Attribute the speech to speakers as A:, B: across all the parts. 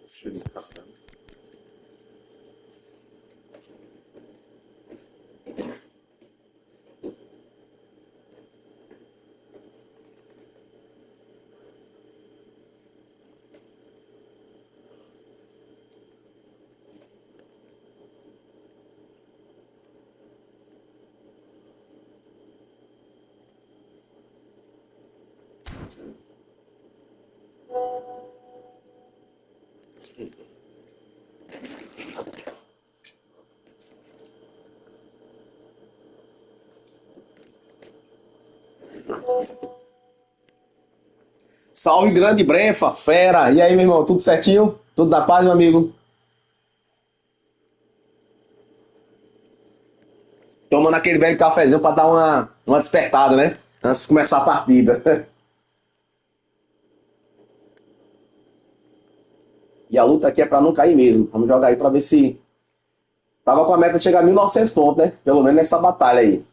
A: Cheio de café. Salve, grande Brefa, fera! E aí, meu irmão, tudo certinho? Tudo na paz, meu amigo? Tomando aquele velho cafezinho pra dar uma despertada, né? Antes de começar a partida. E a luta aqui é pra não cair mesmo. Vamos jogar aí pra ver se. Tava com a meta de chegar a 1.900 pontos, né? Pelo menos nessa batalha aí.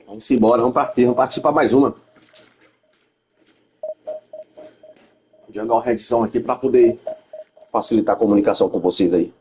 A: Vamos embora, vamos partir pra mais uma. Vou jogar uma redição aqui pra poder facilitar a comunicação com vocês aí.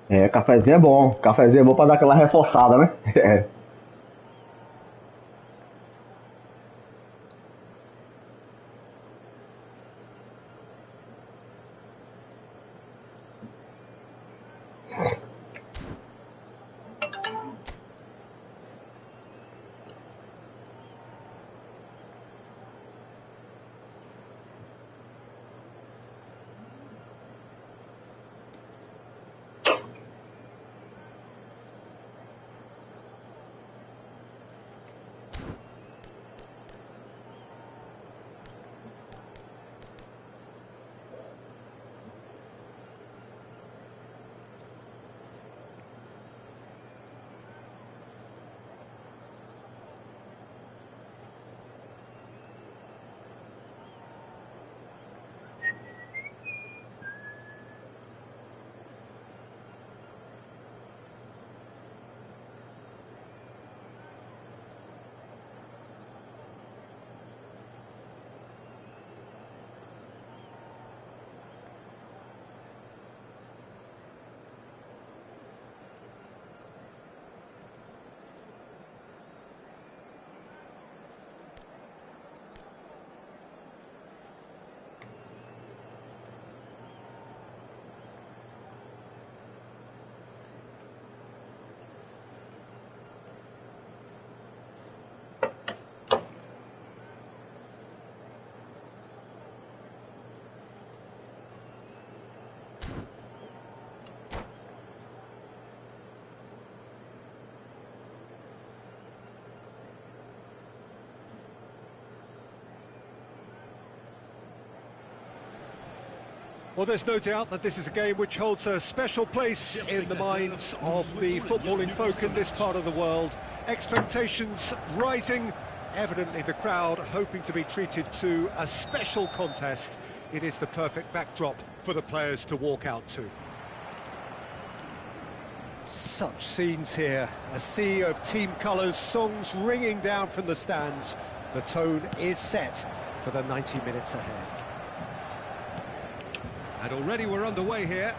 A: É, cafezinho é bom. Cafezinho é bom pra dar aquela reforçada, né? É.
B: Well, there's no doubt that this is a game which holds a special place in the minds of the footballing folk in this part of the world. Expectations rising, evidently the crowd hoping to be treated to a special contest. It is the perfect backdrop for the players to walk out to. Such scenes here, a sea of team colours, songs ringing down from the stands. The tone is set for the 90 minutes ahead. And already we're underway here.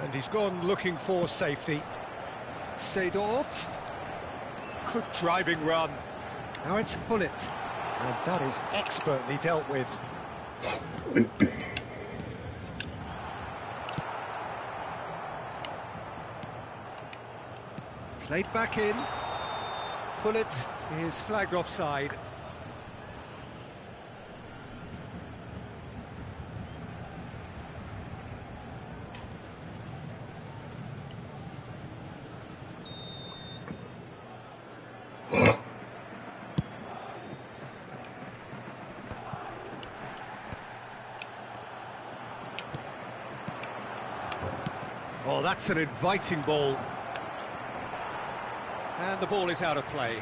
B: And he's gone looking for safety. Seedorf. Good driving run. Now it's Hullet. And that is expertly dealt with. Played back in. Hullet is flagged offside. Oh, that's an inviting ball. And the ball is out of play.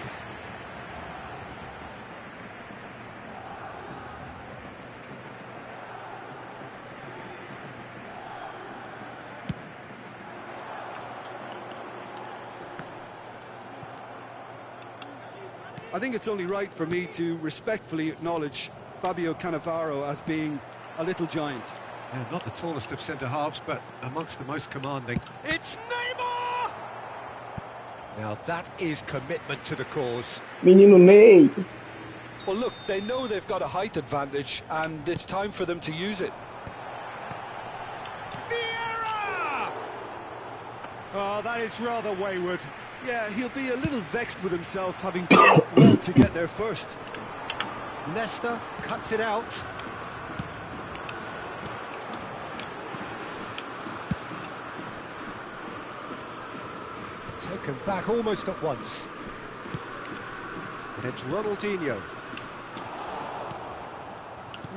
C: I think it's only right for me to respectfully acknowledge Fabio Cannavaro as being a little giant.
B: Yeah, not the tallest of centre-halves, but amongst the most commanding. It's Neymar! Now that is commitment to the cause.
D: Menino Ney.
C: Well, look, they know they've got a height advantage, and it's time for them to use it.
B: Vieira! Oh, that is rather wayward.
C: Yeah, he'll be a little vexed with himself, having done well to get there first.
B: Nesta cuts it out. Taken back almost at once. And it's Ronaldinho.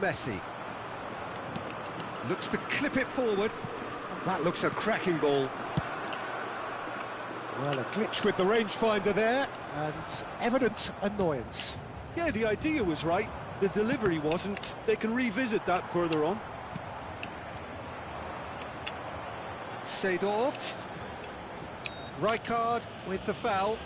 B: Messi. Looks to clip it forward. Oh, that looks a cracking ball. Well, a glitch with the rangefinder there, and evident annoyance.
C: Yeah, the idea was right, the delivery wasn't. They can revisit that further on.
B: Seedorf. Rijkaard with the foul.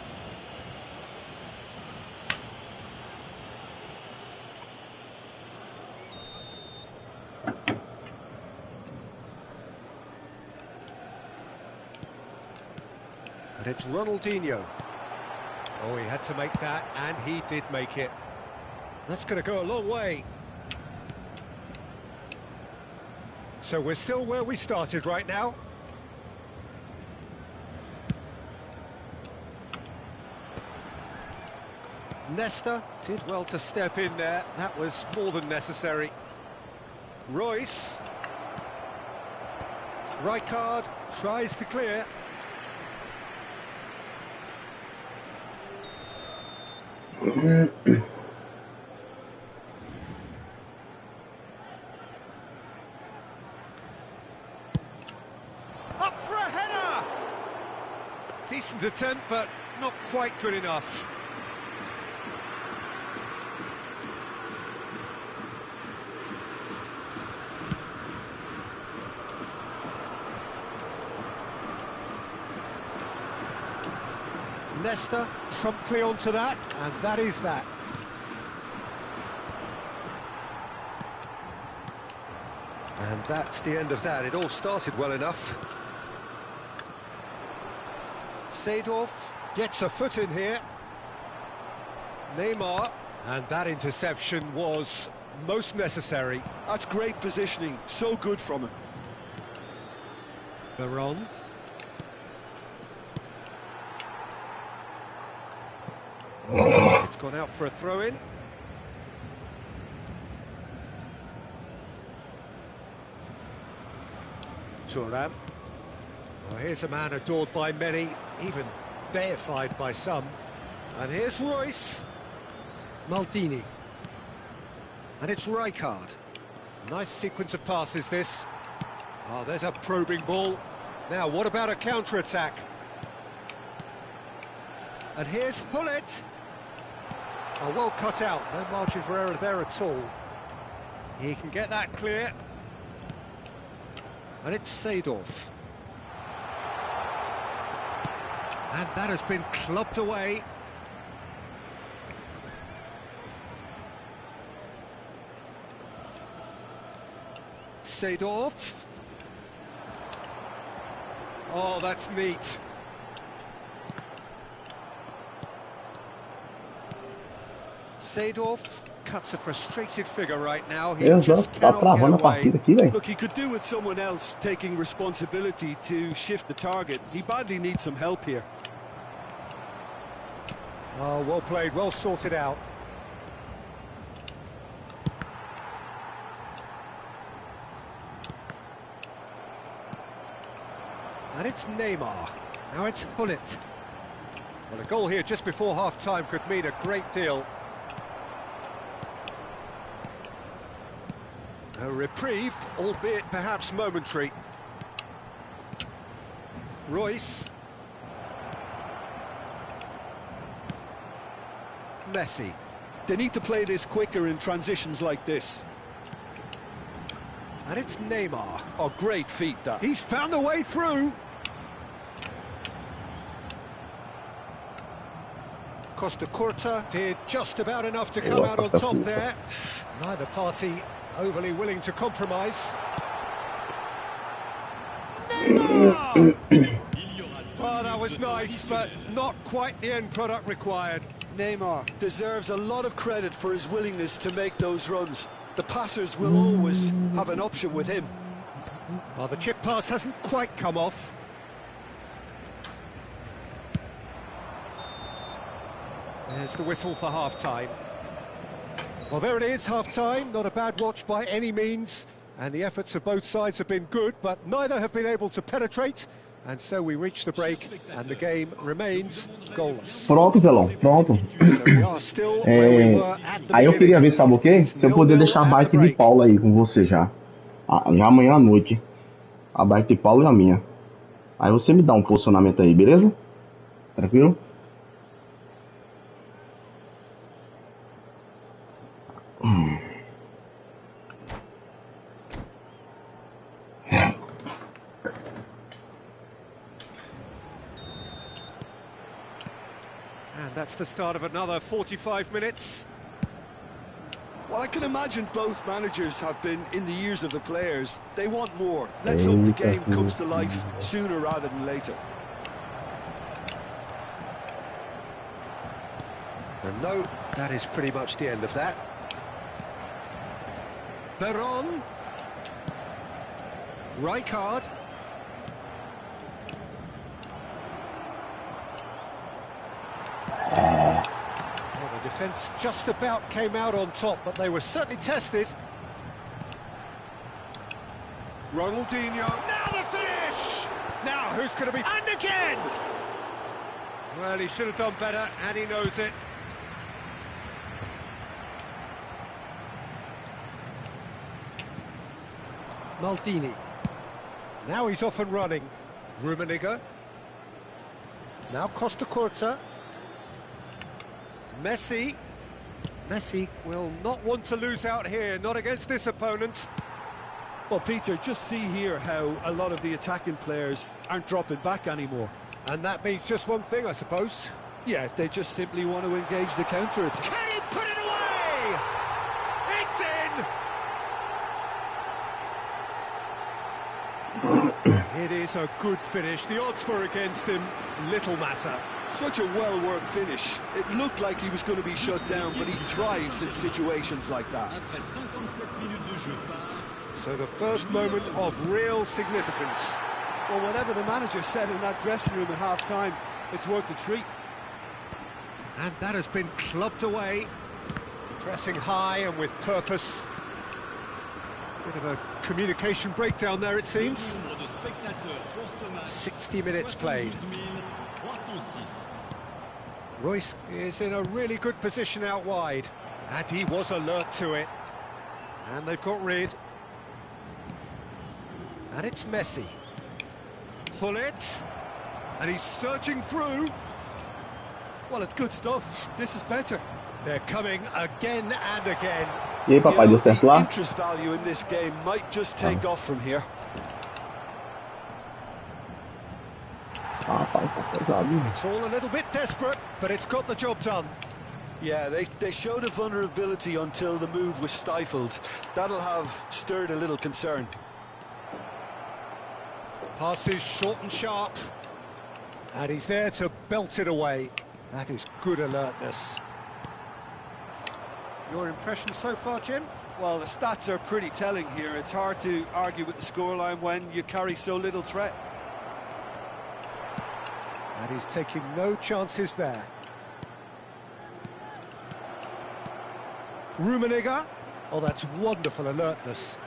B: And it's Ronaldinho. Oh, he had to make that, and he did make it. That's going to go a long way. So we're still where we started right now. Nesta did well to step in there. That was more than necessary. Royce. Rijkaard tries to clear. Up for a header! Decent attempt, but not quite good enough. Nesta promptly onto that, and that is that. And that's the end of that. It all started well enough. Seedorf gets a foot in here. Neymar, and that interception was most necessary.
C: That's great positioning, so good from him.
B: Veron. It's gone out for a throw-in. Thuram. Well, here's a man adored by many, even deified by some. And here's Royce. Maldini. And it's Rijkaard. Nice sequence of passes, this. Oh, there's a probing ball. Now, what about a counter-attack? And here's Hullet. Oh, well cut out. No margin for error there at all. He can get that clear. And it's Seedorf. And that has been clubbed away. Seedorf. Oh, that's neat. Seedorf cuts a frustrated figure right now. He just cannot get away.
C: Look, he could do with someone else taking responsibility to shift the target. He badly needs some help here.
B: Oh, well played, well sorted out. And it's Neymar. Now it's Hullet. Well, a goal here just before half-time could mean a great deal. A reprieve, albeit perhaps momentary. Royce. Messi.
C: They need to play this quicker in transitions like this.
B: And it's Neymar.
C: Oh, great feat, that.
B: He's found a way through. Costa Curta did just about enough to come out on top there. Neither party overly willing to compromise. Neymar! Oh, that was nice, but not quite the end product required.
C: Neymar deserves a lot of credit for his willingness to make those runs. The passers will always have an option with him.
B: Well, the chip pass hasn't quite come off. There's the whistle for half-time. Well, there it is, half-time. Not a bad watch by any means. And the efforts of both sides have been good, but neither have been able to penetrate. And so we reach the break, and the game remains goalless.
D: Pronto, Zelão, pronto. Aí eu queria ver, sabe o quê? Se eu poder deixar a bike de Paulo aí com você já. Já amanhã à noite. A bike de Paulo e a minha. Aí você me dá um posicionamento aí, beleza? Tranquilo?
B: And that's the start of another 45 minutes.
C: Well, I can imagine both managers have been in the ears of the players. They want more. Let's hope the game comes to life sooner rather than later.
B: And no, that is pretty much the end of that. Veron. Rijkaard. Well, the defence just about came out on top, but they were certainly tested. Ronaldinho, now the finish! Now who's going to be... And again! Well, he should have done better, and he knows it. Maldini. Now he's off and running. Rummenigge. Now Costa Curta. Messi. Messi will not want to lose out here, not against this opponent.
C: Well, Peter, just see here how a lot of the attacking players aren't dropping back anymore.
B: And that means just one thing, I suppose.
C: Yeah, they just simply want to engage the counter-attack.
B: Can he put it away? It's in! It is a good finish. The odds were against him. Little matter.
C: Such a well-worked finish. It looked like he was going to be shut down, but he thrives in situations like that.
B: So the first moment of real significance.
C: Well, whatever the manager said in that dressing room at half-time, it's worth the treat.
B: And that has been clubbed away. Pressing high and with purpose. Bit of a communication breakdown there, it seems. 60 minutes played. Royce is in a really good position out wide. And he was alert to it. And they've got rid. And it's Messi. Hullet. And he's surging through.
C: Well, it's good stuff. This is better.
B: They're coming again and again.
D: E aí, papai, deu certo lá?
C: Interest value in this game might just take off from here.
D: Rapaz, tá pesado.
B: It's all a little bit desperate, but it's got the job done.
C: Yeah, they showed a vulnerability until the move was stifled. That'll have stirred a little concern.
B: Passes short and sharp. And he's there to belt it away. That is good alertness. Your impression so far, Jim?
C: Well, the stats are pretty telling here. It's hard to argue with the scoreline when you carry so little threat.
B: And he's taking no chances there. Rummenigge. Oh, that's wonderful alertness.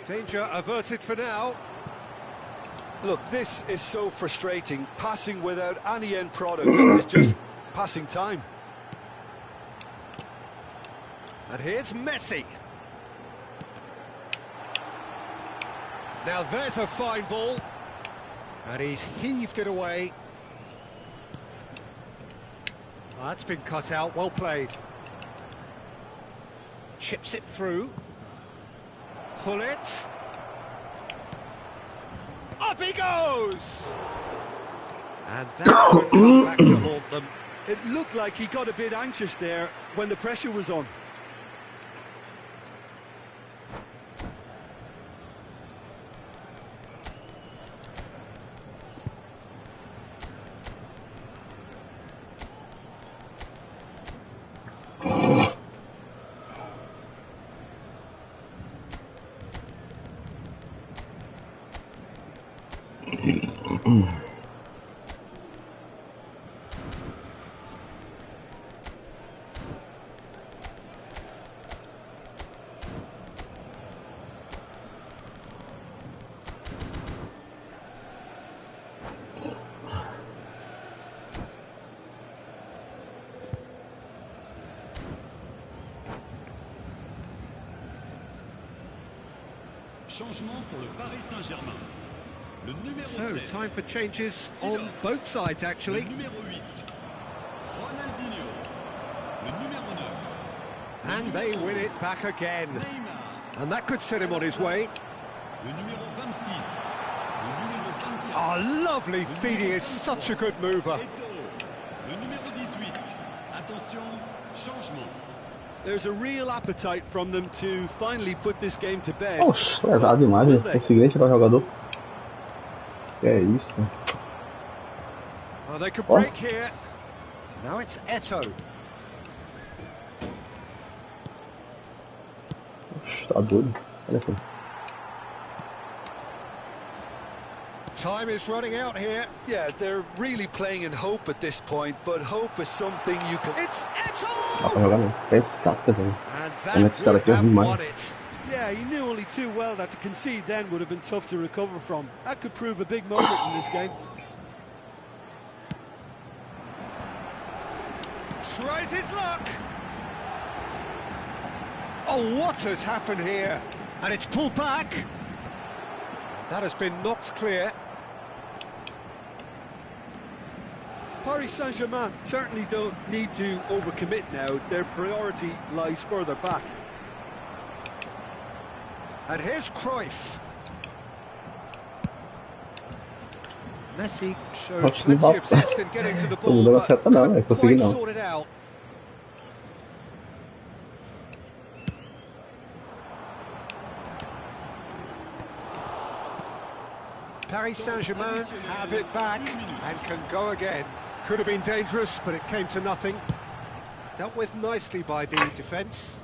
B: Danger averted for now.
C: Look, this is so frustrating. Passing without any end product is just passing time.
B: And here's Messi. Now there's a fine ball. And he's heaved it away. That's been cut out, well played. Chips it through. Pull it. Up he goes! And that could come back to haunt them.
C: It looked like he got a bit anxious there when the pressure was on.
E: Changement pour le Paris Saint-Germain. Le numéro
B: So,
E: 16,
B: time for changes on both sides,
E: le
B: actually.
E: numéro 8, Ronaldinho. Le numéro 9,
B: And they win it back again.
E: Neymar.
B: And that could set him on his way.
E: Le numéro 26, le numéro 24,
B: Oh, lovely feed. He is such a good mover.
E: Eto'o. Le numéro 18. Attention, changement.
C: There's a real appetite from them to finally put this game to bed.
D: Oxe, pesado demais, velho. Consegui nem tirar o jogador. Que é isso, velho.
B: Oh, they could
D: Oh.
B: break here. Now it's Eto'o.
D: Oxe, tá doido. Olha aqui.
B: Time is running out here.
C: Yeah, they're really playing in hope at this point, but hope is something you can...
B: It's
D: Dá pra
B: Eto'o!
D: jogar mesmo. Pesado, velho.
B: And
D: Como é que
B: that
D: esse cara
B: would
D: aqui é
B: have
D: ruim demais.
B: won it.
C: Yeah, he knew only too well that to concede then would have been tough to recover from. That could prove a big moment in this game.
B: Tries his luck. Oh, what has happened here? And it's pulled back. That has been knocked clear.
C: Paris Saint-Germain certainly don't need to overcommit now. Their priority lies further back.
B: And here's Cruyff. Messi showed
D: Acho que não
B: plenty
D: dá
B: of zest in getting to the
D: Não
B: ball,
D: deu
B: but
D: certo não,
B: couldn't
D: consegui
B: quite
D: não.
B: sort it out. Paris Saint-Germain have it back and can go again. Could have been dangerous, but it came to nothing. Dealt with nicely by the defence.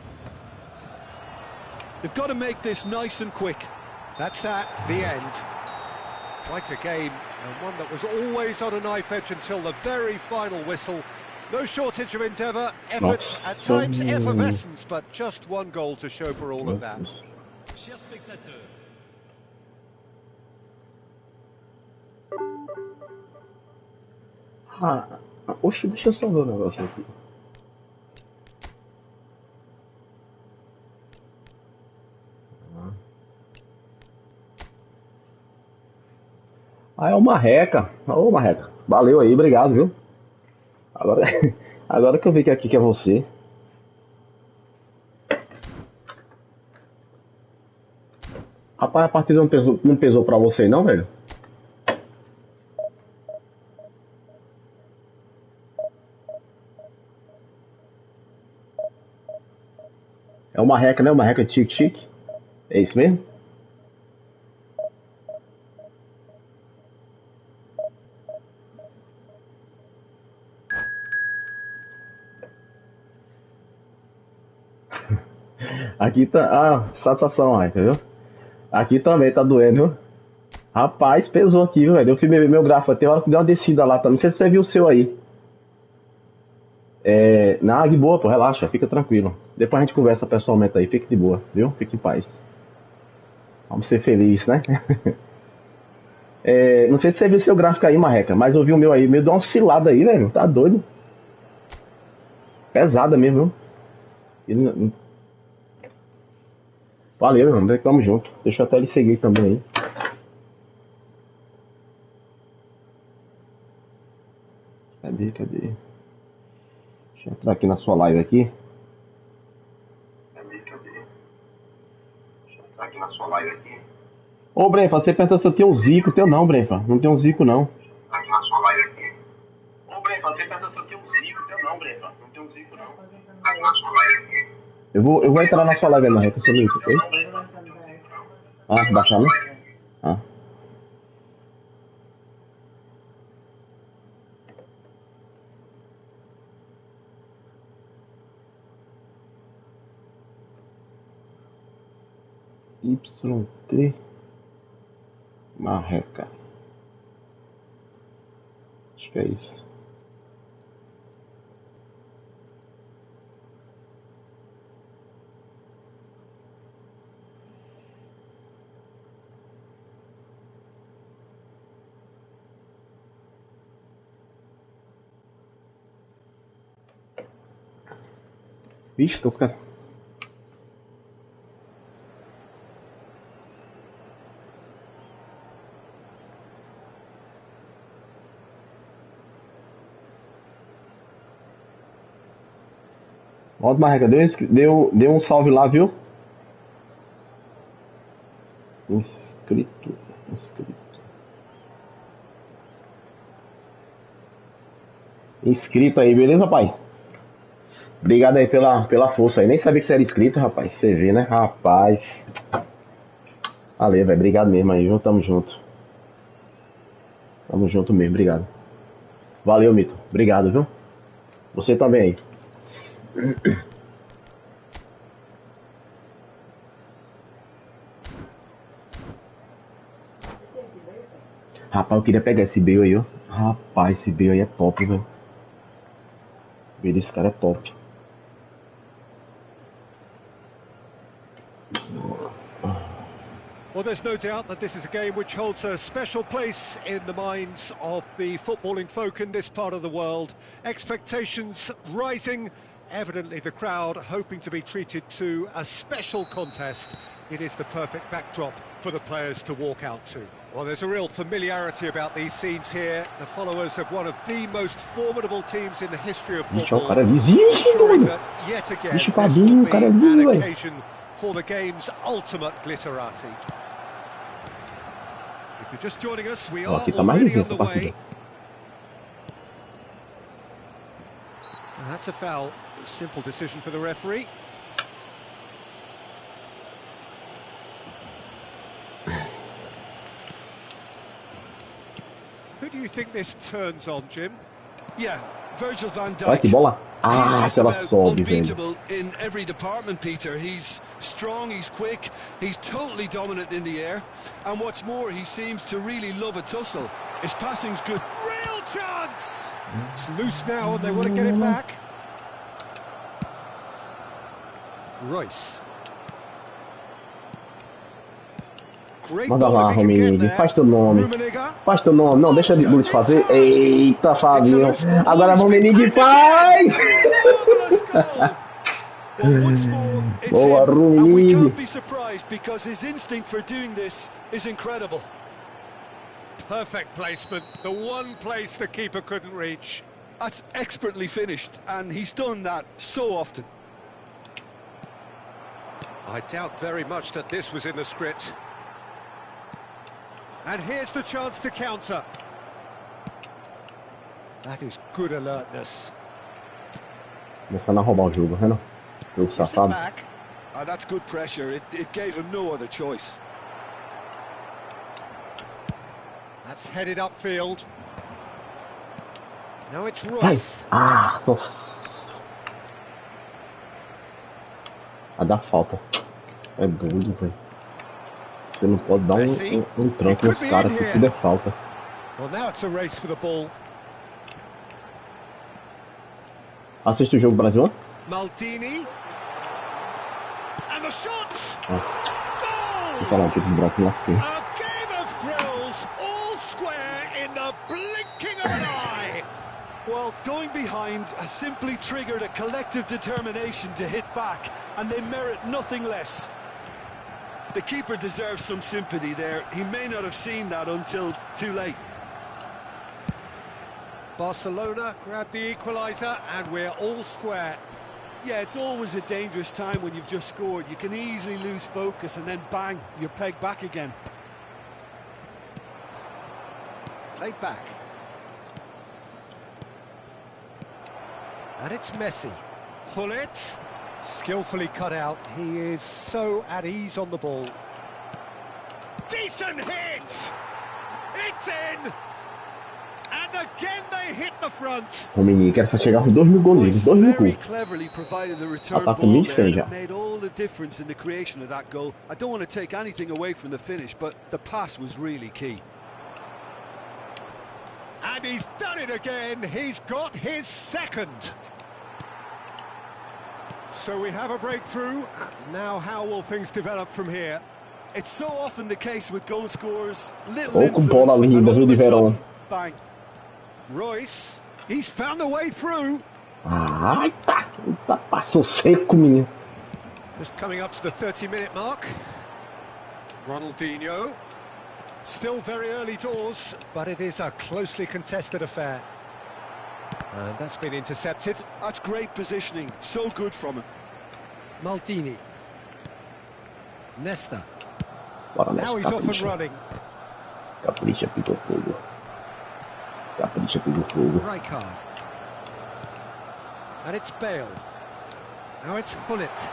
C: They've got to make this nice and quick.
B: That's that, the end. Quite a game, and one that was always on a knife edge until the very final whistle. No shortage of endeavour, effort, at times effervescence, but just one goal to show for all of that.
E: Chers spectateurs,
D: Ah, oxe, deixa eu só ver o negócio aqui. Ah, é o Marreca. Ô, Marreca. Valeu aí, obrigado, viu? Agora, agora que eu vi que aqui que é você. Rapaz, a partida não pesou pra você não, velho? É uma reca, né? Uma reca chique. É isso mesmo? Aqui tá. Ah, satisfação, ai, entendeu? Aqui também tá doendo, viu? Rapaz, pesou aqui, velho. Eu fui beber meu grafo. Tem hora que deu uma descida lá, tá? Não sei se você viu o seu aí. Na de boa, pô, relaxa, fica tranquilo. Depois a gente conversa pessoalmente aí, fique de boa, viu? Fique em paz. Vamos ser felizes, né? Não sei se você viu o seu gráfico aí, Marreca, mas eu vi o meu aí, meio deu uma oscilada aí, velho. Tá doido. Pesada mesmo, viu? Valeu, meu irmão. Tamo junto. Deixa eu até ele seguir também aí. Cadê? Deixa eu entrar aqui na sua live aqui. Cadê? Deixa eu entrar aqui na sua live aqui. Ô, Brenfa, você perguntou se eu tenho um Zico. Teu não, Brenfa. Não tem um Zico, não. Aqui na sua live aqui. Ô, Brenfa, você perguntou se eu tenho um Zico. Teu não, Brenfa. Não tem um Zico, não. Aqui na sua live aqui. Eu vou entrar na sua live, Marreca. Você me ok? Ah, baixar, né? Ah. YT Marreca. Acho que é isso. Vixe, tô ficando. Volta, Marreca, deu um salve lá, viu? Inscrito. Inscrito aí, beleza, pai? Obrigado aí pela força aí. Nem sabia que você era inscrito, rapaz. Você vê, né? Rapaz. Valeu, velho. Obrigado mesmo aí, viu? Tamo junto. Tamo junto mesmo, obrigado. Valeu, Mito. Obrigado, viu? Você também aí. Rapaz, eu queria pegar esse Bale aí, ó. Rapaz, esse Bale aí é top, velho. O Bale desse cara é top.
B: Well, there's no doubt that this is a game which holds a special place in the minds of the footballing folk in this part of the world. Expectations rising, evidently the crowd hoping to be treated to a special contest. It is the perfect backdrop for the players to walk out to. Well, there's a real familiarity about these scenes here. The followers of one of the most formidable teams in the history of football. Ensuring that yet again this will be an occasion for the game's ultimate glitterati. If you're just joining us, we are already on the way. And that's a foul. Simple decision for the referee. Who do you think this turns on, Jim?
C: Yeah, Virgil van Dijk.
D: Olha que bola.
C: He's just
D: ela
C: about
D: sobe, velho.
C: unbeatable in every department, Peter. He's strong, he's quick, he's totally dominant in the air. And what's more, he seems to really love a tussle. His passing's good.
B: Real chance! It's loose now and they want to get it back. Royce.
D: Manda lá, Romini, faz teu nome. Faz teu nome. Não, deixa de Luiz fazer. Eita, Fabinho. Agora Romini faz! Boa, Romini.
B: Perfect placement. The one place the keeper couldn't reach.
C: That's expertly finished, and he's done that so often.
B: I doubt very much that this was in the script. And here's the chance to counter. That is good alertness.
D: Começando a roubar o jogo, Renan. Jogo safado.
C: That's good pressure. It gave him no other choice.
B: That's headed upfield. Now it's
D: Vai!
B: Royce.
D: Ah, nossa. Vai dar falta. É doido, velho. Você não pode dar um tranco nos caras que tudo é falta.
B: Well, now it's a race for the ball.
D: Assiste o jogo Brasil?
B: Maldini. And the shot!
D: Vou falar um pouco do Brasil, lasquei.
B: A game of thrills, all square in the blinking of an eye.
C: Well, going behind has simply triggered a collective determination to hit back, and they merit nothing less. The keeper deserves some sympathy there. He may not have seen that until too late.
B: Barcelona grabbed the equaliser, and we're all square.
C: Yeah, it's always a dangerous time when you've just scored. You can easily lose focus and then bang, you're pegged back again.
B: Played back. And it's Messi. Hullet, skillfully cut out. He is so at ease on the ball. Decent hit! It's in! And again they hit the front.
D: O menino quer chegar aos 2.000 goleiros, 2.000
C: Very
D: gols.
C: cleverly provided the return
D: Ataque
C: ball
D: 1.100
C: there.
D: já.
C: It made all the difference in the creation of that goal. I don't want to take anything away from the finish, but the pass was really key.
B: And he's done it again. He's got his second. So we have a breakthrough. Now how will things develop from here?
C: It's so often the case with goal scorers. Little
D: Ou com bola
C: influence,
D: linda,
C: and all
D: viu,
C: of
D: de
C: a
D: verão.
C: sudden, bang.
B: Royce, he's found a way through.
D: Ai, tá. Tá, passou seco, menino.
B: Just coming up to the 30-minute mark. Ronaldinho. Still very early doors, but it is a closely contested affair. And that's been intercepted.
C: That's great positioning. So good from him.
B: Maldini. Nesta.
D: Bora,
B: Now he's off and running.
D: Capricha, pegou fogo. Capricha, pegou fogo.
B: Rijkaard. And it's Bale. Now it's Hullet.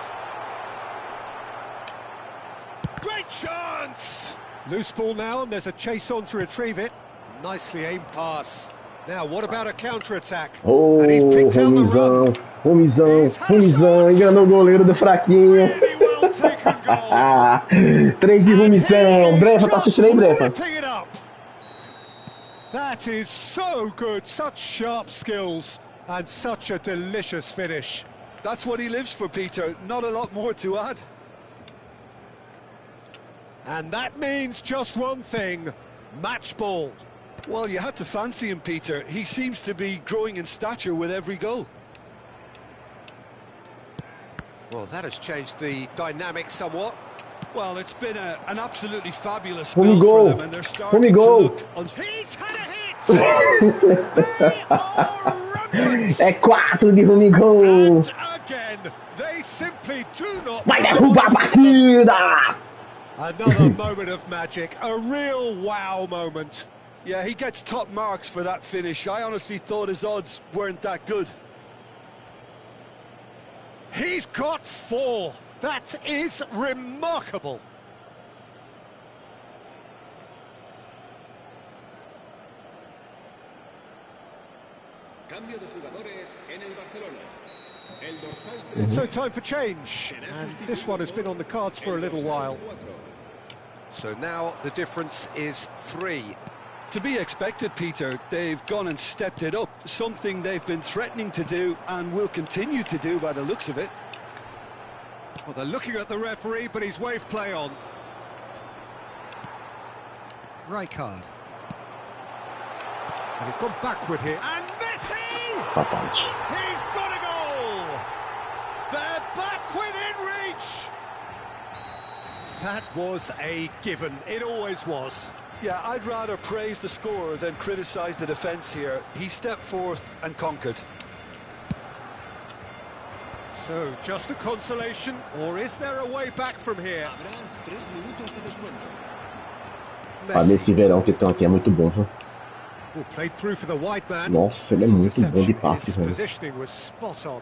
B: Great chance! Loose ball now, and there's a chase on to retrieve it. Nicely aimed pass. Now, what about a counter-attack?
D: Oh, Romizão, Romizão, enganou o goleiro do fraquinho.
B: Really well taken goal.
D: 3 de Romizão, Brefa, tá assistindo aí, Brefa?
B: Whipping it up. That is so good, such sharp skills, and such a delicious finish.
C: That's what he lives for, Peter. Not a lot more to add.
B: And that means just one thing, match ball.
C: Well, you had to fancy him, Peter. He seems to be growing in stature with every goal.
B: Well, that has changed the dynamic somewhat.
C: Well, it's been an absolutely fabulous
D: Home
C: spell
D: goal.
C: for them, and they're starting
D: Home
C: to
D: goal.
C: look...
B: He's had a hit! They are rampant!
D: É 4 de Romigol.
B: And again, they simply do not...
D: Vai derrubar a partida.
B: Another moment of magic, a real wow moment.
C: Yeah, he gets top marks for that finish. I honestly thought his odds weren't that good.
B: He's got 4. That is remarkable.
E: Cambio de jugadores en el Barcelona. El dorsal
B: So time for change, and this one has been on the cards for a little while. So now the difference is 3.
C: To be expected, Peter. They've gone and stepped it up, something they've been threatening to do and will continue to do by the looks of it.
B: Well, they're looking at the referee, but he's waved play on. Rijkaard. And he's gone backward here. And Messi! He's got a goal! They're back within reach! That was a given. It always was.
C: Yeah, I'd rather praise the scorer than criticise the defence here. He stepped forth and conquered.
B: So, just a consolation, or is there a way back from here?
E: Habrá 3 minutos de descuento.
D: Ah, nesse verão que estão aqui é muito bom, viu?
B: Well, played through for the wide man.
D: Nossa, ele é muito bom de passe,
B: His
D: velho.
B: positioning was spot on.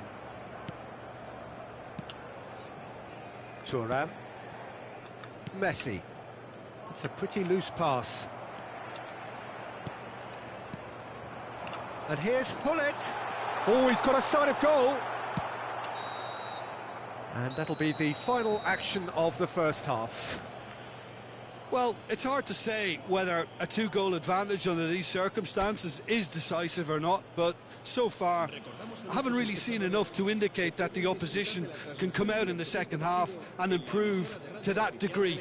B: Thuram. Messi. It's a pretty loose pass. And here's Hullet. Oh, he's got a sight of goal. And that'll be the final action of the first half.
C: Well, it's hard to say whether a two-goal advantage under these circumstances is decisive or not, but so far I haven't really seen enough to indicate that the opposition can come out in the second half and improve to that degree.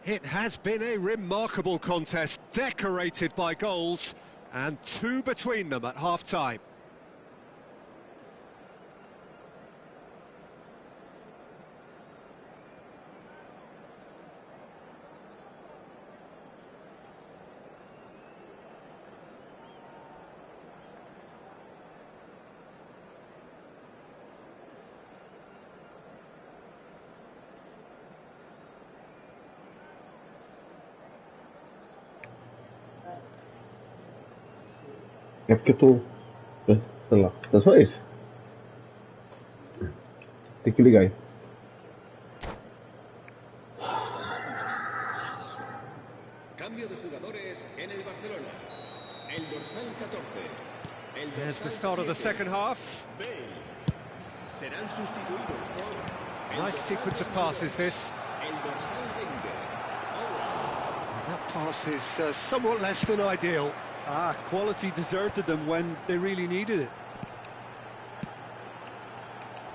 B: It has been a remarkable contest, decorated by goals, and two between them at half-time.
D: É porque eu tô. Sei lá, é só isso. Tem que ligar aí.
E: Cambio de jugadores en el Barcelona. El dorsal 14.
B: There's the start of the second half.
E: Serán sustituidos por
B: Nice sequence of passes, this.
E: el dorsal 20.
B: That pass is somewhat less than ideal.
C: Quality deserted them when they really needed it.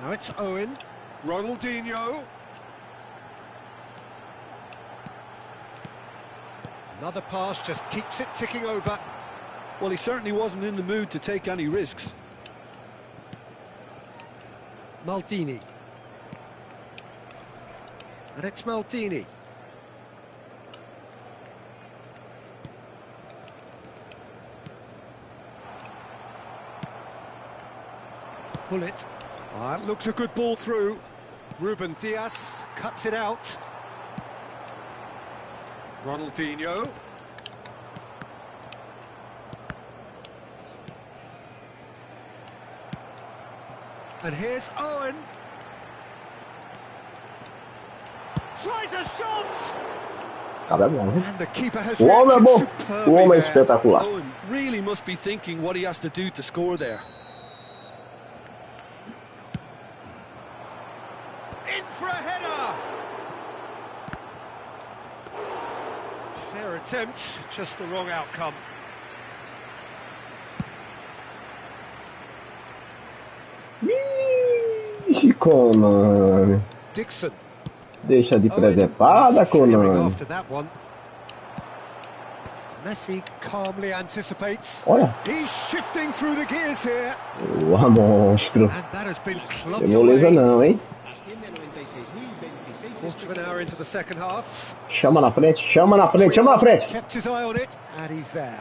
B: Now it's Owen. Ronaldinho. Another pass just keeps it ticking over.
C: Well, he certainly wasn't in the mood to take any risks.
B: Maldini. And it's Maldini. Hullet. Looks a good ball through. Ruben Diaz cuts it out. Ronaldinho. And here's Owen. Tries a shot!
D: Cara, é bom, viu?
B: And the keeper has
D: O homem é
B: reacted
D: bom. O
B: superbly
D: homem é
B: there.
D: espetacular.
C: Owen really must be thinking what he has to do to score there.
B: In for a header! Fair attempt, just the wrong outcome.
D: Ixi, Konami.
B: Dixon.
D: Deixa de
B: Owen
D: presepada,
B: was furious
D: Konami.
B: after that one. Messi calmly anticipates.
D: Olha.
B: He's shifting through the gears here.
D: Boa, monstro.
B: And that has been clubbed
D: Tem moleza
B: away.
D: não, hein?
E: Asciende a 96.026
B: Quarter of an hour into the second half.
D: Chama na frente, chama na frente, chama na frente.
B: Kept his eye on it, and he's there.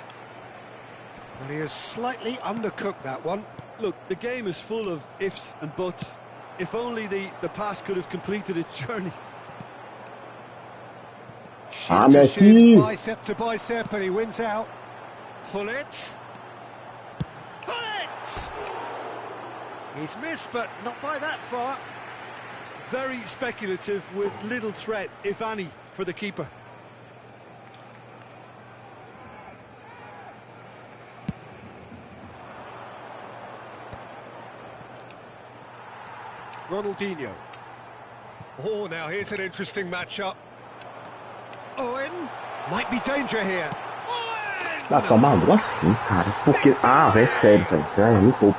B: Well, he has slightly undercooked that one.
C: Look, the game is full of ifs and buts. If only the pass could have completed its journey.
B: Shin to
D: Messi.
B: shin, bicep to bicep, and he wins out. Hullet. Hullet! He's missed, but not by that far.
C: Very speculative with little threat, if any, for the keeper.
B: Ronaldinho. Oh, now here's an interesting matchup. Owen. Might be danger here. Owen!
D: Ah, tá maluco assim, cara. Porque. Ah, é sério, velho. É, me poupe.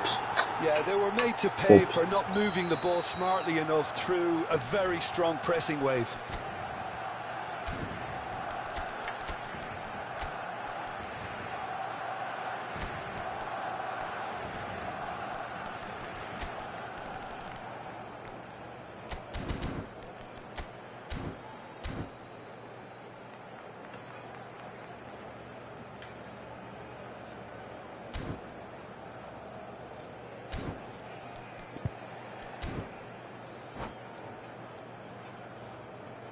C: Yeah, they were made to pay for not moving the ball smartly enough through a very strong pressing wave.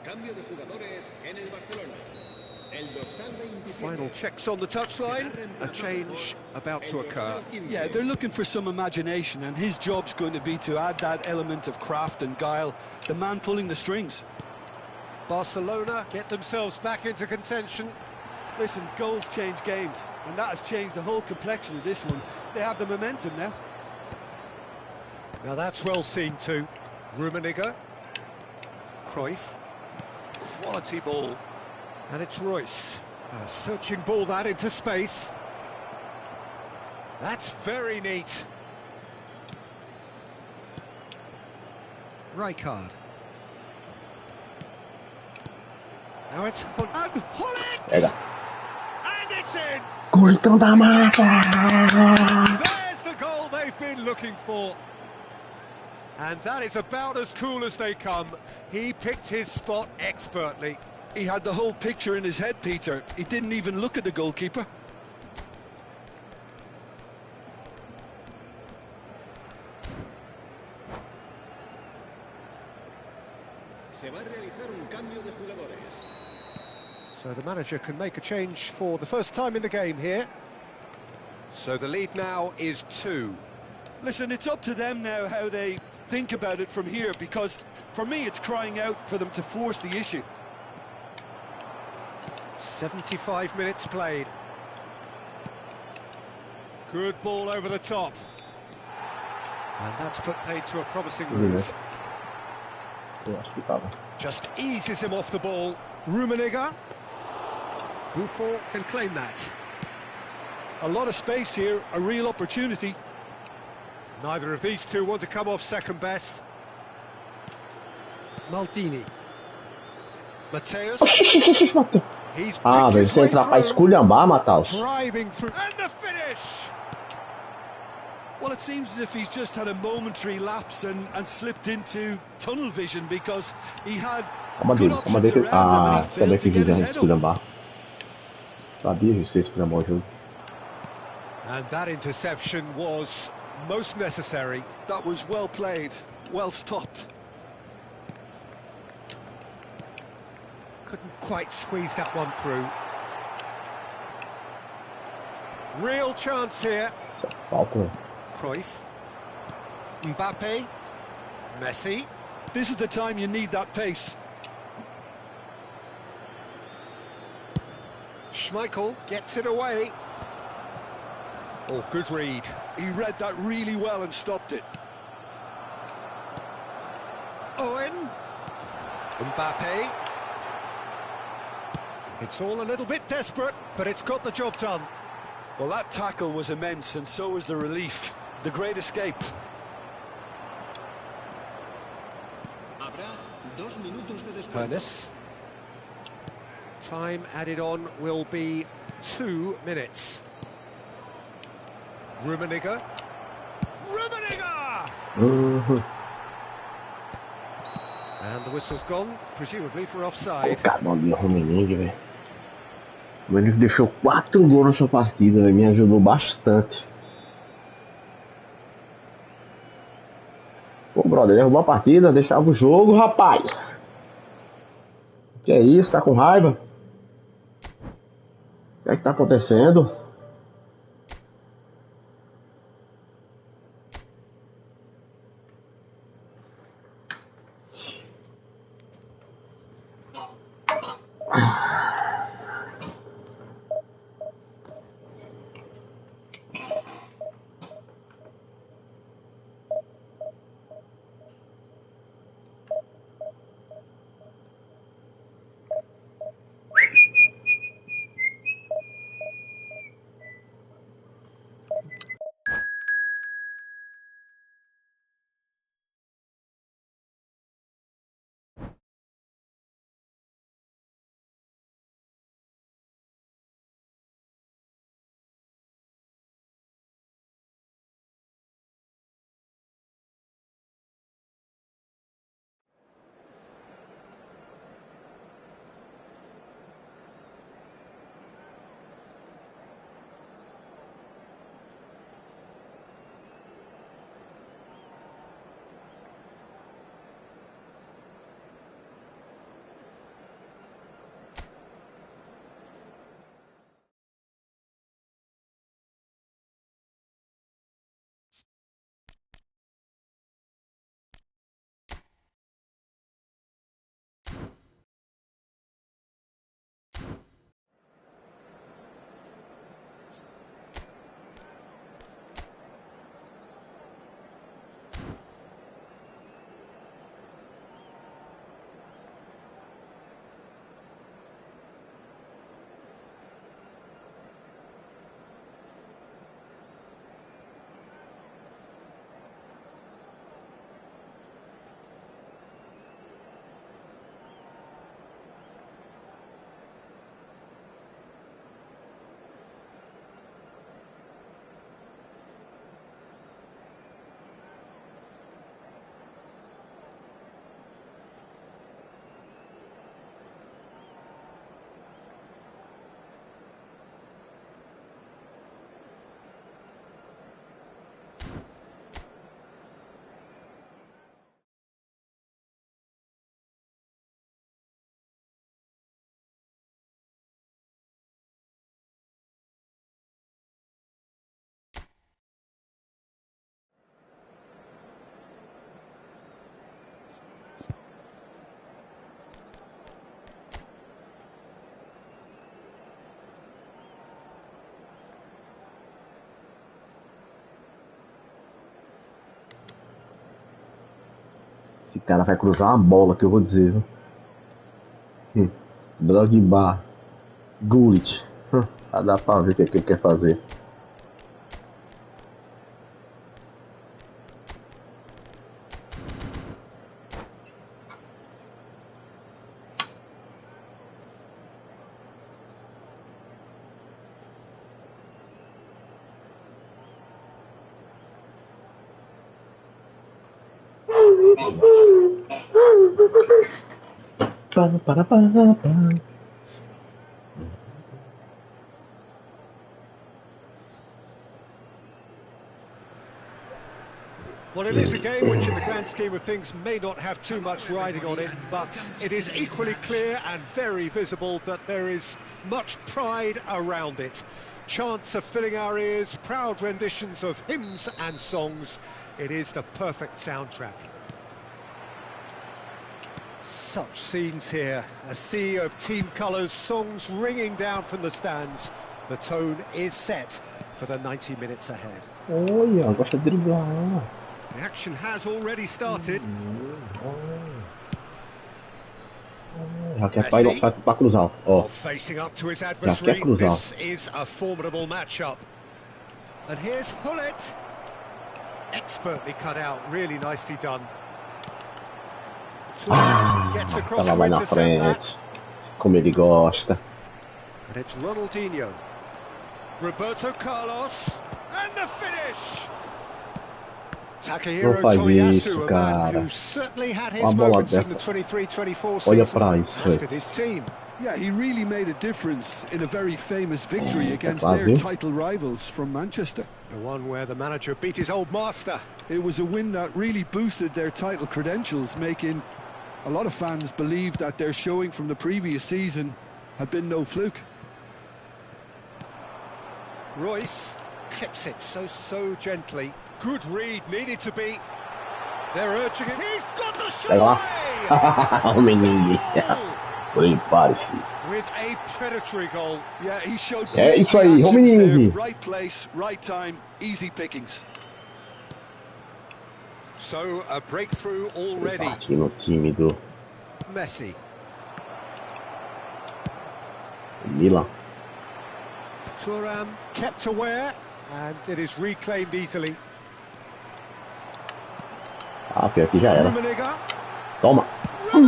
E: Cambio de jugadores en el Barcelona.
B: Final checks on the touchline. A change about to occur.
C: Yeah, they're looking for some imagination, and his job's going to be to add that element of craft and guile, the man pulling the strings.
B: Barcelona get themselves back into contention.
C: Listen, goals change games, and that has changed the whole complexion of this one. They have the momentum now.
B: Now that's well seen too. Rummenigge. Cruyff. Quality ball. And it's Royce. A searching ball that into space. That's very neat. Rijkaard. Now it's Holland!
D: Pega.
B: And it's in!
D: Gordão da massa!
B: There's the goal they've been looking for. And that is about as cool as they come. He picked his spot expertly.
C: He had the whole picture in his head, Peter. He didn't even look at the goalkeeper.
B: So the manager can make a change for the first time in the game here. So the lead now is 2.
C: Listen, it's up to them now how they think about it from here, because for me it's crying out for them to force the issue.
B: 75 minutes played. Good ball over the top. And that's put paid to a promising move.
D: Eu acho que tava.
B: Just eases him off the ball. Rummenigge. Buffon can claim that.
C: A lot of space here, a real opportunity.
B: Neither of these two want to come off second best. Maldini. Mateus. He's
D: Ah,
B: picked
D: velho,
B: his
D: você
B: way
D: entrar pra
B: through,
D: esculhambar, Matheus.
B: driving through, and the finish!
C: Well, it seems as if he's just had a momentary lapse and slipped into tunnel vision, because he had good
D: Calma
C: options
D: dele.
C: around him and
D: Ah,
C: he
D: sabia
C: failed
D: que
C: to get his
D: ia
C: head up.
D: esculhambar. Sabia que você ia esculhambar o jogo.
B: And that interception was most necessary.
C: That was well played, well stopped.
B: Couldn't quite squeeze that one through. Real chance here.
D: Falta, velho.
B: Cruyff. Mbappe. Messi.
C: This is the time you need that pace.
B: Schmeichel gets it away. Oh, good read.
C: He read that really well and stopped it.
B: Owen. Mbappe. It's all a little bit desperate, but it's got the job done.
C: Well, that tackle was immense, and so was the relief. The great escape.
B: Hernes. Time added on will be 2 minutes. Rummenigge. Rummenigge! And the whistle's gone, presumably for offside.
D: Pô, bolinha Rummenigge, velho. Ele deixou 4 gols nessa partida, véio. Me ajudou bastante. Pô, brother, derrubou a partida, deixava o jogo, rapaz. Que é isso? Tá com raiva? O que é que tá acontecendo? cara vai cruzar uma bola que eu vou dizer, viu? Drogba. Gullit. Dá pra ver o que ele quer fazer. Para.
B: Well, it is a game which in the grand scheme of things may not have too much riding on it, but it is equally clear and very visible that there is much pride around it. Chants are filling our ears, proud renditions of hymns and songs. It is the perfect soundtrack. Such scenes here, a sea of team colours, songs ringing down from the stands. The tone is set for the 90 minutes ahead.
D: Olha, gosta de driblar.
B: The action has already started.
D: Já quer pra cruzar, ó.
B: Facing up to his
D: Já
B: adversary,
D: quer cruzar.
B: this is a formidable matchup. And here's Hullet. Expertly cut out, really nicely done. Gets across
D: Ela
B: to
D: vai na
B: intercept that.
D: frente. Como ele gosta.
B: And it's Ronaldinho. Roberto Carlos. And the finish!
D: Não
B: Takahiro
D: faz isso,
B: Toyasu, a man
D: cara.
B: who certainly had his
D: Uma bola
B: moments in the
D: dessa.
B: 23-24
D: Olha
B: season.
D: pra isso,
B: As
D: velho.
B: did his team.
C: Yeah, he really made a difference in a very famous victory against
D: quase.
C: their title rivals from Manchester.
B: The one where the manager beat his old master.
C: It was a win that really boosted their title credentials, making a lot of fans believe that their showing from the previous season had been no fluke.
B: Royce clips it so gently. Good read, needed to be. They're urging it. He's got the shot
D: Pega lá.
B: away!
D: O menino. Por aí, pare-se.
B: With a predatory goal.
C: Yeah, he showed
D: É isso aí,
C: actions
D: Romini.
C: there. Right place, right time, easy pickings.
B: So a breakthrough already.
D: Bate no time do
B: Messi.
D: Milan.
B: Thuram kept aware and it is reclaimed easily.
D: Ah, pior que já era.
B: Rummenigge.
D: Toma.
B: He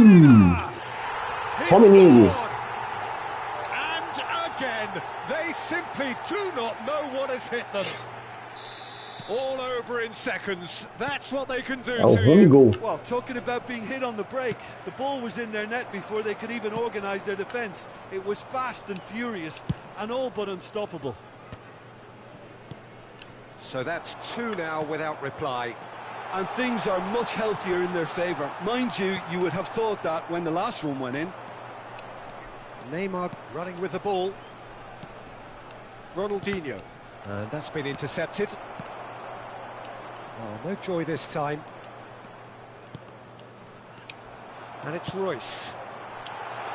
D: Romini.
B: scored. And again, they simply do not know what has hit them. All over in seconds. That's what they can do
D: É o
B: to
D: home
B: you.
D: goal.
C: Well, talking about being hit on the break, the ball was in their net before they could even organise their defence. It was fast and furious and all but unstoppable.
B: So that's two now without reply.
C: And things are much healthier in their favour. Mind you, you would have thought that when the last one went in.
B: Neymar running with the ball. Ronaldinho. And that's been intercepted. Oh, no joy this time. And it's Royce.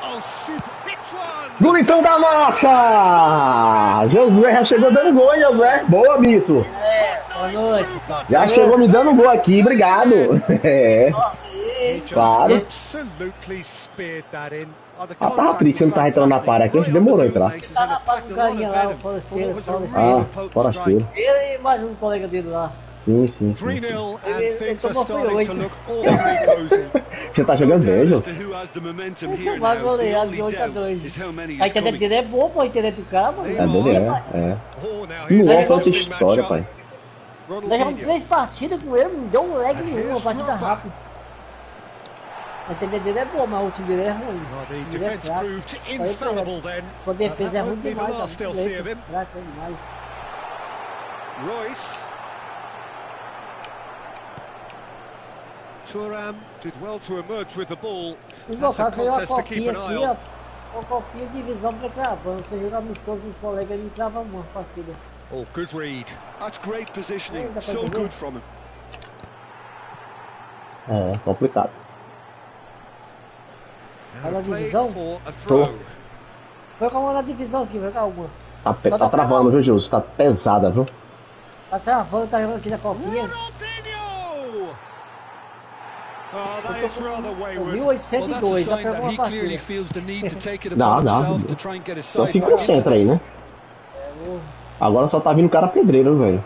B: Oh, super. Hits one!
D: Lutão da massa! Josué já chegou dando gol, hein, Josué? Boa, Mito.
F: Boa noite.
D: Já chegou me dando gol aqui, obrigado. É.
B: He just
D: Claro.
B: absolutely speared that in.
C: Oh, the
D: Ah, tá
C: contact
D: triste, você não
C: was
D: tá entrando na
C: fantastic.
D: para aqui,
C: Right
D: demorou a
C: on the
D: entrar.
C: bootlaces and it packed a lot of
F: Carinha lá, o
C: venom for
F: forasteiro,
C: what was a
F: forasteiro.
C: really
D: Ah,
C: potent
D: forasteiro.
C: strike.
F: Ele e mais um colega dele lá.
D: Sim, sim, sim.
B: 3-0 and
F: Ele
B: things are
F: tomou
B: starting to
F: foi
B: look awfully cozy.
D: Você tá jogando bem,
C: As
D: Jô?
C: to who has the momentum
F: Muito
C: here
F: mais
C: now, the
F: goleado
C: only
F: de 8 a
C: doubt
F: 2.
C: is how many
F: A
C: is
F: internet
C: coming.
F: dele é boa, pô, a internet do cara, mano.
D: É dele, é.
B: Oh, now
D: Não
B: here's
D: é
B: an
D: outra
B: interesting
D: história,
B: matchup.
D: pai.
F: Nós jogamos
B: Ronaldinho.
F: 3 partidas com ele, não deu um lag nenhum, uma partida
B: Drogba.
F: rápida. A internet dele é boa, mas o time dele é ruim.
B: Well, the
F: O time é
B: defence
F: fraco.
B: proved infallible then.
F: Sua defesa
B: That
F: é ruim
B: won't be the
F: demais,
B: last they'll
F: cara.
B: see of him.
F: Fraco é demais.
B: Royce. Thuram did well to emerge with the ball.
F: Os
B: That's a
F: locais, você joga
B: contest to keep
F: copinha
B: an eye
F: aqui,
B: on.
F: ó. Uma copinha de divisão pra cravando. Você joga amistoso com um colega, ele crava uma partida.
B: Oh, good read.
C: That's great positioning,
F: Ainda
C: so
F: pode ver.
C: good from him.
D: É, complicado.
B: Out
F: Olha a
B: of play
F: divisão.
B: for a throw.
F: Vai jogar uma na divisão aqui, vai jogar uma.
D: Tá travando, viu, Jô? Tá pesada, viu?
F: Tá travando, tá jogando aqui na copinha.
B: Ronaldinho! Oh, that is rather wayward.
F: 1802, dá pra
C: that
F: uma
C: he clearly
F: partida.
C: feels the need to take it
D: Dá,
C: upon
D: dá.
C: himself to try and get his
D: Só
C: side back into
D: 5% aí,
C: this.
D: né? Agora só tá vindo cara pedreiro, velho.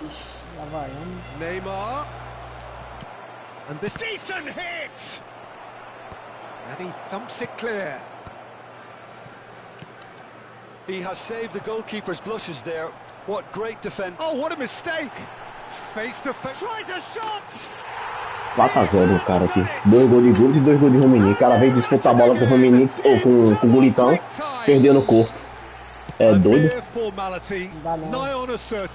F: Ixi, lá vai.
B: Neymar. And this decent hit. And he thumps it clear.
C: He has saved the goalkeeper's blushes there. What great defense.
B: Oh, what a mistake. Face to face. Tries a shot.
D: 4x0 o cara aqui. 2 gols de Guto e 2 gols de Rummenigge. O cara veio disputar a bola com o Rummenigge ou com o Gulitão, perdeu no corpo. É doido.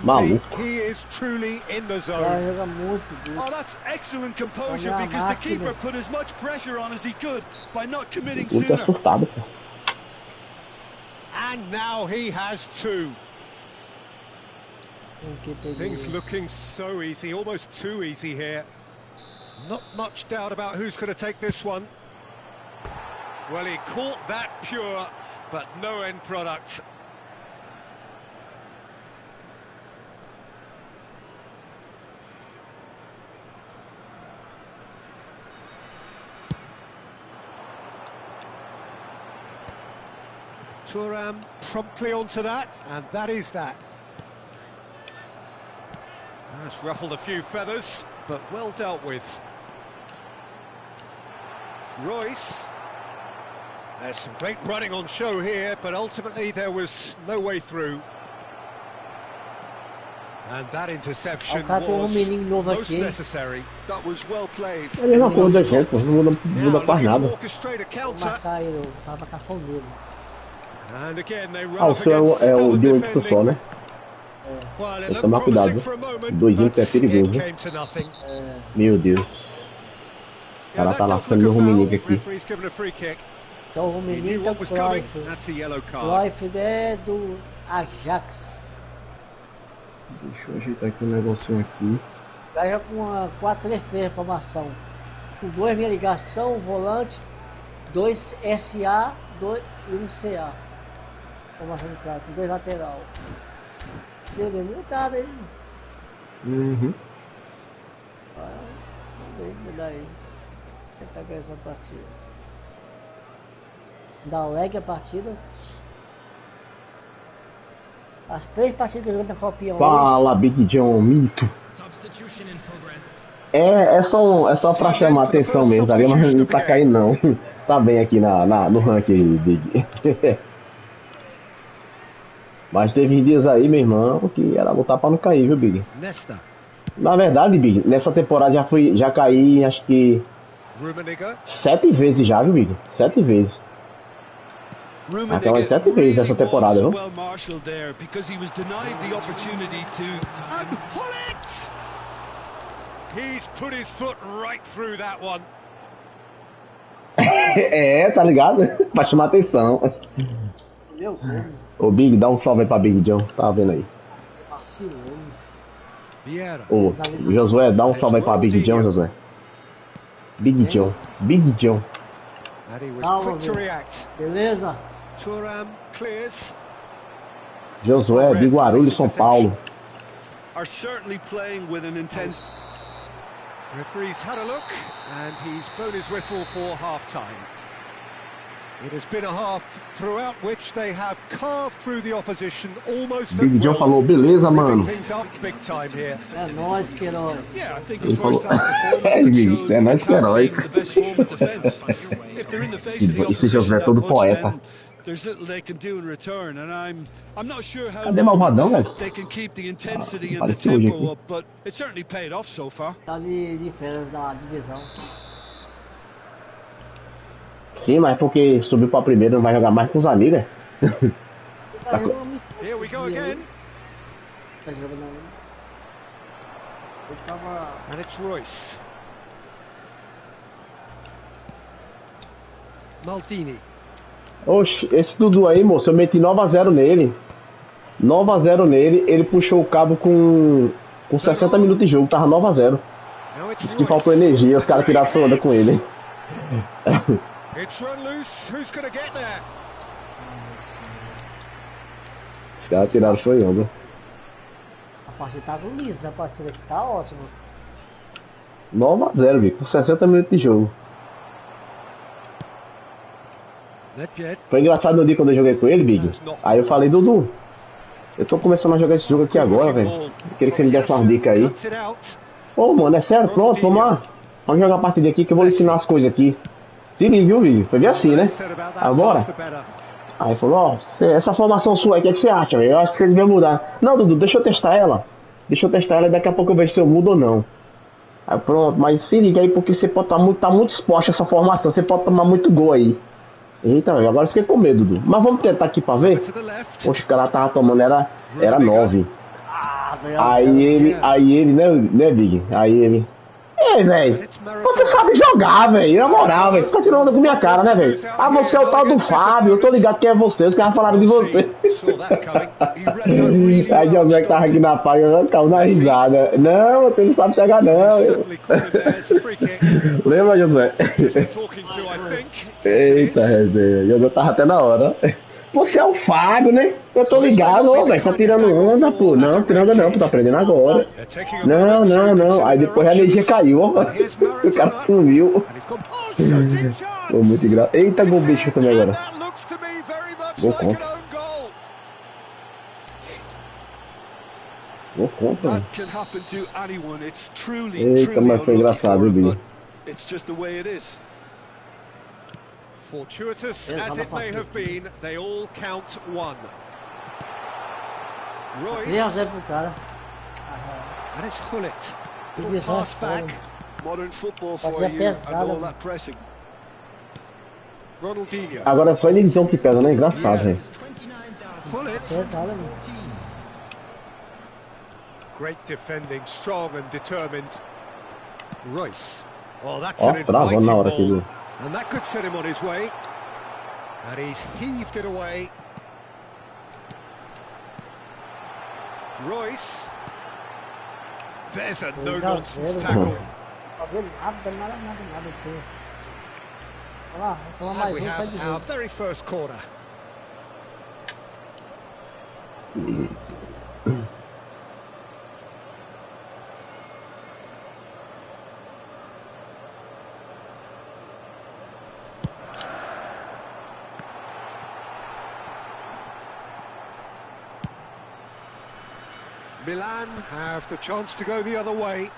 D: Maluco.
F: Vai jogar muito,
C: Oh, that's excellent composure because the keeper put as much pressure on as he could by not committing
D: O Guto é
C: sooner.
D: surtado, pô.
B: And now he has two. Things looking so easy, almost too easy here. Not much doubt about who's going to take this one. Well, he caught that pure, but no end product. Thuram promptly onto that, and that is that. That's ruffled a few feathers, but well dealt with. Royce. There's some great running on show here, but ultimately there was no way through. And that interception was most necessary.
C: That was well played.
D: É a mesma coisa da gente, pô. Não muda
B: Now
D: quase
B: looking to
D: nada.
B: orchestrate a counter.
F: marcar ele, a marcação dele.
B: And again they run
D: Ah, o
B: up
D: seu
B: against
D: é o
B: stubborn
D: de 8 só,
B: defending.
D: né?
B: Well, it
D: Tem que
B: looked
D: tomar cuidado.
B: promising for a moment,
D: 2-1
B: but
D: é perigoso,
B: it
D: né?
B: came to nothing.
D: Meu Deus. O
B: Yeah,
D: cara
B: that
D: tá
B: does
D: lascando
B: look
D: meu
B: a foul.
D: Rummenigge aqui.
B: Referee's given a free kick.
F: Então o
B: He
F: Rummenigge
B: knew
F: tá
B: what
F: com
B: was
F: o
B: coming.
F: Cruyff.
B: That's a yellow
F: O
B: card.
F: Cruyff é do Ajax.
D: Deixa eu ajeitar aqui um negocinho aqui.
F: Vai já com uma 4-3-3 formação. Com 2 meia ligação, volante, 2 SA e 1 CA. Formação de cara, com 2 lateral. Deu bem montado, hein?
D: Uhum.
F: Vamos ver, me dá aí. Tentar ganhar essa partida. Dá lag a partida. As 3 partidas que eu joguei na Copinha hoje.
D: Fala, Big John, mito. É só pra chamar a atenção mesmo, tá vendo? Mas não tá caindo não. Tá bem aqui no ranking aí, Big. Mas teve dias aí, meu irmão, que era lutar pra não cair, viu, Big?
B: Nesta.
D: Na verdade, Big, nessa temporada já caí, acho que
B: Rummenigge.
D: 7 vezes já, viu, Big? 7 vezes. Até umas 7 vezes essa temporada, viu?
C: Well marshaled there because he was denied the opportunity to.
B: And Hullet! He's put his foot right through that one.
D: É, tá ligado? Pra chamar atenção.
F: Meu Deus,
D: Ô, Big, dá um salve aí pra Big John, tá vendo aí?
F: vacilou.
B: Vieira.
D: Ô, Josué, dá um salve aí pra Big John, Josué. Big John, Big John.
B: And he was
F: Calma,
B: quick to
F: meu.
B: react.
F: Beleza?
B: Thuram clears.
D: Josué de Guarulhos, São Paulo.
C: Are certainly playing with an intense.
B: Referee's had a look and he's blown his whistle for half-time. It has been a half throughout which they have carved through the opposition almost
D: Big
B: at
D: John
B: will,
D: falou, beleza,
B: ripping
D: mano.
B: things up big time here.
F: É nóis, Queiroz.
C: Yeah, I think the
D: Ele
C: first
D: falou,
C: half performance
D: é,
C: that
D: Big,
C: showed
D: é mais que herói.
C: attacking the best form of defense. If they're in the face of the
D: Esse
C: opposition
D: Josué é
C: that
D: todo
C: much,
D: poeta.
C: then there's little they can do in return, and I'm not sure how
D: Cadê
C: long
D: Malvadão, velho?
C: they can keep the intensity and the
D: apareceu hoje
C: tempo
D: aqui.
C: up, but it certainly paid off so far.
F: Tá de férias da divisão.
D: Sim, mas porque subiu pra primeiro, não vai jogar mais com os amigos, é?
F: Tá jogando amistoso
B: Here we go
F: esses dias
B: again.
F: aí. Tá jogando aí. Ele tava.
B: And it's Royce. Maldini.
D: Oxe, esse Dudu aí, moço, eu meti 9x0 nele. 9x0 nele, ele puxou o cabo com 60 minutos de jogo, tava 9x0.
B: Now it's
D: Disse que faltou
B: Royce.
D: energia, os caras tiraram a onda com ele.
B: It's run loose. Who's going to get there?
D: Os caras tiraram foi onda.
F: A partida tá lisa, a partida aqui tá ótima.
D: 9-0, Big, com 60 minutos de jogo.
B: Nedved.
D: Foi engraçado no dia quando eu joguei com ele, Big. Aí eu falei, Dudu, eu tô começando a jogar esse jogo aqui agora, velho. Queria que você me desse umas dicas aí.
B: Cuts it out.
D: Ô, mano, é sério? Pronto, vamos lá. Vamos jogar a partida aqui que eu vou lhe ensinar as coisas aqui. Se liga, viu, Big? Foi bem assim, né?
B: Said about that
D: Agora.
B: pass, the better.
D: Aí falou, ó, essa formação sua aí, o que, é que você acha, velho? Eu acho que você devia mudar. Não, Dudu, deixa eu testar ela. Deixa eu testar ela e daqui a pouco eu vejo se eu mudo ou não. Aí pronto, mas se liga aí porque você pode tá muito exposto a essa formação, você pode tomar muito gol aí. Eita, velho, agora eu fiquei com medo, Dudu. Mas vamos tentar aqui pra ver.
B: To the left.
D: Poxa, o cara tava tomando, era 9.
F: Ah,
D: Aí ele, né, Big? Aí ele. Ei, velho, você sabe jogar, velho, na moral, velho. Fica tirando com minha cara, né, velho? Ah, você é o tal do Fábio, eu tô ligado que é você, os caras falaram de você.
B: Saw that coming. He read that really
D: Aí
B: well.
D: José que tava aqui na página, eu ficava na risada. Não, você não sabe jogar, não.
B: Certainly caught him there. It's a free kick.
D: Lembra, José?
B: Talking to, I think.
D: Eita, resenha, José tava até na hora. Você é o Fábio, né? Eu tô ligado, ô, velho, tá tirando onda, pô. Não, tirando não, pô, tá aprendendo agora.
B: They're taking a moment to
D: Não.
B: consider
D: Aí
B: their
D: depois a energia
B: options.
D: caiu, ó.
B: Here's
D: O cara
B: Maradona.
D: sumiu.
B: And he's gone. Oh, shooting chance.
D: Pô, muito engraçado. Eita, gol bicho também
B: And
D: agora.
B: that looks to me very much
D: Gol
B: like
D: contra.
B: an own goal.
D: Gol contra,
C: That
D: mano.
C: can happen to anyone. It's truly,
D: Eita,
C: truly
D: mas foi
C: unlucky
D: engraçado,
C: for him,
D: Big.
C: but it's just the way it is.
B: Fortuitous
F: Yeah,
B: as it may have been, they all count one.
F: 3-0
B: Royce,
F: pro cara.
B: and it's Hullet. Little
F: Divisão
B: pass back.
C: Modern football for
F: Fazia
C: you and
F: pesada,
C: all
F: mano.
C: that pressing.
B: Ronaldinho.
D: Agora é só a divisão que pesa, né? Engraçado, velho.
B: Hullet.
F: Pesada, mano.
B: Great defending, strong and determined. Royce. Oh, that's
D: Ó,
B: an
D: travou
B: inviting
D: na hora aqui,
B: ball.
D: viu?
B: And that could set him on his way. And he's heaved it away. Royce. There's a no-nonsense
F: 2-0.
B: tackle.
F: Fazer nada isso aí. Olha lá, vou tomar
B: And
F: mais
B: we
F: um e sai
B: have
F: de
B: our
F: jogo.
B: very first corner. Milan have the chance to go the other way.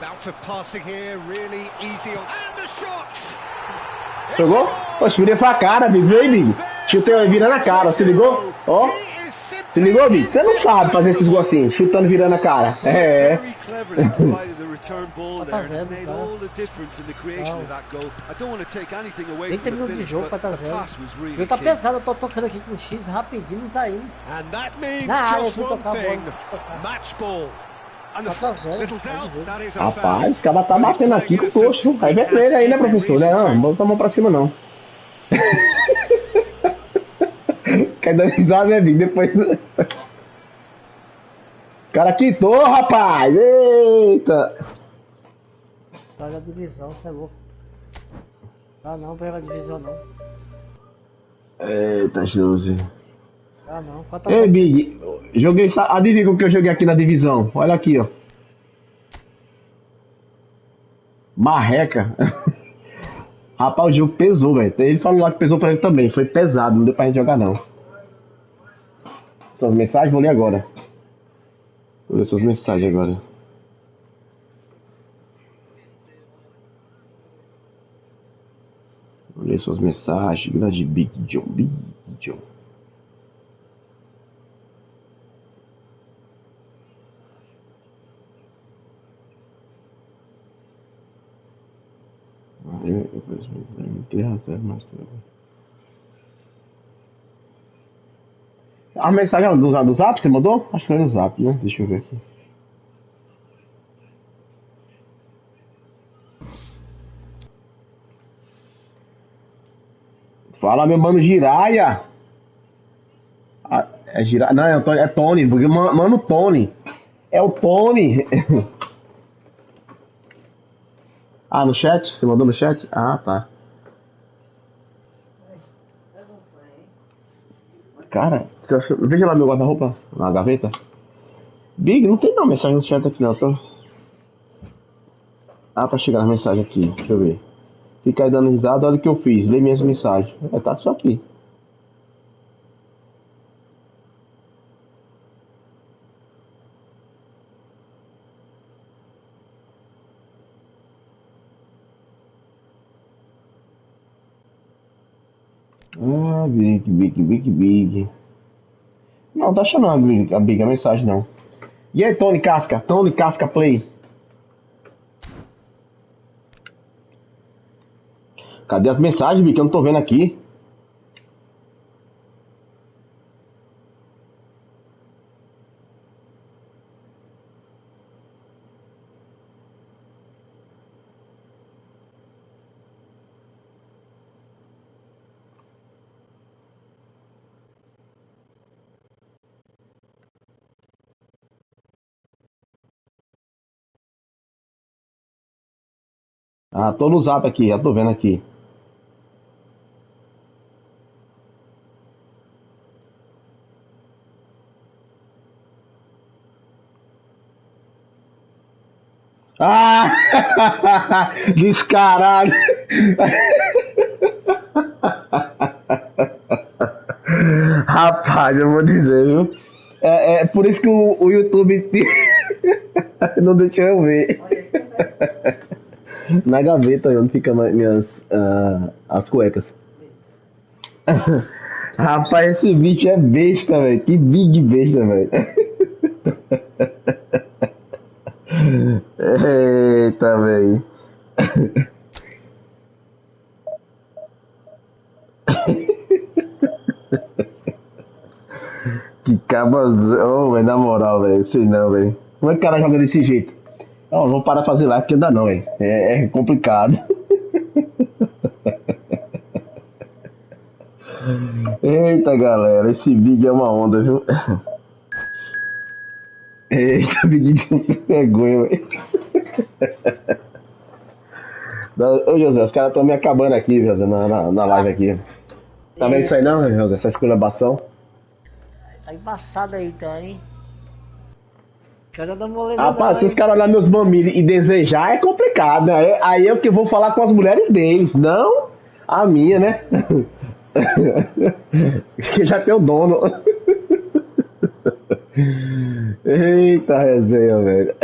B: Bout of passing here, really easy on. And the shot!
D: Jogou? Poxa, virei pra cara, Big. Veio, Big. Chutei e virando a cara, se ligou? Ó, se ligou, Big? Você não sabe fazer esses gols assim, chutando e virando a cara. É.
C: Very cleverly provided the return ball there, and it
F: 4-0,
C: made
F: cara.
C: all the difference in the creation of that goal. I don't want to take anything away
F: 30
C: from the
F: minutos de
C: finish,
F: jogo,
C: but the
F: 4-0.
C: pass was
F: O
C: really
F: jogo tá
C: key.
F: pesado, eu tô tocando aqui com o X rapidinho, não tá indo.
B: And that means
F: Na área,
B: just
F: fui
B: one
F: tocar a bola,
B: thing.
F: não consegui tocar.
B: Match ball. And the
F: 4-0,
B: little
F: tá de
B: doubt,
F: jogo.
B: that is a foul.
D: Rapaz, os caras tá
B: But he's
D: batendo
B: playing
D: aqui com
B: innocent.
D: gosto. Aí
B: He
D: vermelho
B: has
D: aí, né,
B: every
D: professor? Né?
B: reason
D: Não,
B: to.
D: não bota a mão pra cima, não. Quer dar risada, né, Big? Depois. O cara quitou, rapaz! Eita!
F: Joga a divisão, você é louco. Dá não, pega a divisão não.
D: Eita, Josi.
F: Dá não,
D: Ei,
F: 4-0.
D: Big, joguei. Adivinha o que eu joguei aqui na divisão? Olha aqui, ó. Marreca. Rapaz, o jogo pesou, velho. Ele falou lá que pesou pra ele também. Foi pesado, não deu pra gente jogar, não. Suas mensagens, vou ler agora. Vou ler suas mensagens agora. Vou ler suas mensagens. Grande Big John. Big John. Eu 3-0, mas tudo bem. A mensagem do Zap, você mandou? Acho que foi no Zap, né? Deixa eu ver aqui. Fala, meu mano Jiraya. Ah, é Jiraya? Não, é Tony. Porque mano Tony. É o Tony. Ah, no chat? Você mandou no chat? Ah, tá. Cara, você acha... veja lá meu guarda-roupa na gaveta. Big, não tem não mensagem no chat aqui não, tô... Ah, tá chegando a mensagem aqui. Deixa eu ver. Fica aí dando risada, olha o que eu fiz. Lê minhas mensagens. Tá só aqui. Ah, big. Não, tá achando a mensagem não. E aí, Tony Casca Play. Cadê as mensagens, Big? Que eu não tô vendo aqui. Ah, tô no zap aqui, já tô vendo aqui. Ah! Descarado! Rapaz, eu vou dizer, viu? É por isso que o YouTube não deixou eu ver. Na gaveta onde ficam as cuecas. Rapaz, esse bicho é besta, velho. Que big besta, velho. Eita, velho. Que cabas. Oh, velho, na moral, velho. Sei não, velho. Como é que o cara joga desse jeito? Não, vou parar de fazer live porque ainda não, velho. É complicado. Eita, galera. Esse vídeo é uma onda, viu? Eita, Big de vergonha, velho. Ô, José, os caras estão me acabando aqui, José, na live aqui. Tá vendo isso aí não, José? Essa esculhambação?
F: Tá embaçado aí, então, hein? Quero dar moleza
D: Rapaz,
F: não,
D: se os
F: hein?
D: caras olharem meus mamilos e desejar, é complicado, né? Aí eu que vou falar com as mulheres deles, não a minha, né? Que já tem o dono. Eita resenha, velho.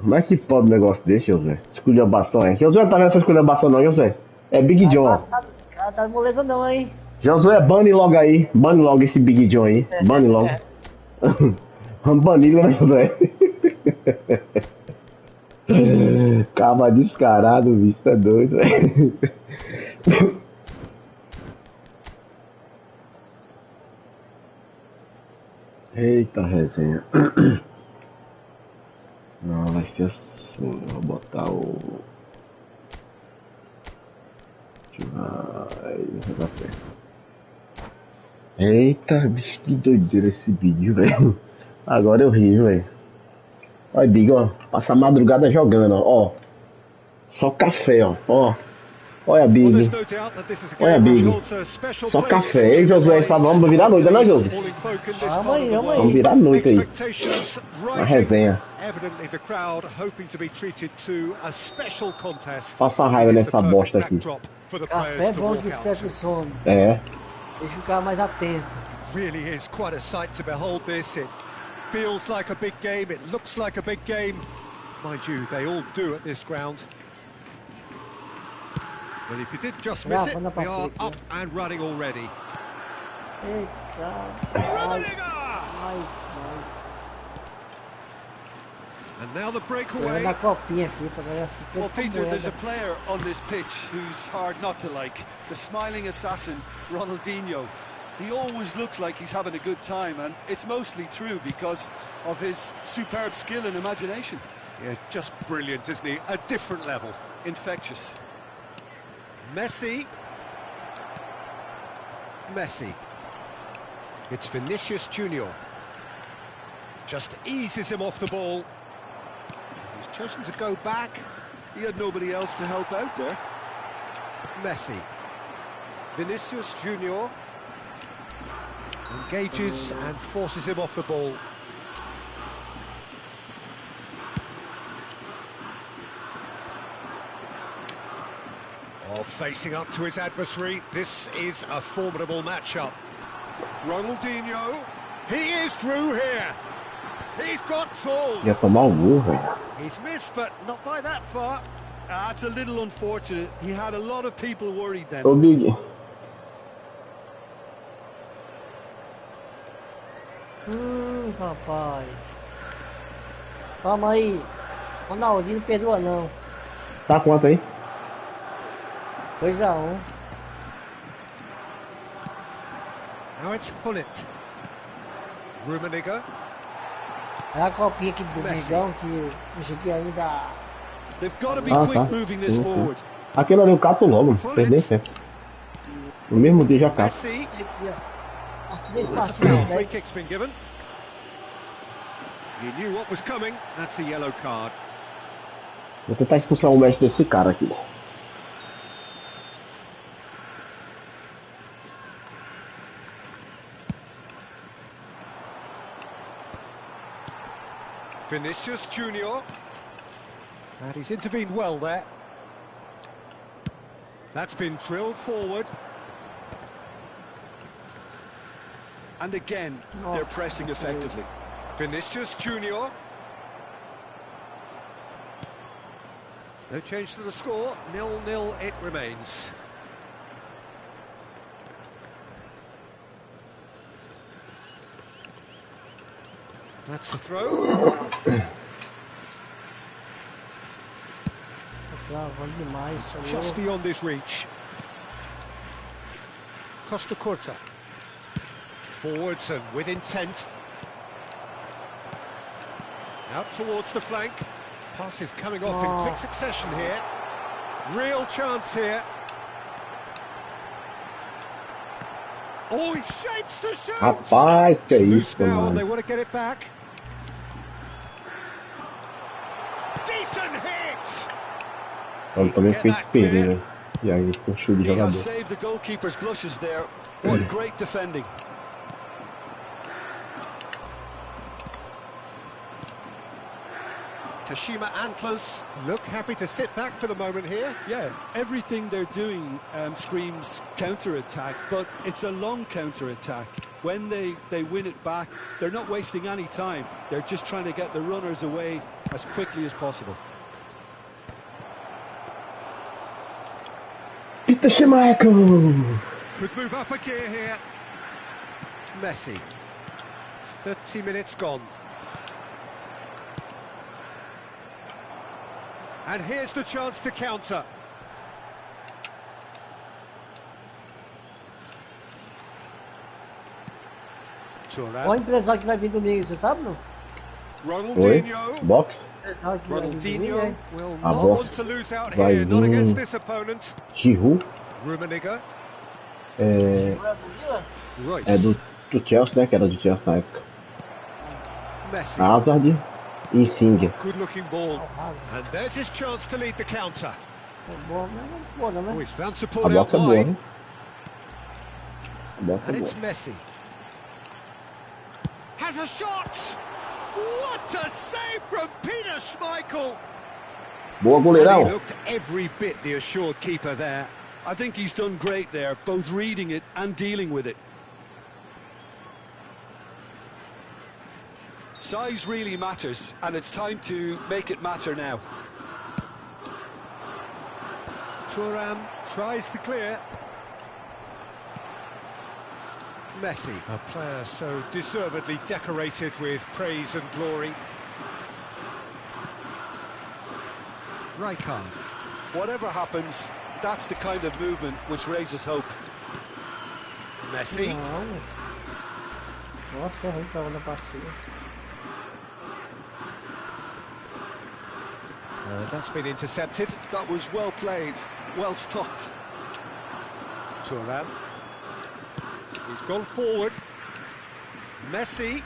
D: Como é que pode um negócio desse, José? Esculhambação, é? Josué não tá vendo essa esculhambação não, Josué? É Big
F: Tá
D: John.
F: embaçado, os caras tá moleza não, hein?
D: Josué, bane logo aí. Bane logo esse Big John aí. Bane logo. Vamos banir, né, Josué? Caba descarado, bicho, tá doido, velho. Eita resenha. Não, vai ser assim. Vou botar o. Vai dar certo. Eita, bicho, que doideira esse vídeo, velho. Agora eu ri, velho. Olha, Big, ó. Passa a madrugada jogando, ó. Só café, ó. Olha,
B: Well, there's
D: Big.
B: no doubt that this is a
D: Olha,
B: game which
D: Big.
B: holds a special
D: Só
B: place
D: café. E
B: in the
D: Josué só
B: minds
D: vamos virar
B: of
D: noite, né,
B: the
D: Josué?
B: footballing folk in this
F: Vamos
B: part
F: aí,
B: of the
F: vamos
D: Vamos
B: world.
F: aí.
D: virar noite aí.
B: Expectations
D: Uma
B: rising.
D: resenha.
B: Evidently the crowd hoping to be treated to a special contest.
D: Passa raiva
B: It is the
D: nessa
B: perfect
D: bosta aqui.
B: backdrop for the
F: Café é
B: players to
F: bom
B: walk
F: que
B: out
F: desperta o
B: to.
F: sono.
D: É.
F: Deixa o cara mais atento.
B: Really is quite a sight to behold this. It feels like a big game, it looks like a big game. Mind you, they all do at this ground. But if you did just miss it, we are up and running already.
F: Eita. Mais.
B: And now the
F: Eu vou
B: breakaway.
F: dar copinha aqui pra ganhar 50
C: Well, Peter, there's a
F: moedas.
C: player on this pitch who's hard not to like. The smiling assassin, Ronaldinho. He always looks like he's having a good time, and it's mostly true because of his superb skill and imagination.
B: Yeah, just brilliant, isn't he? A different level.
C: Infectious.
B: Messi. It's Vinicius Junior. Just eases him off the ball. He's chosen to go back.
C: He had nobody else to help out there.
B: Messi. Vinicius Junior engages and forces him off the ball. Oh, facing up to his adversary, this is a formidable matchup. Ronaldinho, he is through here. He's got tall.
D: Ia tomar um gol, velho.
B: He's missed, but not by that far.
C: That's a little unfortunate. He had a lot of people worried then.
D: Ô, Big.
F: Papai. Calma aí. Ronaldinho não perdoa não.
D: Tá quanto aí?
F: 2-1.
B: Now it's Hullet. Rummenigge.
F: É a copinha aqui do Mengão que eu consegui ainda.
C: They've got to be
D: Ah,
C: quick
D: tá.
C: moving this
D: Sim, sim.
C: forward.
D: Aquele ali eu cato logo, perder tempo. No mesmo dia já cato.
B: Messi.
F: Aqui, ó. As 3
B: That's a
F: partidas,
B: foul. Free
F: né?
B: kick's been given. You knew what was coming. That's a yellow card.
D: Vou tentar expulsar o mestre desse cara aqui.
B: Vinicius Junior. And he's intervened well there. That's been drilled forward.
C: And again, they're pressing effectively.
B: Vinicius Junior. No change to the score. 0-0 it remains. That's the throw.
F: Travando demais.
B: Just beyond his reach. Costa Curta. Forwards and with intent. Out towards the flank. Passes coming off in quick succession here. Real chance here. Oh, he shapes to shoot!
D: Rapaz, que é
B: Loose
D: isso,
B: now, and they
D: mano.
B: want to get it back. Decent hit!
D: Ele também fez perder, né? E aí ficou show de
C: He has
D: jogador.
C: saved the goalkeeper's blushes there. What great defending.
B: Kashima Antlers look happy to sit back for the moment here.
C: Yeah, everything they're doing screams counter-attack, but it's a long counter-attack. When they win it back, they're not wasting any time. They're just trying to get the runners away as quickly as possible.
D: Peter Schmeichel!
B: Could move up a gear here. Messi. 30 minutes gone. And here's the chance to counter.
F: Qual
B: Thuram.
F: empresário que vai vir domingo, você sabe não?
D: Oi?
B: Ronaldinho.
D: Box?
F: Empresário que vai vir domingo,
B: Ronaldinho
F: é?
B: will
D: Ah,
B: not
D: boss.
B: want to lose out
D: Vai
B: here, not
D: vir-
B: against this opponent.
D: Giroud?
B: Rummenigge.
D: É,
F: Não é do Vila?
B: Royce.
D: é do Chelsea, né? Que era do Chelsea na época.
B: Messi.
D: Hazard e Insigne.
B: Good looking ball.
F: Hazard.
B: And there's his chance to lead the counter.
F: É boa, mas não é boa, não,
B: Oh,
F: né?
B: he's found
D: A
B: support out
D: box é boa,
B: wide.
D: né? A box é
B: And it's
D: boa.
B: Messi. Has a shot! What a save from Peter Schmeichel!
D: Boa,
B: And he
D: goleirão.
B: looked every bit the assured keeper there.
C: I think he's done great there, both reading it and dealing with it. Size really matters, and it's time to make it matter now.
B: Thuram tries to clear. Messi, a player so deservedly decorated with praise and glory. Rijkaard.
C: Whatever happens, that's the kind of movement which raises hope.
B: Messi.
F: Não. Nossa, é ruim tava na partida.
B: That's been intercepted.
C: That was well played, well stopped.
B: Thuram. He's gone forward. Messi.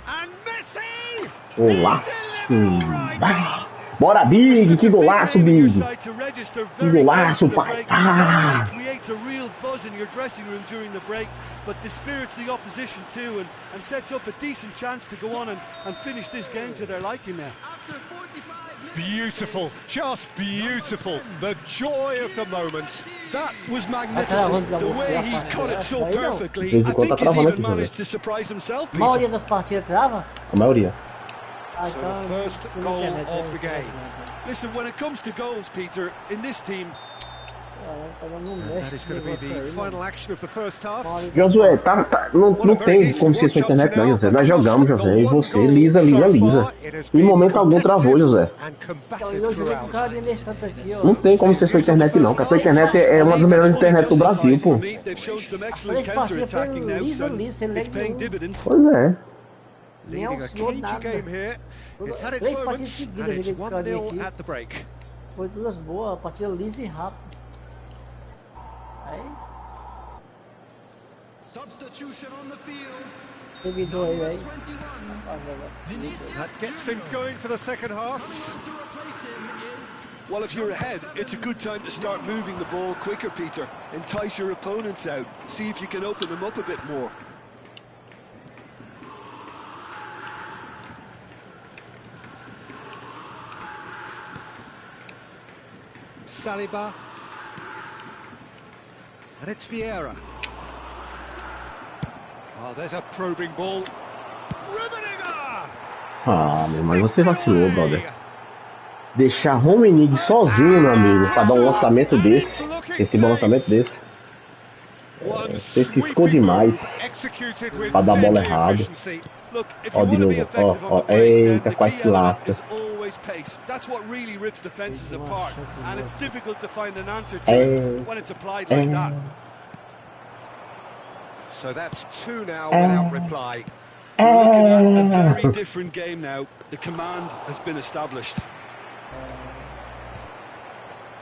B: And Messi!
D: Golaço!
B: He's delivered all right.
D: Bora, Big! Que
C: Such a big
D: golaço,
C: name in your
D: Big!
C: side to register
D: Que
C: very close
D: golaço,
C: to the
D: pai!
C: break.
D: Ah!
C: Not only creates a real buzz in your dressing room during the break, but dispirits the opposition too, and sets up a decent chance to go on and finish this game to their liking now.
B: Beautiful, just beautiful. The joy of the moment.
C: That was magnificent. The way he cut it so perfectly. I think he's even managed to surprise himself,
F: A
C: Peter.
F: maioria das partidas trava?
D: A maioria.
F: Ah,
B: So
F: então,
B: the first
F: tem
B: goal
F: internet,
B: of
F: né?
B: the game.
C: Listen, when it comes to goals, Peter, in this team,
B: That is going to be the final action of the first half.
D: Josué, não tem como ser sua internet não, José. Nós jogamos, José, e você, lisa. Em momento algum travou, José.
F: Então, eu joguei com o cara nesse tanto aqui, ó.
D: Não tem como ser sua internet não, porque a tua internet é uma das melhores internet do Brasil, pô.
C: they've shown some
F: As
C: excellent
F: três partidas foi
C: counter-attacking now,
F: liso,
C: so
F: sem
C: it's
F: lag
C: paying
F: nenhum.
C: dividends.
D: Pois é.
F: Nem
B: Leading a
F: oscilou
B: cagey
F: nada.
B: game here. It's had its
F: Três partidas
B: moments,
F: seguidas
B: and
F: eu
B: it's
F: joguei com o cara
B: 1-0
F: aqui.
B: at the break.
F: Foi duas boas, partida lisa e rápida. Aí,
E: Substitution on the field.
F: teve dois aí.
B: That gets things going for the second half.
E: To replace him is
C: Well, if you're ahead, it's a good time to start moving the ball quicker, Peter. Entice your opponents out. See if you can open them up a bit more.
B: Saliba. And it's Vieira. Oh, there's a probing ball. Rummenigge!
D: Ah, meu irmão, você vacilou, brother. Deixar Rummenigge sozinho, meu amigo, pra dar um lançamento desse. Receber um lançamento desse. Você ciscou demais pra dar a bola errada.
C: Look, if
D: Ó,
C: you
D: de
C: want to be
D: novo,
C: effective on
D: ó,
C: the break, then
D: eita,
C: the
D: quase
C: key
D: se
C: element
D: lasca.
C: is always pace. That's what really rips defenses apart, and it's difficult to find an answer to it when it's applied like that.
B: So that's two now without reply.
C: We're looking at a very different game now. The command has been established.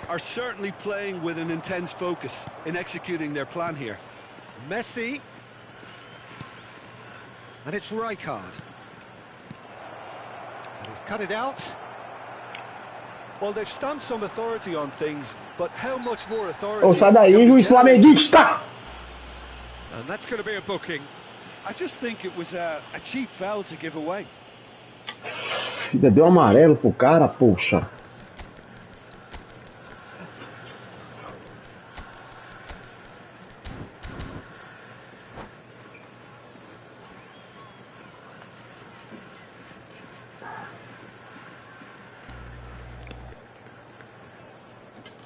C: Are certainly playing with an intense focus in executing their plan here.
B: Messi. And it's Rijkaard. And he's cut it out.
C: Well, they've stamped some authority on things, but how much more authority?
D: Ô, sai daí,
C: can be
D: juiz
C: generated?
D: flamenguista!
B: And that's going to be a booking.
C: I just think it was a cheap foul to give away.
D: Ainda deu amarelo pro cara, poxa.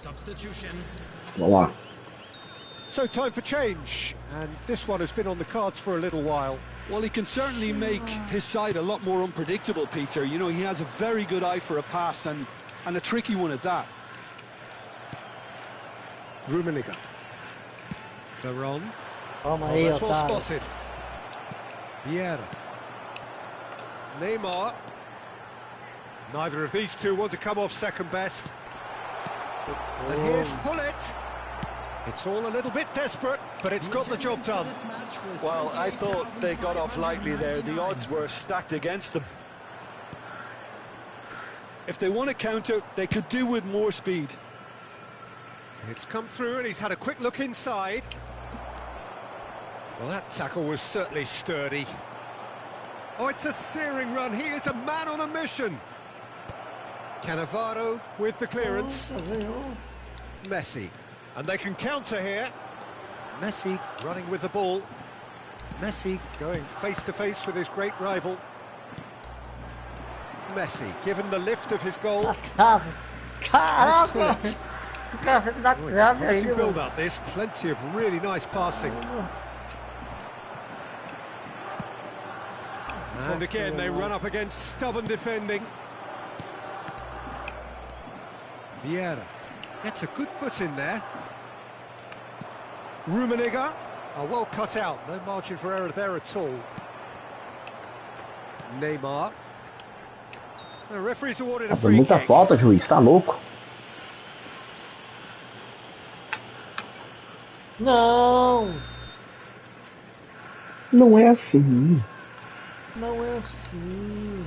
E: substitution.
D: Vamos lá.
B: So time for change, and this one has been on the cards for a little while.
C: Well, he can certainly make his side a lot more unpredictable, Peter. You know, he has a very good eye for a pass, and a tricky one at that.
B: Rummenigge. Veron.
F: Calma
B: Oh,
F: aí,
B: that's well
F: otário.
B: spotted. Vieira. Neymar. Neither of these two want to come off second best. And here's Hullet. It's all a little bit desperate, but it's got the job done.
C: Well, I thought they got off lightly there. The odds were stacked against them. If they want to counter, they could do with more speed.
B: It's come through and he's had a quick look inside. Well, that tackle was certainly sturdy. Oh, it's a searing run. He is a man on a mission. Cannavaro with the clearance. Messi. And they can counter here. Messi running with the ball. Messi going face-to-face with his great rival. Messi given the lift of his goal.
F: Trave. Caraca! Cacete da
B: Oh, it's
F: trave
B: plenty
F: aí,
B: build
F: meu.
B: up this. Plenty of really nice passing. And again, they run up against stubborn defending. Vieira gets a good foot in there. Rummenigge, well cut out, no margin for error there at all. Neymar. The referee's awarded a
D: Foi
B: free
D: muita
B: kick.
D: falta, juiz, tá louco?
F: Não!
D: Não é assim.
F: Não é assim.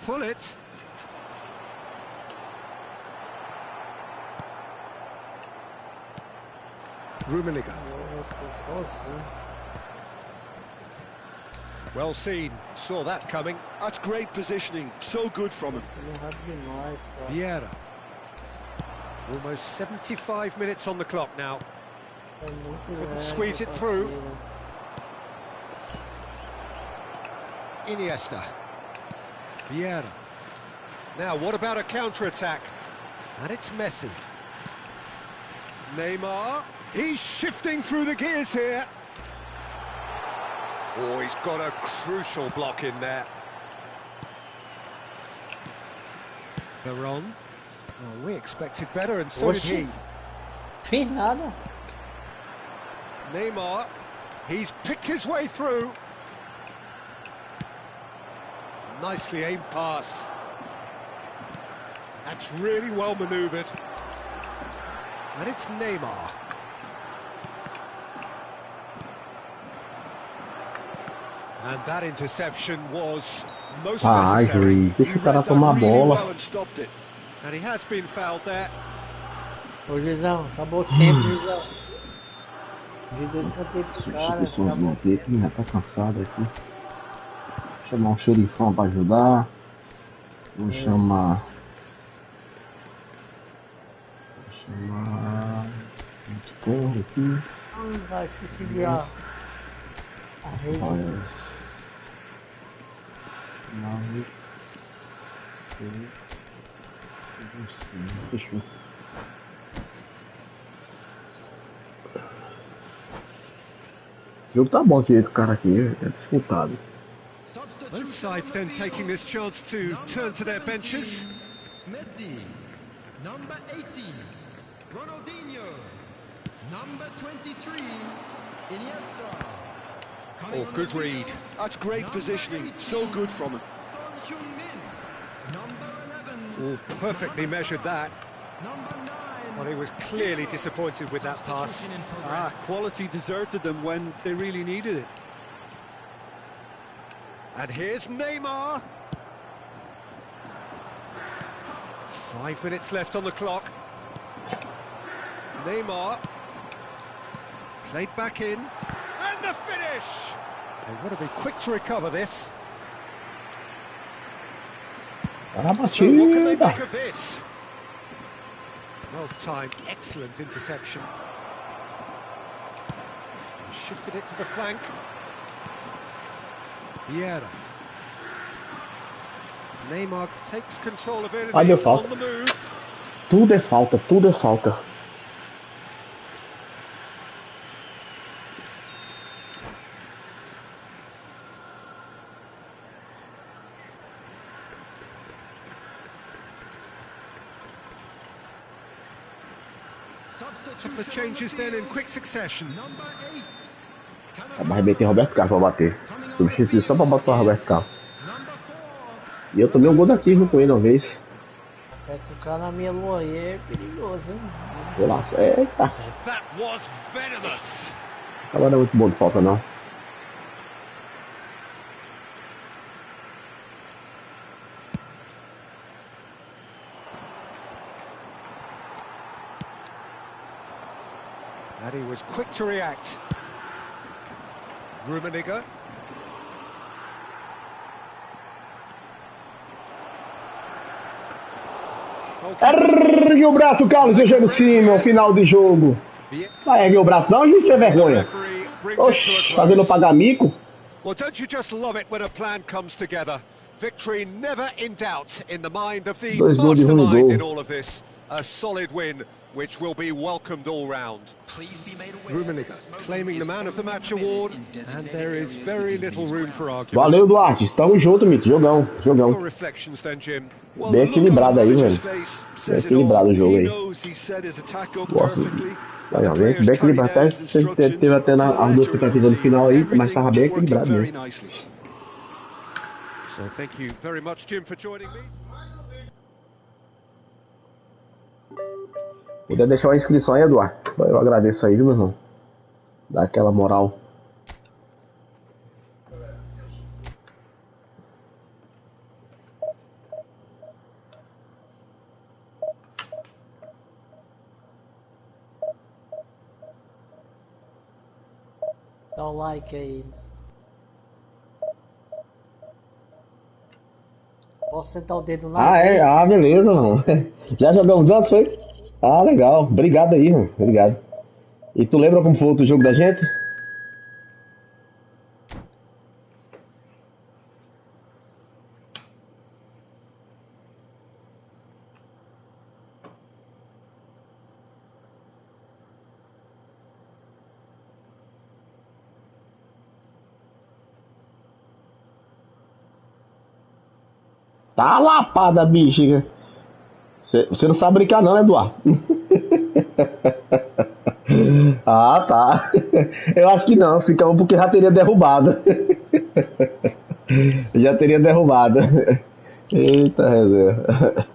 B: pull it. Rummenigge. Well seen, saw that coming.
C: That's great positioning, so good from him.
B: Vieira. Almost 75 minutes on the clock now. Couldn't squeeze it through. Iniesta. Vieira. Now, what about a counter-attack? And it's Messi. Neymar. He's shifting through the gears here. Oh, he's got a crucial block in there. Veron. Oh, we expected better, and so did he.
F: Fiz nada.
B: Neymar. He's picked his way through. Nicely aimed pass. That's really well manoeuvred. And it's Neymar. And that interception was most necessary.
D: Deixa o cara tomar a bola.
B: And he has been fouled there.
F: Ô, Juizão, acabou o tempo, Juizão. Juiz deu escanteio pro cara.
D: Acabou. Já tá cansado aqui. Chamar um xerifão pra ajudar. Vou chamar. Gente corre aqui.
F: Já esqueci de a rede.
D: Fechou. O jogo tá bom aqui, o cara aqui é disputado.
B: Both sides then taking this chance to turn to their benches.
E: Messi, number 80. Ronaldinho, number 23. Iniesta.
B: Oh, good read.
C: That's great positioning, so good from him.
E: Son Heung-min, number 11.
B: Oh, perfectly measured that.
E: Number 9.
B: Well, he was clearly disappointed with that pass.
C: Quality deserted them when they really needed it.
B: And here's Neymar. 5 minutes left on the clock. Neymar. Played back in. And the finish! They want to be quick to recover this. So what can they make of this? Well timed, excellent interception. Shifted it to the flank. Vieira. Neymar takes control of it and he's on the move.
D: Tudo é falta, tudo é falta.
B: Couple of changes then in quick succession.
D: Arrebentei Roberto Carlos pra bater. Substituição pra botar o Roberto Carlos. E eu tomei um gol daqui junto com ele uma vez.
F: Vai tocar na minha lua aí é perigoso, hein?
D: Relaxa. Eita.
B: That was venomous.
D: Agora não é muito bom de falta, não.
B: And he was quick to react. Rummenigge.
D: Ergue o braço, Carlos, deixando cima, é o final de jogo. Vai erguer o braço não, gente, sem vergonha. Oxi, fazendo eu pagar mico.
B: Well, don't you just love it when a plan comes together? Victory never in doubt in the mind of the mastermind in all of this. A solid win, which will be welcomed all round. Rummenigge claiming the Man of the Match award, and there is very little room for argument.
D: Valeu, Duarte. Tamo junto, Mico. Jogão, jogão.
B: Your reflections then, Jim.
D: Bem equilibrado aí, velho. Bem equilibrado o jogo aí. Gosto. Bem equilibrado. Até teve até as duas tentativas no final aí, mas tava bem equilibrado mesmo.
B: So thank you very much, Jim, for joining me.
D: Puder deixar uma inscrição aí, Eduardo. Eu agradeço aí, viu, meu irmão? Dá aquela moral.
F: Dá o like aí. Posso sentar o dedo na
D: Ah, é?
F: veia?
D: Ah, beleza, mano. Já jogamos antes, foi? Ah, legal. Obrigado aí, mano. Obrigado. E tu lembra como foi o outro jogo da gente? Tá lapada, bicha. Você não sabe brincar não, né, Eduardo? Ah, tá. Eu acho que não, ficava porque já teria derrubado. Já teria derrubado. Eita, reserva.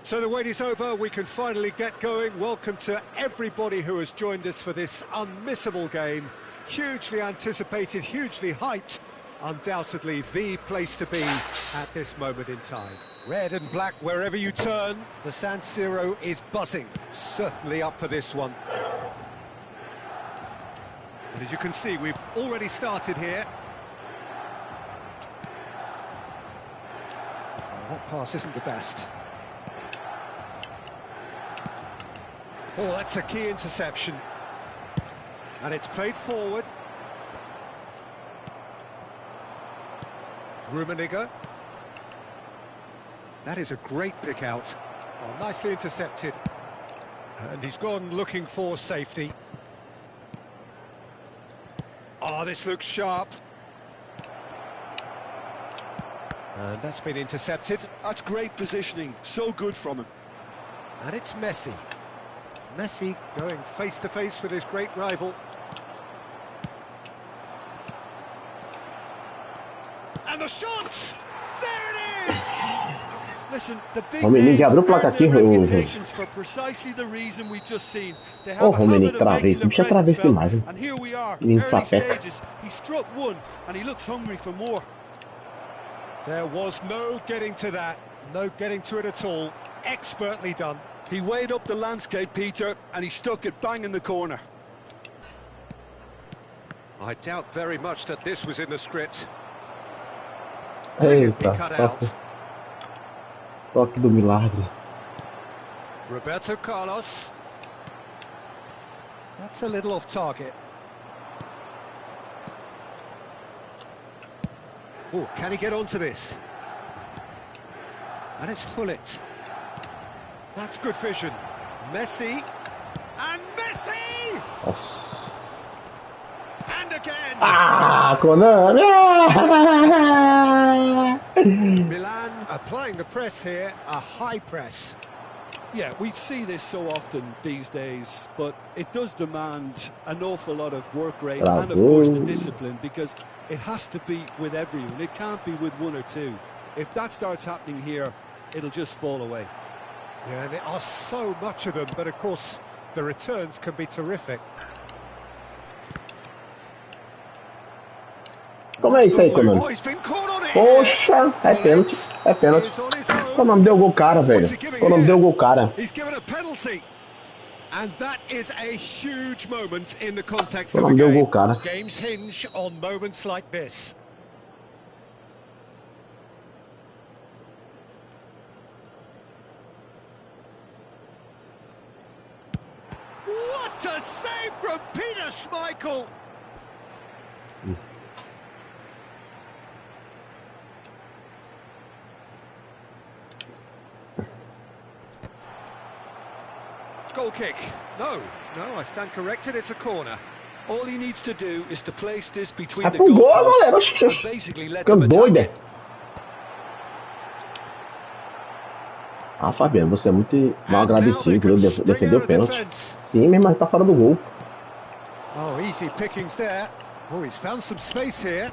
B: So the wait is over, we can finally get going. Welcome to everybody who has joined us for this unmissable game. Hugely anticipated, hugely hyped. Undoubtedly the place to be at this moment in time. Red and black wherever you turn, the San Siro is buzzing. Certainly up for this one. But as you can see, we've already started here. Oh, that pass isn't the best. Oh, that's a key interception. And it's played forward. Rummenigge. That is a great pick out. Oh, nicely intercepted. And he's gone looking for safety. Oh, this looks sharp. And that's been intercepted.
C: That's great positioning, so good from him.
B: And it's Messi. Messi going face-to-face with his great rival. And the shot! There it is!
C: Listen, the big
D: Romenick
C: names
D: abriu o placar
C: earn
D: aqui,
C: their
D: gente.
C: reputations for precisely the reason we've just seen. They have
D: Oh,
C: a
D: Romenick,
C: habit of making
D: travessa.
C: their
D: Bicho é
C: presence
D: travessa
C: felt,
D: demais, hein?
C: and here we are,
D: Menino
C: early
D: sapeca.
C: stages. He struck one, and he looks hungry for more.
B: There was no getting to that, no getting to it at all. Expertly done.
C: He weighed up the landscape, Peter, and he stuck it bang in the corner.
B: I doubt very much that this was in the script. Brilliantly
D: Eita,
B: cut out.
D: toque do milagre.
B: Roberto Carlos. That's a little off target. Oh, can he get onto this? And it's Hullet. That's good vision. Messi. And Messi!
D: Nossa.
B: And again!
D: Ah, Konami!
B: Milan applying the press here, a high press.
C: Yeah, we see this so often these days, but it does demand an awful lot of work rate and, of course, the discipline, because it has to be with everyone. It can't be with one or two. If that starts happening here, it'll just fall away.
B: Yeah, and there are so much of them, but of course the returns can be terrific.
D: Como é isso aí, Konami?
B: Oh, he's been caught on it.
D: Poxa, é pênalti. É pênalti. Konami deu gol cara, velho. Konami deu gol cara.
B: He's given a penalty. And that is a huge moment in the context of
D: Konami
B: the
D: deu
B: game.
D: gol cara.
B: Games hinge on moments like this. What a save from Peter Schmeichel! Goal kick. No, I stand corrected, it's a corner.
C: All he needs to do is to place this between the
D: pro gol, galera.
C: goalposts and basically let
D: Fica
C: them attack
D: doida.
C: it.
D: Ah, Fabiano, você é muito mal agradecido, defendeu o pênalti. Sim, mas tá fora do gol.
B: Oh, easy pickings there. Oh, he's found some space here.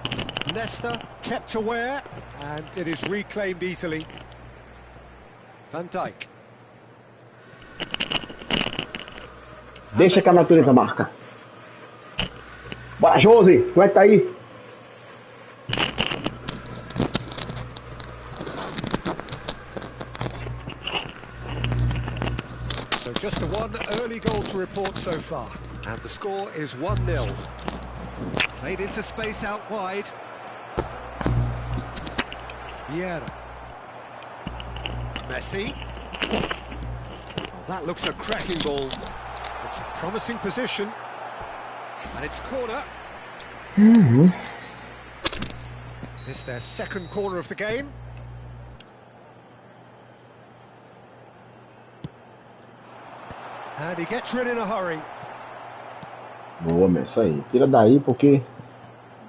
B: Leicester kept aware, and it is reclaimed easily. Van Dijk.
D: Deixa que a natureza marca. Bora, Josi, aguenta aí.
B: So just the one early goal to report so far, and the score is 1-0. Played into space out wide. Vieira. Messi. Oh, that looks a cracking ball. It's a promising position. And it's corner. It's their second corner of the game. And he gets rid in a hurry.
D: Boa, meu, isso aí. Tira daí porque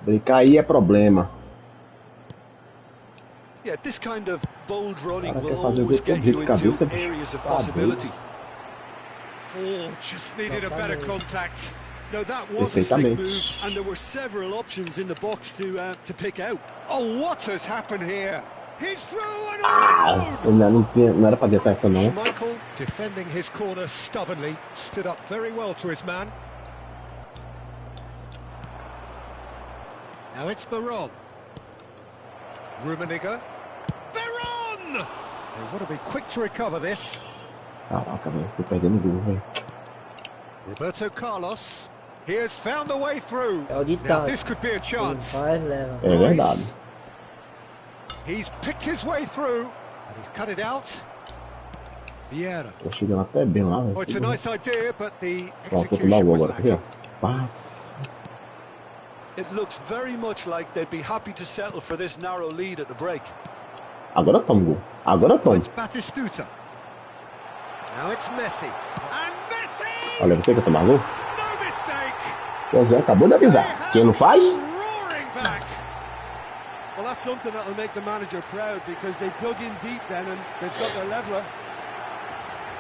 D: brincar aí é problema.
C: Yeah, this kind of bold running
D: Cara,
C: will
D: quer fazer
C: always
D: gol
C: get
D: com
C: you
D: cabeça,
C: into
D: bicho.
C: areas of
D: Tá
C: possibility.
B: Oh, just needed a better contact. No, that was a slick
D: Perfeitamente.
C: Move, and there were several options in the box to pick out.
B: Oh, what has happened here? He's through and
D: Ah,
B: on.
D: não era pra deitar essa não.
B: Schmeichel defending his corner stubbornly, stood up very well to his man. Now it's Veron. Rummenigge. Veron! They want to be quick to recover this.
D: Caraca, velho, tô perdendo gol, velho.
B: Roberto Carlos. He has found the way through.
F: É o
B: Now
F: ditado.
B: this could be a
F: Quem
B: chance.
F: faz, leva.
D: É verdade.
B: He's picked his way through, and he's cut it out. Vieira.
D: Tô chegando até bem lá,
B: Oh, it's a
D: velho.
B: nice idea, but the
D: Pronto, vou tomar o
B: execution
D: gol
B: was
D: agora, tá vendo?
B: lacking.
D: Passa.
C: It looks very much like they'd be happy to settle for this narrow lead at the break.
D: Agora toma o gol. Agora toma.
B: It's Batistuta. Now it's Messi. And Messi!
D: Olha, você quer tomar gol?
B: No mistake!
D: O Zé acabou de avisar. Quem não faz?
B: Roaring back.
C: Well, that's something that'll make the manager proud, because they dug in deep then and they've got their leveler.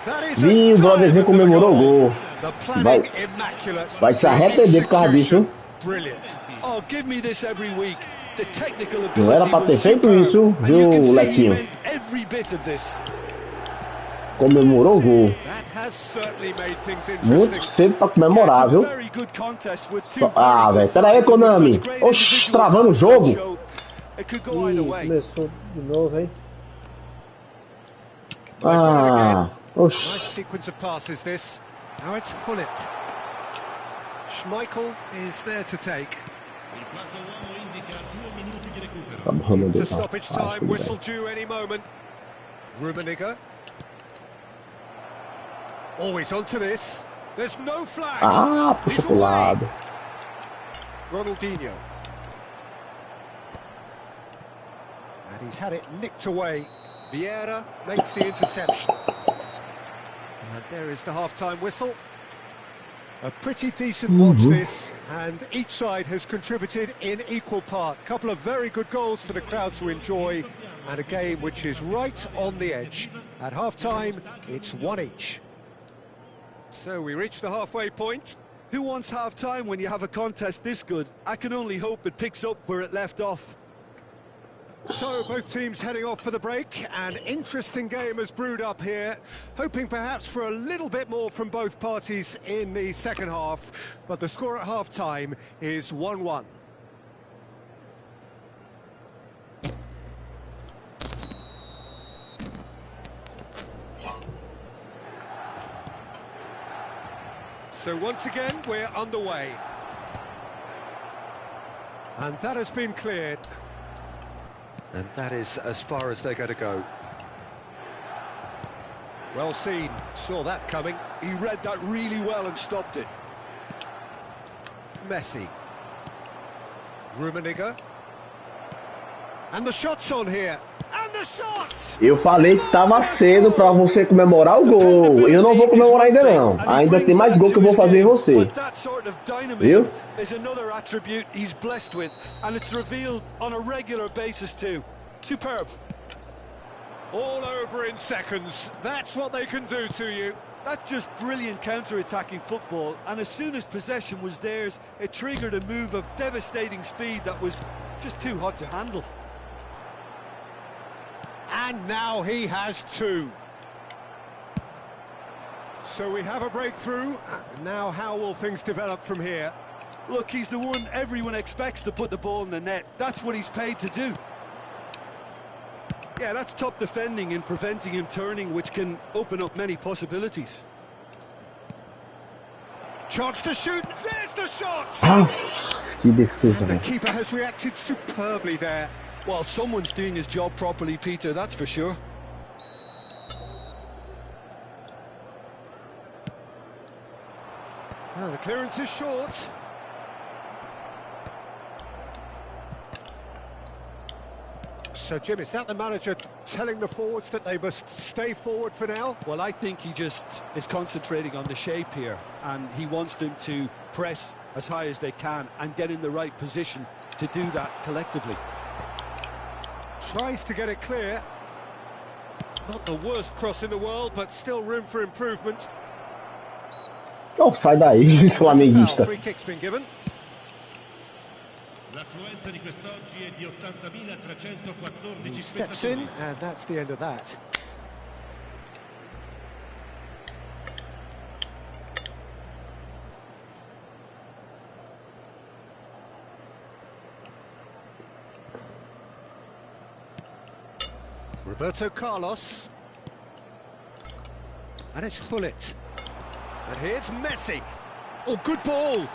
B: That is
D: Ih, o brotherzinho comemorou o gol.
B: The planning immaculate.
D: Vai se arrepender por causa disso, hein?
B: Brilliant.
C: Oh, give me this every week. The technical
D: Não era
C: ability
D: pra ter
C: was
D: feito
C: superb,
D: isso,
C: and you
D: viu,
C: can see he
D: Lequinho?
C: meant every bit of this.
D: Comemorou o gol.
B: That has certainly made things
D: Muito
B: interesting.
D: cedo pra comemorar, viu?
C: Very good contest with two
D: Ah,
C: very
D: velho,
C: good
D: pera aí,
C: sides and with
D: Konami.
C: such great
D: Oxi,
C: individual
D: travando o
C: talent on
D: jogo.
C: show. It could go either
F: Ih,
C: way.
F: começou de novo, hein?
D: Ah,
B: Nice
D: oxi.
B: sequence of passes this. Now it's Hullet. Schmeichel is there to take.
E: Il quarto uomo indica 2 minuti di recupero.
D: Tá bom, meu
B: To
D: Deus.
B: stoppage
D: Ah,
B: time,
D: tudo
B: whistle
D: bem.
B: due any moment. Rummenigge. Always onto this. There's no flag.
D: Ah, puxa
B: He's
D: pro
B: away.
D: lado.
B: Ronaldinho. And he's had it nicked away. Vieira makes the interception. And there is the half-time whistle. A pretty decent watch this, and each side has contributed in equal part. Couple of very good goals for the crowd to enjoy, and a game which is right on the edge. At half-time, it's 1 each. So we reach the halfway point.
C: Who wants half-time when you have a contest this good? I can only hope it picks up where it left off.
B: So both teams heading off for the break. An interesting game has brewed up here, hoping perhaps for a little bit more from both parties in the second half, but the score at half-time is 1-1. So once again, we're underway. And that has been cleared. And that is as far as they're going to go. Well seen, saw that coming.
C: He read that really well and stopped it.
B: Messi. Rummenigge. And the shot's on here. And the shot!
D: Eu falei que tava cedo pra você comemorar o gol. Eu não vou comemorar ainda não. Ainda tem mais gol que eu vou fazer em você. Viu?
C: Is another attribute he's blessed with, and it's revealed on a regular basis too. Superb.
B: All over in seconds. That's what they can do to you.
C: That's just brilliant counter-attacking football, and as soon as possession was theirs, it triggered a move of devastating speed that was just too hot to handle.
B: And now he has two. So we have a breakthrough. Now how will things develop from here?
C: Look, he's the one everyone expects to put the ball in the net. That's what he's paid to do. Yeah, that's top defending and preventing him turning, which can open up many possibilities.
B: Chance to shoot. There's the shot.
D: Que defesa,
B: And the
D: velho.
B: keeper has reacted superbly there.
C: Well, someone's doing his job properly, Peter, that's for sure.
B: Well, the clearance is short. So, Jim, is that the manager telling the forwards that they must stay forward for now?
C: Well, I think he just is concentrating on the shape here, and he wants them to press as high as they can and get in the right position to do that collectively.
B: Tries to get it clear. Not the worst cross in the world, but still room for improvement.
D: Não, sai daí, juiz flamenguista.
B: Free kick's been given.
E: L'affluenza di quest'oggi è di 80.314
B: He steps
E: spettatori.
B: in, and that's the end of that. Roberto Carlos. And it's Hullet. And here's Messi. Oh, good ball.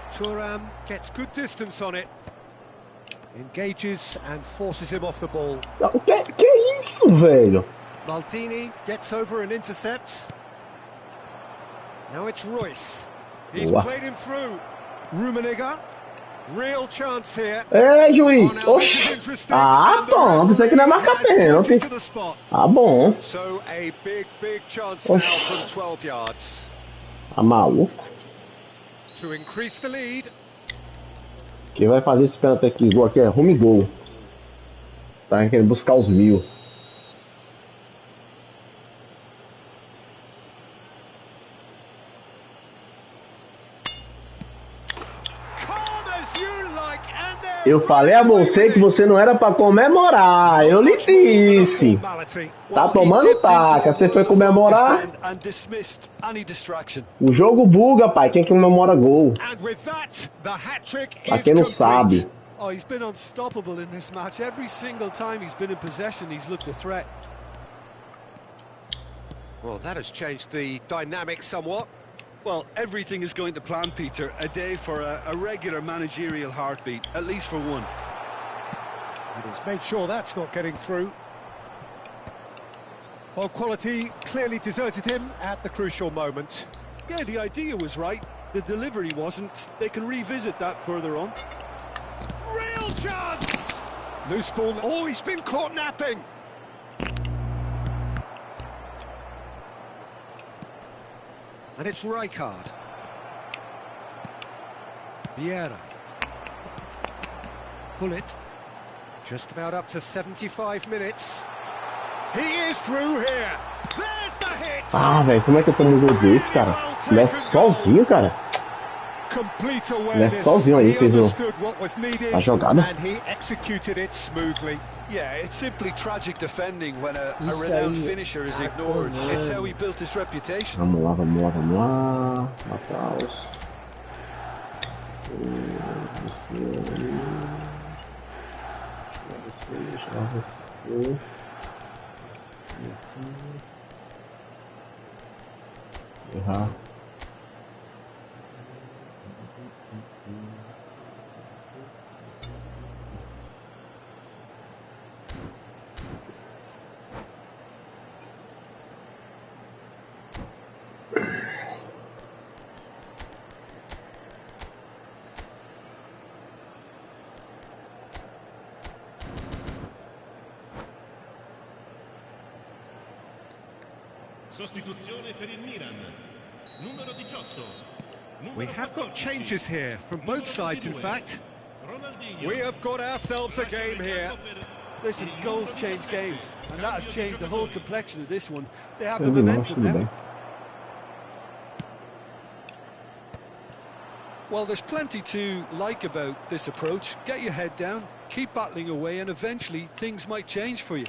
B: Thuram gets good distance on it. Engages and forces him off the ball.
D: Que isso, velho?
B: Maldini gets over and intercepts. Now it's Royce. He's
D: Boa.
B: played him through. Rummenigge. Real chance here.
D: É, juiz.
B: Oh, now
D: Oxi.
B: this is interesting.
D: Ah,
B: And the
D: bom. Pensei que não ia marcar
B: referee has
D: pênalti.
B: pointed to the spot.
D: Ah, bom.
B: So a big chance
D: Oxi.
B: now from 12 yards.
D: Ah, maluco.
B: To increase the lead.
D: Quem vai fazer esse pênalti aqui? Gol aqui é home goal. Tá querendo buscar os 1000.
B: Calm as you like, and they're
D: Eu falei a você que você não era pra comemorar. Eu lhe disse.
B: normality.
D: Tá tomando taca. Você foi comemorar.
C: And dismissed any distraction.
D: O jogo buga, pai. Quem comemora gol?
B: And with that, the hat-trick
D: Pra
B: is
D: quem não
B: complete.
D: sabe.
C: Oh, he's been unstoppable in this match. Every single time he's been in possession, he's looked a threat.
B: Well, that has changed the dynamic somewhat.
C: Well, everything is going to plan, Peter. A day for a regular managerial heartbeat, at least for one.
B: And he's made sure that's not getting through. Well, quality clearly deserted him at the crucial moment.
C: Yeah, the idea was right. The delivery wasn't. They can revisit that further on.
B: Real chance! Loose ball. Oh, he's been caught napping. And it's Rijkaard. Vieira. Hullet. Just about up to 75 minutes. He is through here. There's the hit.
D: Ah, velho, como é que eu tomo um gol desse, cara? Ele é sozinho, cara.
B: Complete
D: Ele é
B: awareness.
D: sozinho aí,
B: He
D: fez
B: understood what was needed
D: a jogada.
B: and he executed it smoothly.
C: Yeah, it's simply tragic defending when a
F: Isso
C: renowned
F: aí.
C: finisher is
F: Ah,
C: ignored.
F: pô,
C: It's how
F: mano.
C: he built his reputation.
D: Vamos lá, vamos lá, vamos lá. Matá-los. Você. Errar.
E: Sostituzione per il Milan. Numero 18.
B: We have got changes here from both sides, in fact. We have got ourselves a game here.
C: Listen, goals change games, and that has changed the whole complexion of this one. They have the
D: Tudo bem,
C: momentum
D: tudo
C: now.
D: bem.
C: Well, there's plenty to like about this approach. Get your head down, keep battling away, and eventually things might change for you.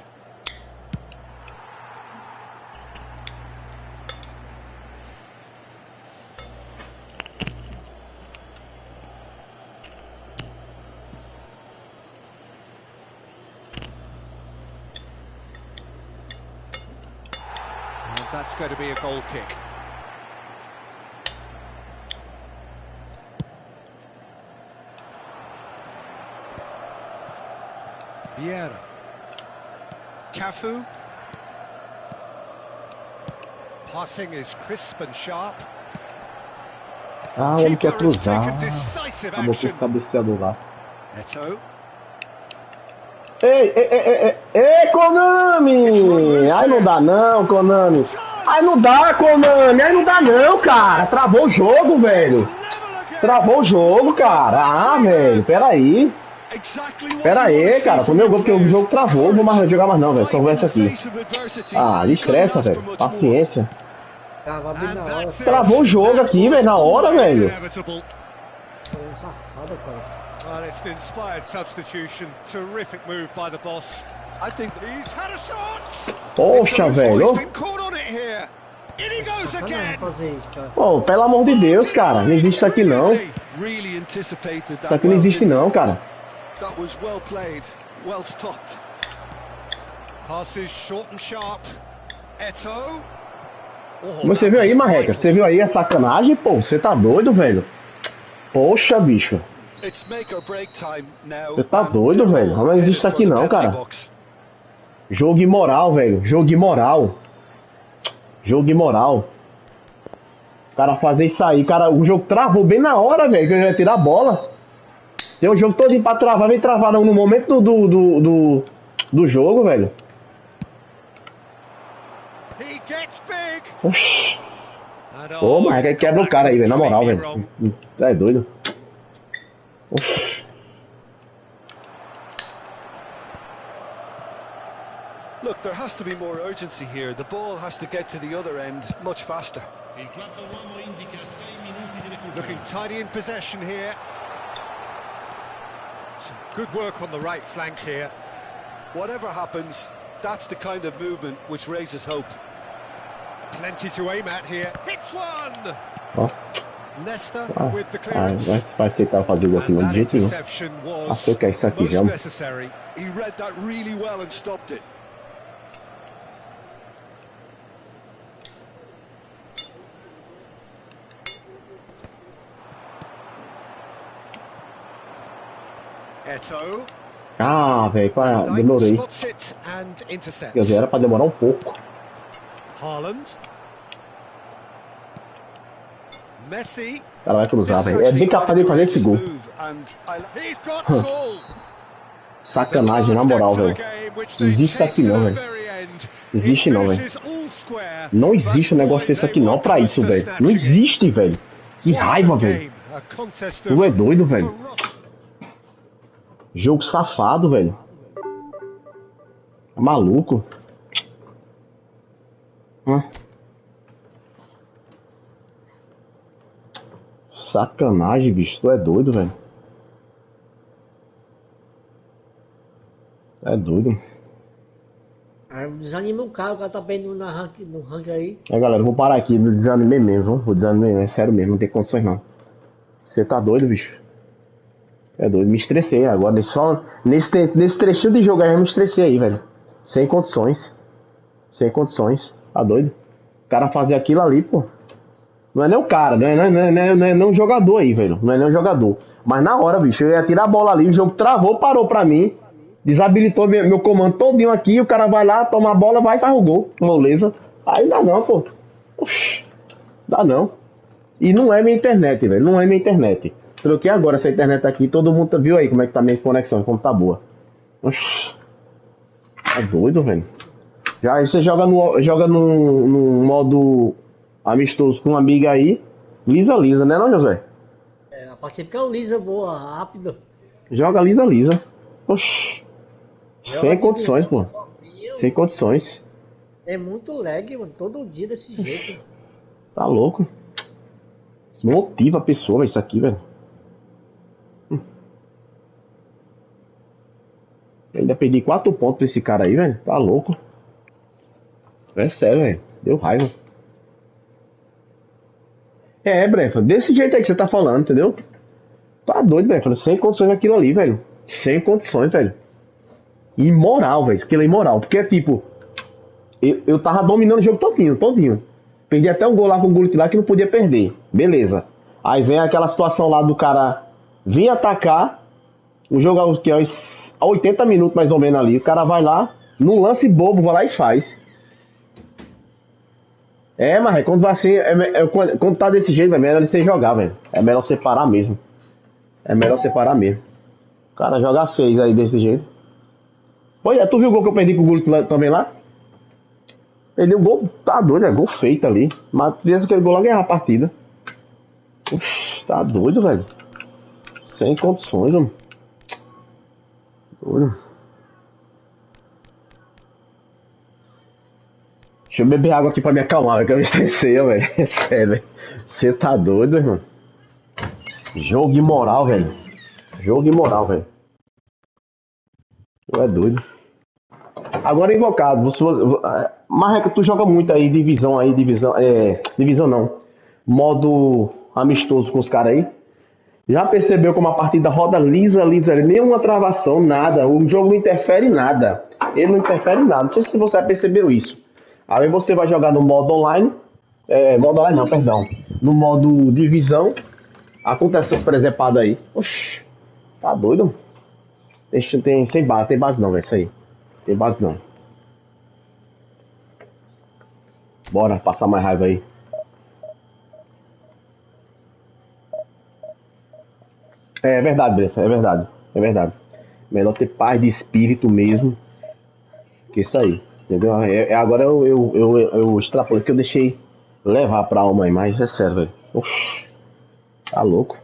B: And that's going to be a goal kick. Vieira. Cafu. Passing is crisp and sharp.
D: Ah, o homem quer
B: Keeper has
D: cruzar.
B: taken decisive
D: Acabou com esse
B: action.
D: cabeceador lá.
B: Eto.
D: Ei, Konami! Ai, não dá não, Konami. Ai, não dá, Konami. Ai, não dá não, cara. Travou o jogo, velho. Travou o jogo, cara. Ah, velho, peraí. Pera aí, cara, foi meu gol porque o jogo travou, vou mais jogar mais não, velho, só conversa aqui. Ah, estressa, velho, paciência.
F: Tava bem na hora.
D: Travou o jogo aqui, velho, na hora, velho.
F: Foi um safado, cara.
B: Well, it's an inspired substitution. Terrific move by the boss. I think he's had a shot.
D: Poxa, velho.
B: He's been caught on it here. In he goes
F: Sacanagem
B: again.
F: fazer isso, cara.
D: Pô, pelo amor de Deus, cara, não existe isso aqui não.
C: Really anticipated that.
D: Isso aqui não existe não, cara.
C: That was well played, well stopped.
B: Passes short and sharp. Eto.
D: Você viu aí, Marreca? Você viu aí a sacanagem? Pô, você tá doido, velho? Poxa, bicho.
C: It's make or break time now.
D: Você tá doido, velho? Não existe isso aqui não, cara. Jogo imoral, velho. Jogo imoral. Jogo imoral. O cara fazer isso aí, cara, o jogo travou bem na hora, velho, que eu ia tirar a bola. Tem um jogo todo pra travar, vem travar no momento do jogo, velho. Oxi. Pô, mas quebra o cara aí, velho, na moral, velho. É doido. Oxi.
C: Look, there has to be more urgency here. The ball has to get to the other end much faster.
E: Il quarto uomo indica 6 minuti di recupero.
B: Looking tidy in possession here. Some good work on the right flank here.
C: Whatever happens, that's the kind of movement which raises hope.
B: Plenty to aim at here. Hits one!
D: Ó.
B: Leicester
D: Ah,
B: with the clearance.
D: vai aceitar fazer o gol aqui não, de jeito nenhum. Ah, sei o que é isso aqui já.
B: Necessary.
C: He read that really well and stopped it.
B: Eto.
D: Ah, velho, demorei.
B: Spots it and intercepts.
D: Quer dizer, era pra demorar um pouco.
B: Haaland. Messi.
D: O cara vai cruzar, velho. É bem capaz de fazer esse gol.
B: He's got goal.
D: Sacanagem, na moral, velho. Não existe isso aqui não, velho. Existe não, velho. Não existe um negócio desse aqui não pra isso, velho. Não existe, velho. Que raiva, velho. Tu é doido, velho. Jogo safado, velho. É maluco. Hã? Sacanagem, bicho. Tu é doido, velho. É doido.
F: Aí desanima o cara tá bem no ranking aí.
D: É, galera, eu vou parar aqui. Desanimei mesmo, viu? Vou desanimei, é sério mesmo. Não tem condições, não. Você tá doido, bicho? É doido. Me estressei agora. Só nesse trechinho de jogo aí eu me estressei aí, velho. Sem condições. Sem condições. Tá doido? O cara fazer aquilo ali, pô. Não é nem o cara, não é um jogador aí, velho. Não é nem um jogador. Mas na hora, bicho, eu ia tirar a bola ali, o jogo travou, parou pra mim. Desabilitou meu comando todinho aqui, o cara vai lá, toma a bola, vai e faz o gol. Moleza. Aí dá não, pô. Oxi, dá não. E não é minha internet, velho. Não é minha internet. Troquei agora essa internet aqui, todo mundo viu aí como é que tá minha conexão, como tá boa. Oxi. Tá doido, velho. Já aí você joga no modo amistoso com uma amiga aí, lisa, né não, José?
F: É, a partida fica lisa, boa, rápida.
D: Joga lisa. Oxi.
F: Joga
D: Sem
F: de
D: condições, pô. Sem
F: boa.
D: condições.
F: É muito lag, mano, todo dia desse jeito.
D: Tá louco. Desmotiva a pessoa, velho, isso aqui, velho. Eu ainda perdi 4 pontos pra esse cara aí, velho. Tá louco. É sério, velho. Deu raiva. É, Brefa, desse jeito aí que você tá falando, entendeu? Tá doido, Brefa. Sem condições aquilo ali, velho. Sem condições, velho. Imoral, velho. Aquilo é imoral. Porque, tipo, eu tava dominando o jogo todinho. Perdi até um gol lá com o Gullit lá que não podia perder. Beleza. Aí vem aquela situação lá do cara vir atacar. O jogo que é a 80 minutos mais ou menos ali. O cara vai lá, num lance bobo, vai lá e faz. É, mas quando vai assim, quando tá desse jeito, é melhor você jogar, velho. É melhor separar mesmo. É melhor separar mesmo. Cara, jogar 6 aí desse jeito. Olha, tu viu o gol que eu perdi com o Gullit também lá? Perdi um gol, tá doido, é gol feito ali. Mas fizesse aquele gol lá, ganhar a partida. Ux, tá doido, velho. Sem condições, mano. Doido. Deixa eu beber água aqui pra me acalmar, velho, que eu me estressei, velho. É sério, velho. Você tá doido, irmão? Jogo imoral, velho. Jogo imoral, velho. Tu é doido. Agora invocado, Marreca, tu joga muito aí, divisão não. Modo amistoso com os caras aí. Já percebeu como a partida roda lisa, nenhuma travação, nada. O jogo não interfere em nada. Ele não interfere em nada. Não sei se você já percebeu isso. Aí você vai jogar no modo online. Modo online não, perdão. No modo divisão. Acontece essas presepadas aí. Oxi, tá doido? Sem base, tem base não, velho. Isso aí. Tem base não. Bora, passar mais raiva aí. É verdade, Brefa, é verdade. Melhor ter paz de espírito mesmo que isso aí, entendeu? Agora eu extrapolei que eu deixei levar pra alma aí, mas é sério, velho. Oxi, tá louco.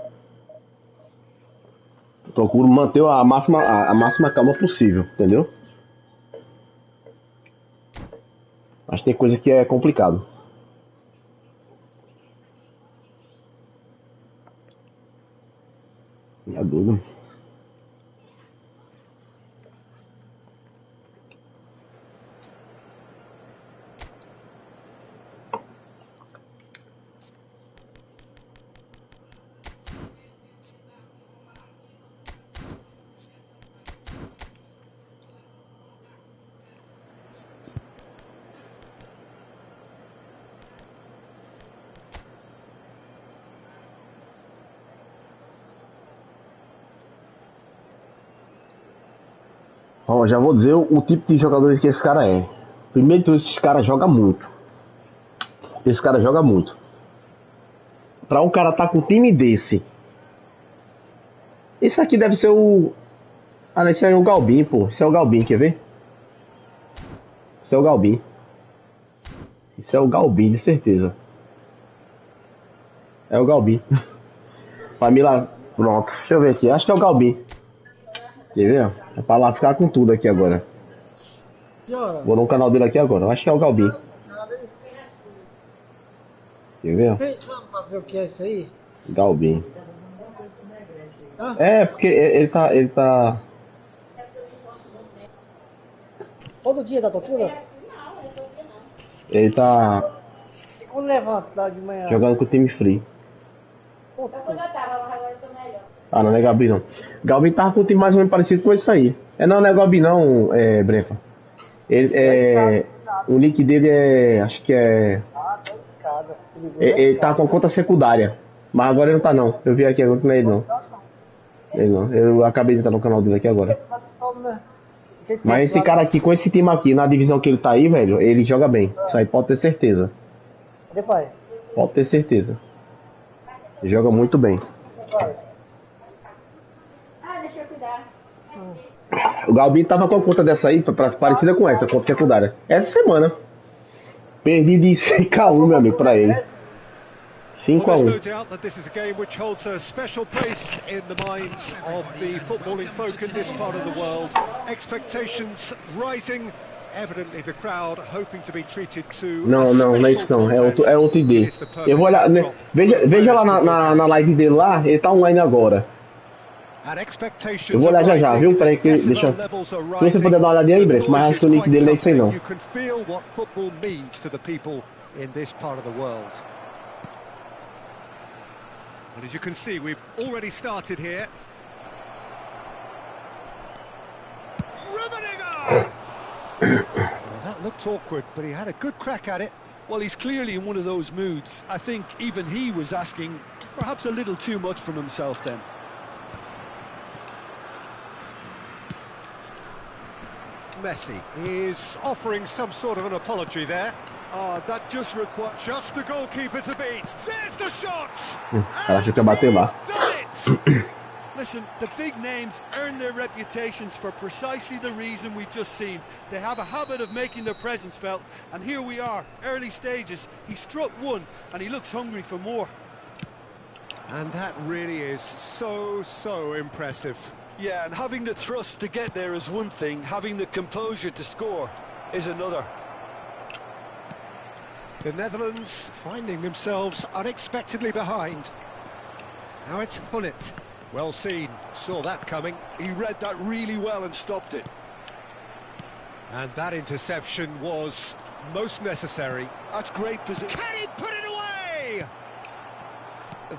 D: Procuro manter a máxima calma possível, entendeu? Mas tem coisa que é complicado. É doido. Ó, já vou dizer o tipo de jogador que esse cara é. Primeiro de tudo, esse cara joga muito. Esse cara joga muito. Pra um cara tá com um time desse. Esse aqui deve ser o. Ah, não, esse aí é o Galbin, pô. Esse é o Galbin, quer ver? Esse é o Galbin. Esse é o Galbin, de certeza. É o Galbin. Família. Pronto. Deixa eu ver aqui. Acho que é o Galbin. Quer ver? É pra lascar com tudo aqui agora. Vou no canal dele aqui agora. Acho que é o Galbin. Quer ver?
F: Pensando pra ver o que é isso aí?
D: Galbin.
F: Hã?
D: É, porque ele tá.
F: Todo dia da tortura?
D: Ele tá
F: Quando levanta lá de manhã?
D: jogando com o time free.
F: Puta.
D: Ah, não é Galbin não. Galbin tava com um time mais ou menos parecido com esse aí. Não é Galbin não, Brefa. Ele é. O nick dele é. Acho que é.
F: Ah, tá escada.
D: Ele tá com conta secundária. Mas agora ele não tá não. Eu vi aqui agora que não é ele não. Ele não. Eu acabei de entrar no canal dele aqui agora. Mas esse cara aqui, com esse time aqui, na divisão que ele tá aí, velho, ele joga bem. Isso aí pode ter certeza.
F: Cadê, pai?
D: Pode ter certeza. Ele joga muito bem.
G: Deixa eu cuidar.
D: O Galbin tava com a conta dessa aí, parecida com essa, conta secundária. Essa semana. Perdi de 5-1, meu amigo, pra ele.
B: Well, there's no
D: 5-1.
B: doubt that this is a game which holds a special place in the minds of the footballing folk in this part of the world. Expectations rising, evidently the crowd hoping to be treated to
D: Não, não é isso não. É outro ID. Eu vou olhar. Né, veja lá na live dele lá, ele tá online agora. Eu vou olhar já, viu? Peraí que deixa. Se você puder dar uma olhadinha aí, Breno, mas acho que o nick dele não é isso aí não.
B: You can feel what football means to the people in this part of the world. Well, as you can see, we've already started here. Well, that looked awkward, but he had a good crack at it.
C: Well, he's clearly in one of those moods. I think even he was asking perhaps a little too much from himself then.
B: Messi is offering some sort of an apology there.
C: Oh, that just requires...
B: Just the goalkeeper to beat. There's the shot!
D: Ela achou que ia bater lá.
C: Listen, the big names earn their reputations for precisely the reason we've just seen. They have a habit of making their presence felt, and here we are, early stages. He struck one, and he looks hungry for more.
B: And that really is so impressive.
C: Yeah, and having the thrust to get there is one thing, having the composure to score is another.
B: The Netherlands finding themselves unexpectedly behind. Now it's Hullet. Well seen, saw that coming.
C: He read that really well and stopped it.
B: And that interception was most necessary.
C: That's great position.
B: Can he put it away?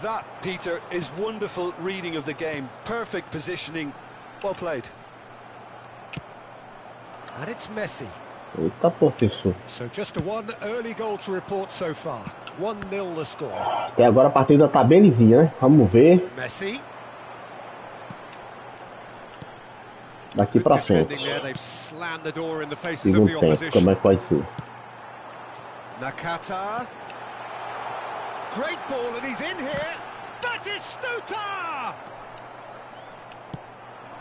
C: That, Peter, is wonderful reading of the game. Perfect positioning. Well played.
B: And it's Messi.
D: Eita, professor.
B: So just a one early goal to report so far. 1-0 the score.
D: Até agora a partida tá bem lisinha, né? Vamos ver
B: Messi.
D: daqui pra frente.
B: Defending there, they've slammed the door in the faces of
D: Segundo
B: the
D: tempo,
B: opposition.
D: como é que vai ser?
B: Nakata. Great ball and he's in here. That is Stuta!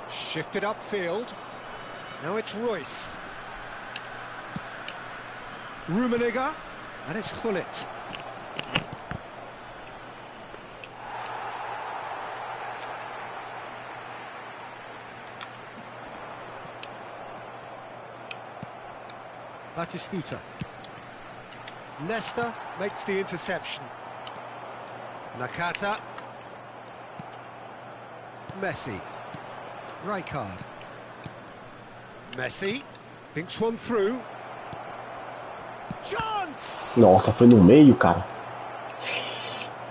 B: Shifted upfield. Now it's Royce. Rummenigge. And it's Hullet. Batistuta. Nesta makes the interception. Nakata. Messi. Rijkaard. Messi. Thinks one through. Chance!
D: Nossa, foi no meio, cara.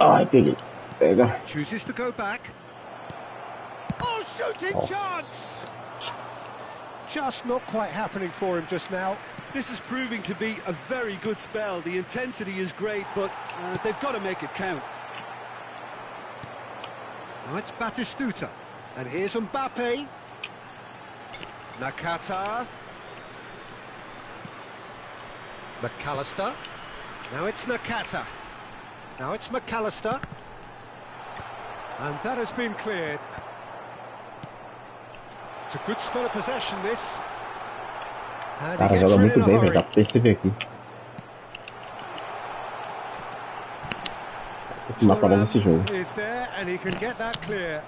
D: Ai, peguei. Pega.
B: Chooses to go back. Oh, shooting chance! Just not quite happening for him just now.
C: This is proving to be a very good spell. The intensity is great, but they've got to make it count.
B: Now it's Batistuta. And here's Mbappe. Nakata. McAllister. Now it's Nakata. Now it's McAllister. And that has been cleared. It's a good spell of possession, this. And he
D: Cara,
B: gets
D: joga
B: rid
D: muito
B: in a
D: bem, velho.
B: hurry.
D: Dá pra perceber aqui. Tem que matar logo esse jogo.
B: Is there and he can get that clear.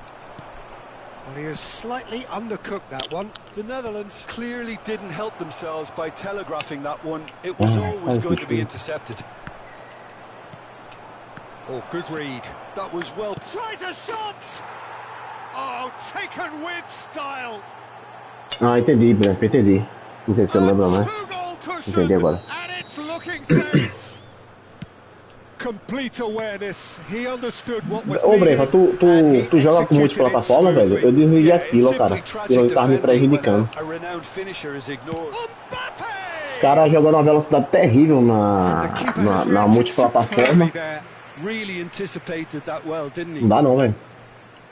B: Well, he has slightly undercooked that one.
C: The Netherlands clearly didn't help themselves by telegraphing that one. It was always
D: faz
C: going to be
D: sentido.
C: intercepted.
B: Oh, good read.
C: That was well.
B: Tries a shot! Oh, taken with style.
D: Ah, entendi, Branco, entendi. Entendi seu nome, né?
B: Two-goal cushion,
D: Entendi agora.
B: and it's looking safe. Complete awareness. He understood what was
D: Ô, Branco,
B: needed, and he
D: tu joga com
B: executed it
D: multiplataforma, velho? Eu
B: smoothly.
D: desliguei
C: Yeah, it's
D: aquilo, ó,
C: simply
D: cara.
C: tragic
D: Ele tava me
C: defending when
D: prejudicando.
C: a renowned finisher is ignored.
D: Os caras jogando uma velocidade terrível
B: The keeper has
D: na
B: reacted
D: multiplataforma.
B: superbly there.
C: Really anticipated that well, didn't he?
D: Não dá não, velho.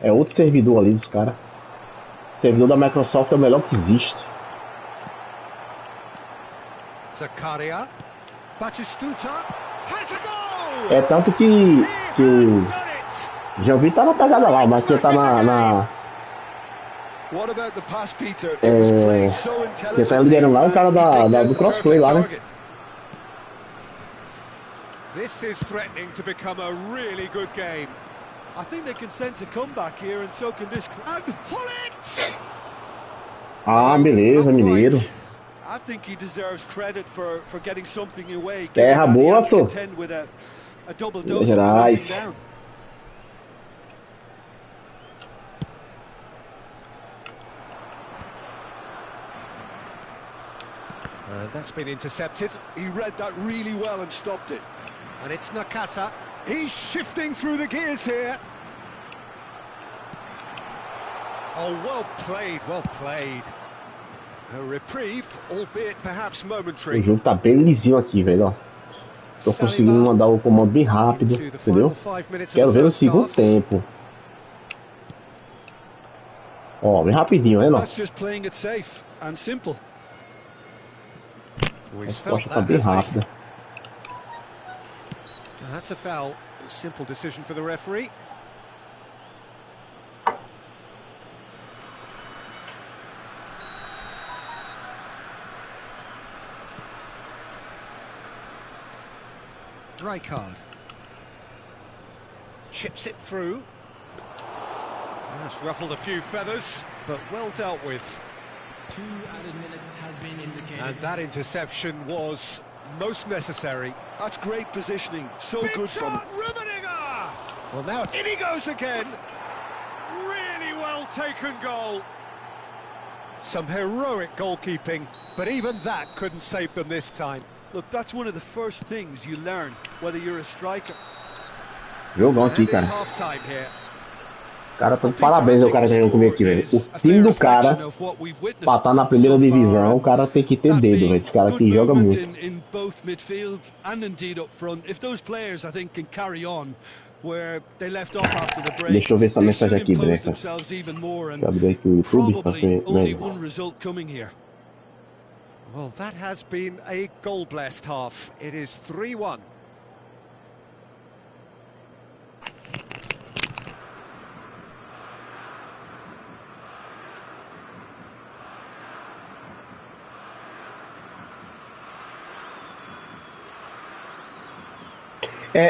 D: É outro servidor ali dos caras. O servidor da Microsoft é o melhor que existe.
B: Zakaria, Batistuta, has a goal!
D: É tanto que o Jean tá na pegada lá, mas que tá na
C: What about the pass, Peter? It was played so
D: quem tá liderando lá é o cara do crossplay lá, né?
B: This is threatening to become a really good game.
C: I think they can sense a comeback here, and so can this.
B: And Hullet!
D: Ah, beleza, mineiro.
C: I think he deserves credit for getting something away.
D: Terra
C: given that he
D: boa,
C: had to
D: só.
C: contend with a double dose of
D: Gerais.
C: closing down.
B: That's been intercepted,
C: He read that really well and stopped it.
B: and it's Nakata. He's shifting through the gears here. Oh, well played, well played. A reprieve, albeit perhaps
D: O
B: momentary.
D: jogo tá bem lisinho aqui, velho, ó. Tô conseguindo mandar o comando bem rápido,
B: Into the final
D: entendeu?
B: 5 minutes of
D: Quero
B: the
D: ver no
B: first
D: segundo
B: half.
D: tempo. Ó, bem rapidinho, né,
C: That's
D: nossa?
C: just playing it safe and simple.
B: Oh,
D: A
B: he's felt
D: resposta tá
B: that,
D: bem
B: hasn't he?
D: rápida.
B: That's a foul. Simple decision for the referee. Rijkaard chips it through. That's ruffled a few feathers, but well dealt with.
E: 2 added minutes has been indicated.
B: And that interception was most necessary.
C: That's great positioning. So good from him.
B: Rummenigge! Well, now in he goes again. Really well taken goal. Some heroic goalkeeping, but even that couldn't save them this time.
C: Look, that's one of the first things you learn, whether you're a striker.
D: Jogão
B: And
D: aqui,
B: it's
D: cara.
B: half-time here.
D: Cara, tá de parabéns ao cara que ganhou comigo aqui, velho. O time do cara, pra estar na primeira divisão, o cara tem que ter dedo, velho. Esse cara aqui joga muito.
C: In both midfield and indeed up front. If those players, I think, can carry on where they left off after the break,
D: Deixa eu ver sua
C: they
D: mensagem
C: should
D: aqui,
C: impose
D: Breca.
C: themselves even more,
D: Deixa eu
C: and
D: abrir aqui o YouTube pra
C: probably
D: ver.
C: only
D: Velho.
C: one result coming here.
B: Well, that has been a goal-blessed half. It is 3-1.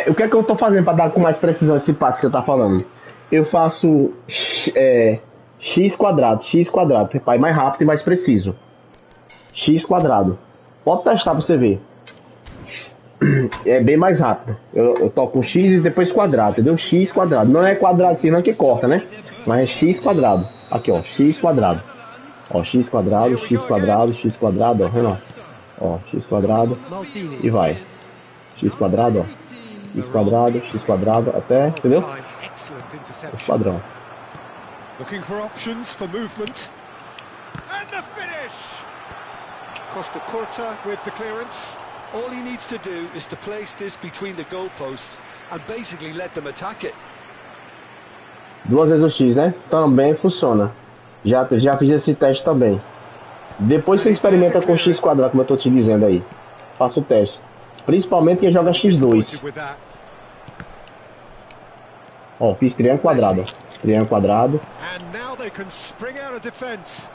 D: O que é que eu tô fazendo pra dar com mais precisão esse passe que você tá falando? Eu faço x quadrado, pai, mais rápido e mais preciso. X quadrado. Pode testar pra você ver. É bem mais rápido. Eu toco x e depois quadrado, entendeu? X quadrado. Não é quadrado assim, não que corta, né? Mas é x quadrado. Aqui, ó, x quadrado. Ó, x quadrado, x quadrado, x quadrado, ó, vendo? Ó, x quadrado e vai. X quadrado, ó. X quadrado, até, entendeu?
B: Excellent
D: Esse
B: interception.
D: padrão.
B: Looking for options for movement. And the finish! Costa Curta with the clearance.
C: All he needs to do is to place this between the goalposts and basically let them attack it.
D: Duas vezes o x, né? Também funciona. Já fiz esse teste também. Depois você experimenta com x quadrado, como eu tô te dizendo aí. Faça o teste. Principalmente quem joga x2.
B: With that.
D: Ó, fiz triângulo quadrado. Ó. Triângulo quadrado.
B: And now they can spring out of defense.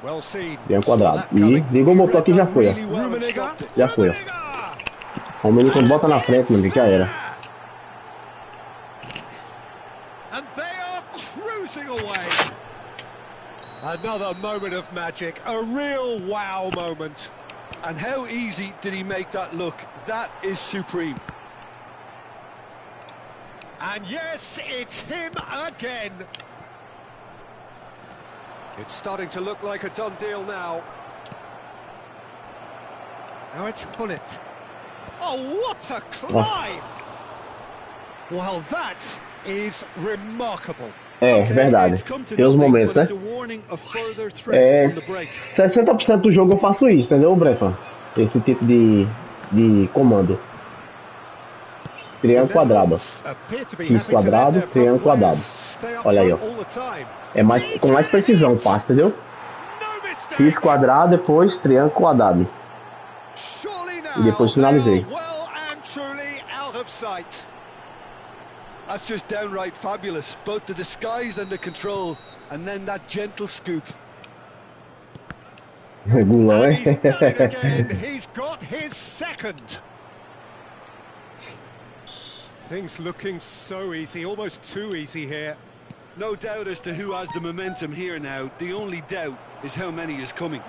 B: Well seen.
D: Triângulo
B: Saw
D: quadrado.
B: that
D: E
B: coming.
D: ligou o motor aqui, já foi, ó.
C: Really well and stopped it.
D: Já foi, ó. O menino quando bota na frente, mano, já era.
B: And they are cruising away. Another moment of magic, a real wow moment.
C: And how easy did he make that look? That is supreme.
B: And yes, it's him again. It's starting to look like a done deal now. Now it's Hullet. Oh, what a climb! Well, that is remarkable.
D: Verdade. Tem uns momentos, né? 60% do jogo eu faço isso, entendeu, Brefa? Esse tipo de comando. Triângulo quadrado. X quadrado, triângulo quadrado. Olha aí, ó. Com mais precisão o passe, entendeu? X quadrado, depois triângulo quadrado. E depois finalizei.
C: That's just downright fabulous. Both the disguise and the control, and then that gentle scoop.
D: Gulão,
B: He's done it again. He's got his second. Things looking so easy, almost too easy here.
C: No doubt as to who has the momentum here now. The only doubt is how many is coming.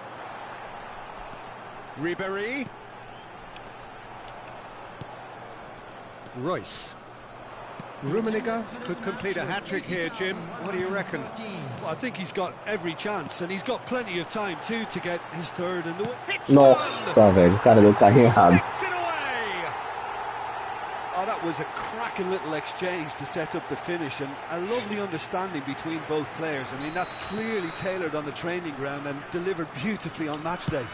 B: Ribéry. Royce. Rummenigge could complete a hat-trick here, Jim. What do you reckon?
C: Well, I think he's got every chance, and he's got plenty of time too to get his third in the way.
D: Nossa, velho, o cara deu o carrinho errado.
C: Oh, that was a cracking little exchange to set up the finish, and a lovely understanding between both players. I mean, that's clearly tailored on the training ground and delivered beautifully on match day.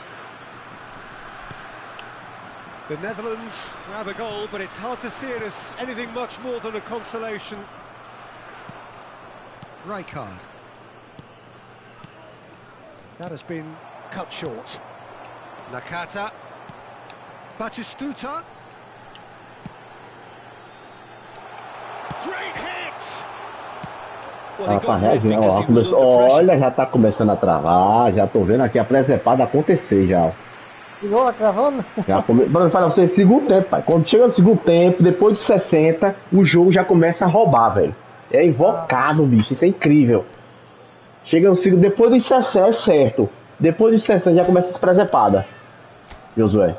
B: The Netherlands grab a goal, but it's hard to see it as anything much more than a consolation. Rijkaard. That has been cut short. Nakata. Batistuta. Great hit!
D: Tá reagindo, ó, olha, já tá começando a travar, já tô vendo aqui a presepada acontecer já, ó.
F: Igual travando?
D: Bruno, fala pra você, segundo tempo, pai. Quando chega no segundo tempo, depois de 60, o jogo já começa a roubar, velho. É invocado, bicho. Isso é incrível. Chega no segundo, depois dos 60, é certo. Depois dos 60 já começa a presepada. Josué.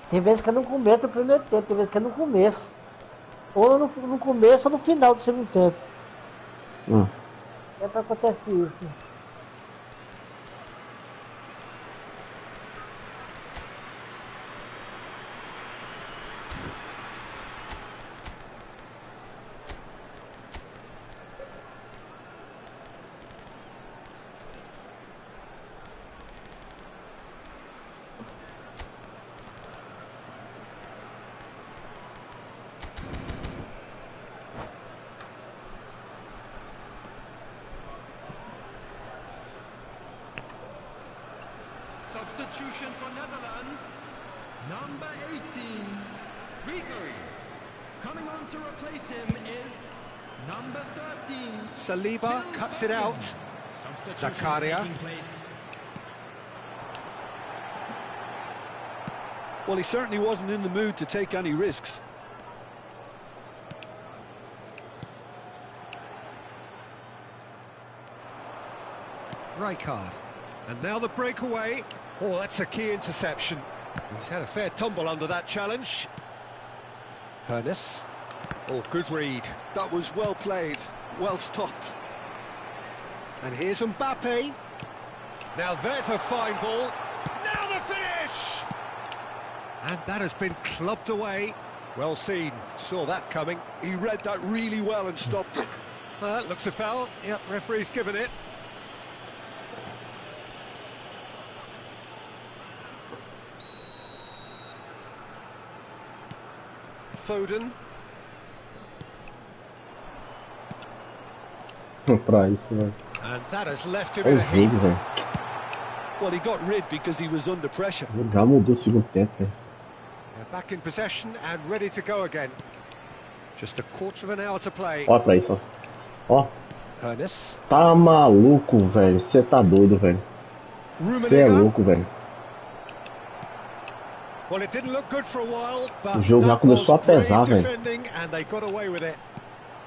F: Tem vezes que é no começo do primeiro tempo, tem vezes que é no começo. Ou no começo ou no final do segundo tempo. É pra acontecer isso.
E: Substitution for Netherlands, number 18, Ribéry. Coming on to replace him is number 13.
B: Saliba cuts it out. Zakaria.
C: Well, he certainly wasn't in the mood to take any risks.
B: Rijkaard. And now the breakaway. Oh, that's a key interception. He's had a fair tumble under that challenge. Hernes. Oh, good read.
C: That was well played, well stopped.
B: And here's Mbappe. Now there's a fine ball. Now the finish! And that has been clubbed away. Well seen. Saw that coming.
C: He read that really well and stopped it.
B: That looks a foul. Yep, referee's given it. Foden.
D: Pra isso, velho.
B: And that has left him in a heap.
D: Velho.
C: Well, he got rid because he was under pressure.
D: Já mudou o segundo tempo, velho.
B: They're back in possession and ready to go again. Just a quarter of an hour to play.
D: Ó pra isso, ó. Ó.
B: Hernes.
D: Tá maluco, velho. Você tá doido, velho. Você é louco, velho.
B: Well, it didn't look good for a while, but
D: o jogo já começou a pesar, velho.
B: And they got away with it.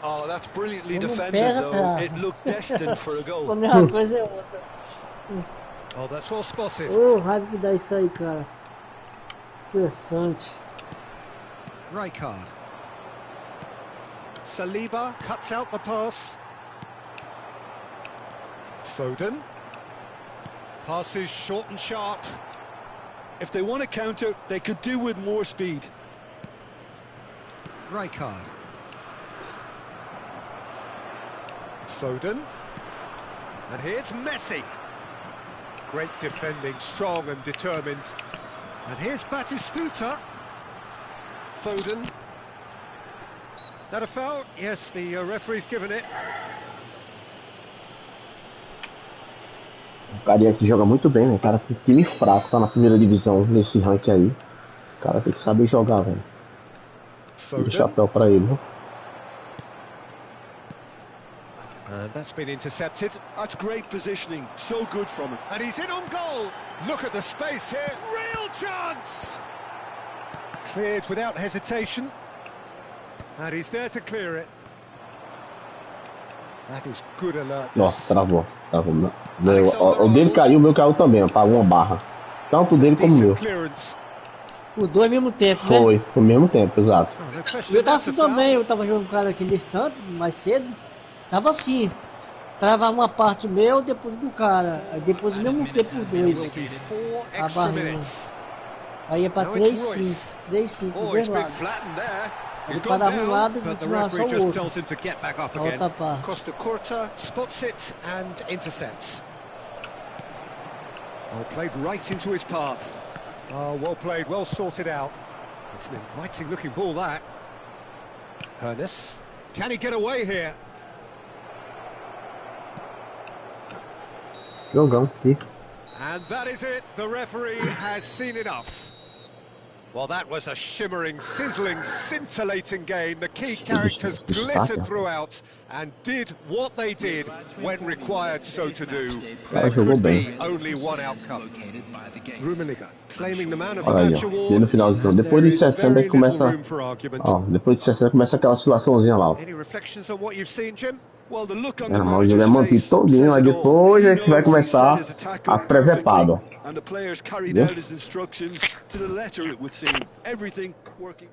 C: Oh, that's brilliantly defended, though. It looked destined for a goal.
F: Quando é uma coisa é outra.
B: Oh, that's well spotted.
F: Oh, raiva que dá isso aí, cara. Interessante.
B: Rijkaard. Saliba cuts out the pass. Foden. Passes short and sharp.
C: If they want to counter, they could do with more speed.
B: Rijkaard. Foden. And here's Messi. Great defending, strong and determined. And here's Batistuta. Foden. Is that a foul? Yes, the referee's given it.
D: O cara aqui joga muito bem, né? O cara tem time fraco, tá na primeira divisão nesse ranking aí. O cara tem que saber jogar, velho. Tira o chapéu pra ele, né?
B: And that's been intercepted.
C: That's great positioning, so good from him.
B: And he's in on goal. Look at the space here. Real chance! Cleared without hesitation. And he's there to clear it. That is good alertness.
D: Nossa, travou. O dele caiu, o meu caiu também, apagou uma barra. Tanto dele como o meu.
F: Os dois ao mesmo tempo, né?
D: Foi ao mesmo tempo, exato.
F: Eu tava assim também, eu tava jogando um cara aqui nesse tanto, mais cedo. Tava assim, tava uma parte meu, depois do cara. Aí depois ao mesmo tempo os dois. A barrinha. Aí ia pra 3-5, 3-5, dos dois lados. Ele parava um lado e continuava só o outro. A outra parte.
B: Costa Curta spots it and intercepts. Oh, played right into his path. Oh, well played, well sorted out. It's an inviting looking ball, that. Hernus. Can he get away here?
D: Jogão aqui.
B: And that is it. The referee has seen enough. Well, that was a shimmering, sizzling, scintillating game. The key characters glittered throughout and did what they did when required so to do. There could be only one outcome. Rummenigge claiming the man of the match award.
D: No final, então, depois de 60 aí começa, ó, depois de 60 começa aquela situaçãozinha lá, ó.
B: Any reflections on what you've seen, Jim?
C: Well, the look on
D: É,
C: the
D: mas o jogo é
C: manager's
D: mantido
C: face
D: todinho,
C: says
D: aí
C: it all.
D: depois
C: He
D: a gente vai
C: knows he
D: começar
C: set his attack up
D: as presepadas.
C: perfectly, and the players carried
D: Yeah.
C: out his instructions to the letter, it would seem. Everything working.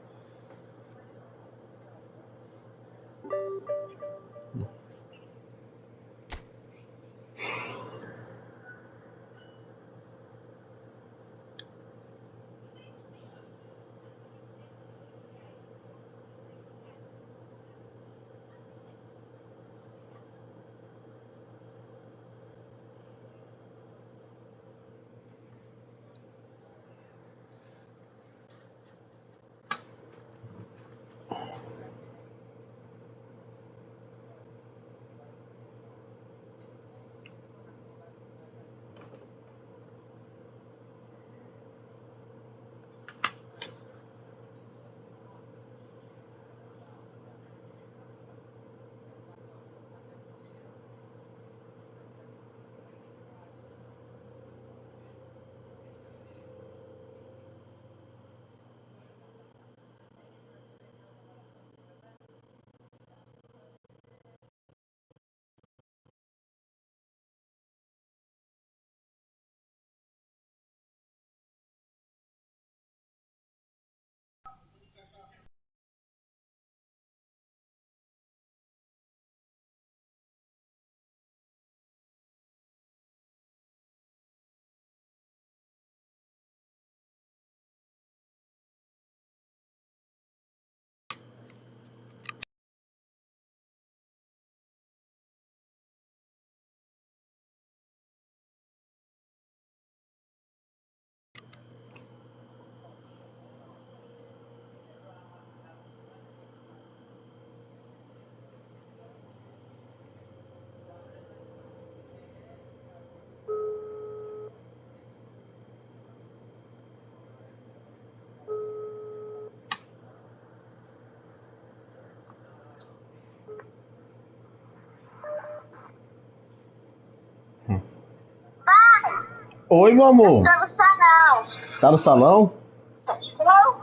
D: Oi, meu amor.
G: Tá no salão.
D: Tá no salão?
G: Não?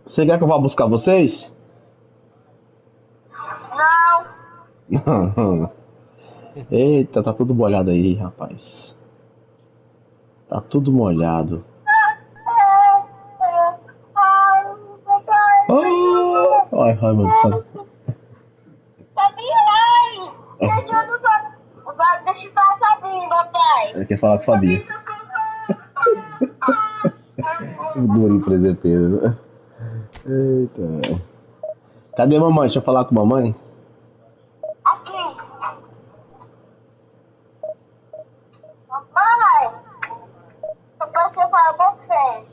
D: Você quer que eu vá buscar vocês?
G: Não.
D: Eita, tá tudo molhado aí, rapaz. Tá tudo molhado. Ai, ai, meu Deus.
G: Deixa eu falar com a Fabinho, papai.
D: Ele quer falar com a Fabinho. Durinho presenteiro. Eita. Cadê a mamãe? Deixa eu falar com a mamãe.
G: Aqui. Mamãe. Papai quer falar com você.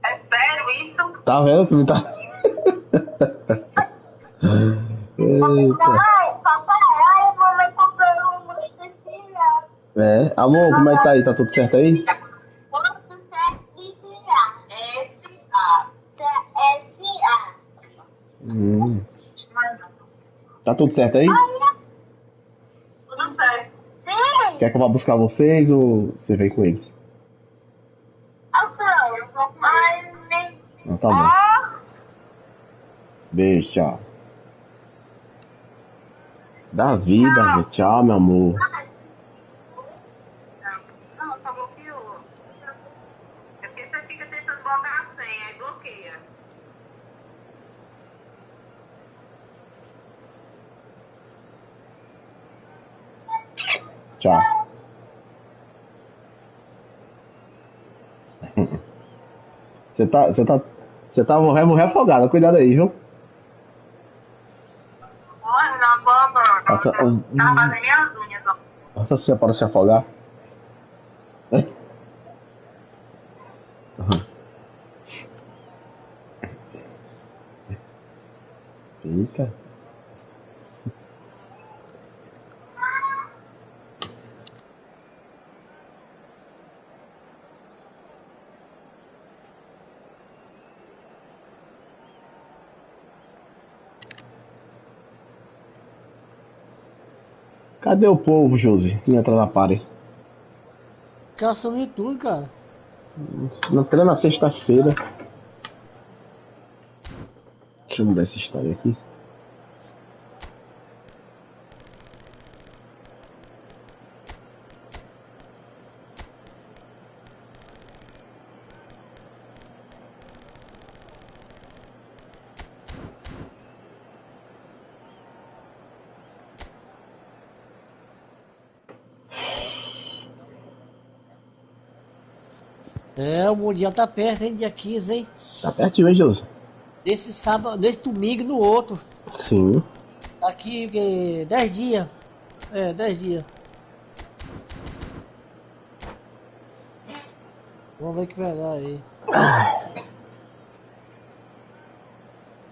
G: É sério isso?
D: Tá vendo que me tá... Eita.
G: Papai, ai, a mamãe comprou um utensílio.
D: É, amor, como é que tá aí? Tá tudo certo aí? Tá tudo certo aí?
G: Tudo certo. Sim.
D: Quer que eu vá buscar vocês ou você vem com eles?
G: Eu vou mais.
D: Não, tá bom. Beijo, tchau. Da vida, tchau, meu amor.
G: Não, só bloqueou. É porque você fica tentando botar a senha, aí bloqueia.
D: Tchau. Você tá morrendo afogada, cuidado aí, viu?
G: Olha, na banda. Tá fazendo minhas unhas, ó.
D: Nossa, você para se afogar. Eita. Cadê o povo, Josi? Que entra na party.
F: Cara, sumiu tudo, cara.
D: Na plena sexta-feira. Deixa eu mudar essa história aqui.
F: É, o Mundial tá perto, hein? Dia 15, hein?
D: Tá pertinho, hein, Josi?
F: Desse sábado, desse domingo no outro.
D: Sim.
F: Daqui 10 dias. É, 10 dias. Vamos ver o que vai dar aí.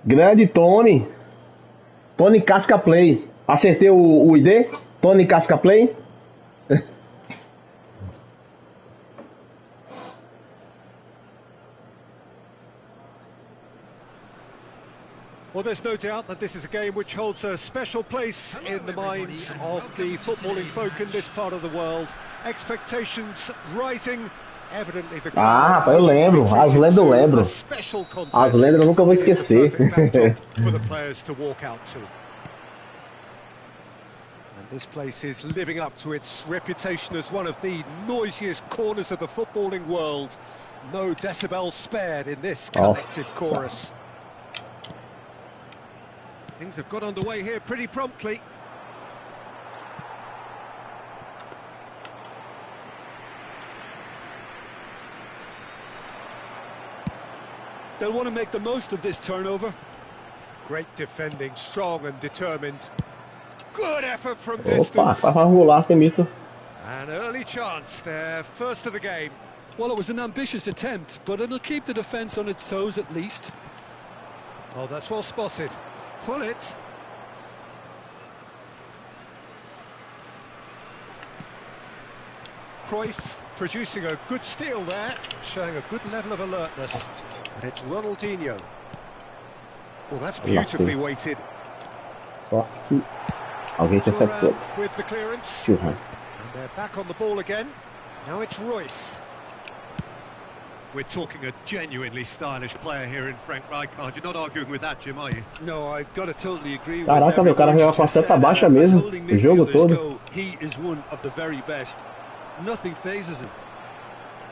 D: Grande Tony. Tony Casca Play. Acertei o ID? Tony Casca Play?
B: Well, there's no doubt that this is a game which holds a special place in the minds of the footballing folk in this part of the world. Expectations rising, evidently the
D: Ah, rapaz, eu lembro. As lendas eu lembro. As lendas eu nunca vou esquecer.
B: For the players to walk out to. And this place is living up to its reputation as one of the noisiest corners of the footballing world. No decibels spared in this collective chorus. Things have got underway here pretty promptly.
C: They'll want to make the most of this turnover.
B: Great defending, strong and determined. Good effort from
D: Opa,
B: distance.
D: vai rolar sem mito.
B: An early chance there, first of the game.
C: Well, it was an ambitious attempt, but it'll keep the defence on its toes at least.
B: Oh, that's well spotted. Pull it. Cruyff producing a good steal there, showing a good level of alertness. And it's Ronaldinho. Well, that's beautifully weighted.
D: Sorte que alguém interceptou.
B: With the clearance.
D: Uhum.
B: And they're back on the ball again. Now it's Royce. We're talking a genuinely stylish player here in Frank Rijkaard. You're not arguing with that, Jim, are you?
C: No, I've got to totally agree with
D: Caraca, meu cara joga com a seta baixa mesmo, o jogo todo.
C: He is one of the very best. Nothing phases him.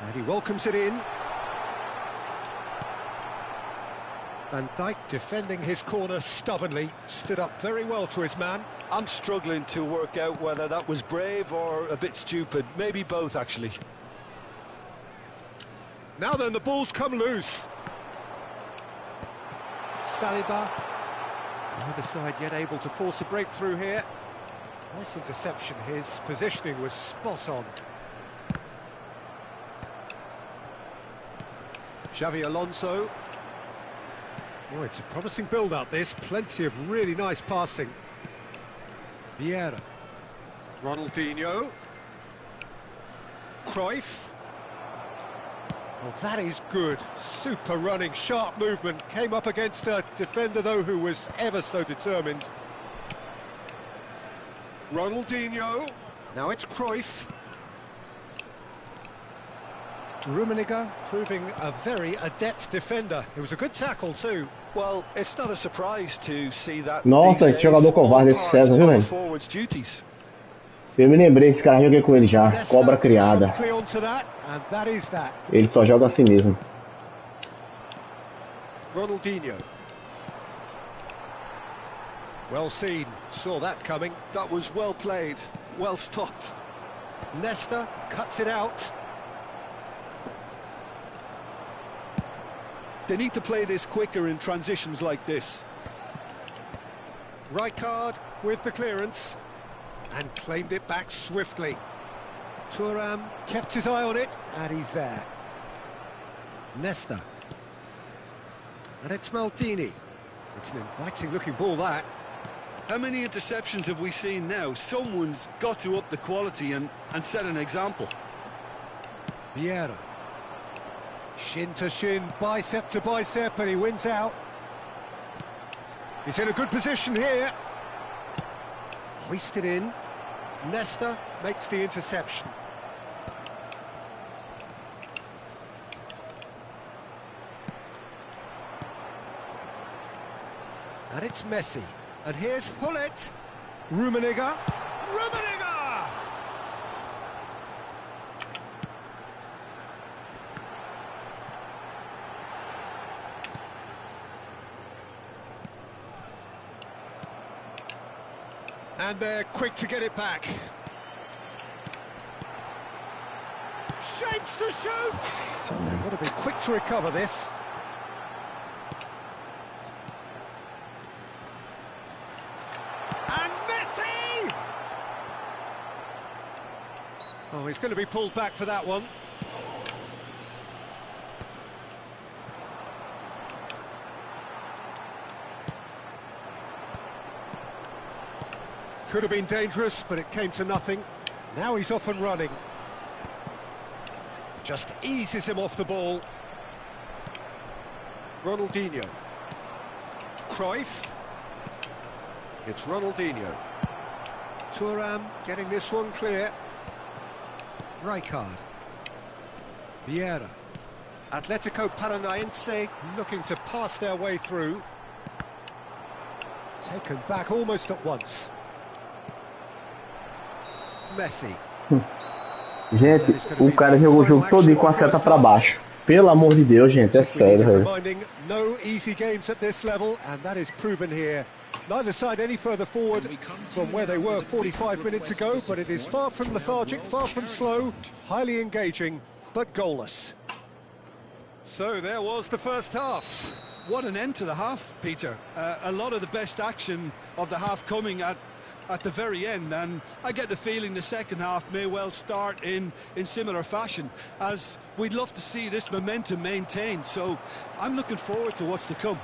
B: And he welcomes it in. Van Dijk defending his corner stubbornly, stood up very well to his man.
C: I'm struggling to work out whether that was brave or a bit stupid. Maybe both, actually.
B: Now then, the ball's come loose. Saliba, neither side yet able to force a breakthrough here. Nice interception, his positioning was spot on. Xavi Alonso. Oh, it's a promising build-up this, plenty of really nice passing. Vieira. Ronaldinho. Cruyff. Oh, that is good. Super running, sharp movement. Came up against a defender, though, who was ever so determined. Ronaldinho. Now it's Cruyff. Rummenigge proving a very adept defender. It was a good tackle, too.
C: Well, it's not a surprise to see that.
D: Nossa, que jogador covarde esse César, viu, velho?
C: Forwards duties.
D: Eu me lembrei, esse cara, joguei com ele já. Cobra criada. Ele só joga assim mesmo.
B: Ronaldinho. Well seen, saw that coming.
C: That was well played, well stopped.
B: Nesta cuts it out.
C: They need to play this quicker in transitions like this.
B: Rijkaard with the clearance and claimed it back swiftly. Thuram kept his eye on it and he's there. Nesta. And it's Maldini. It's an inviting looking ball, that.
C: How many interceptions have we seen now? Someone's got to up the quality and set an example.
B: Vieira. Shin to shin, bicep to bicep, and he wins out. He's in a good position here. Hoisted in. Nesta makes the interception. And it's Messi. And here's Hullet. Rummenigge. Rummenigge! And they're quick to get it back. Shapes to shoot! They've got to be quick to recover this. And Messi! Oh, he's going to be pulled back for that one. Could have been dangerous, but it came to nothing. Now he's off and running. Just eases him off the ball. Ronaldinho. Cruyff. It's Ronaldinho. Thuram getting this one clear. Rijkaard. Vieira. Atletico Paranaense looking to pass their way through. Taken back almost at once. Messi.
D: Gente, o cara jogou o jogo todo com a seta pra baixo. Pelo amor de Deus, gente, é sério, velho.
B: No easy games at this level, and that is proven here. Neither side any further forward from where they were 45 minutes ago, but it is far from lethargic, far from slow, highly engaging, but goalless. So there was the first half.
C: What an end to the half, Peter. A lot of the best action of the half coming at the very end, and I get the feeling the second half may well start in similar fashion, as we'd love to see this momentum maintained, so I'm looking forward to what's to come.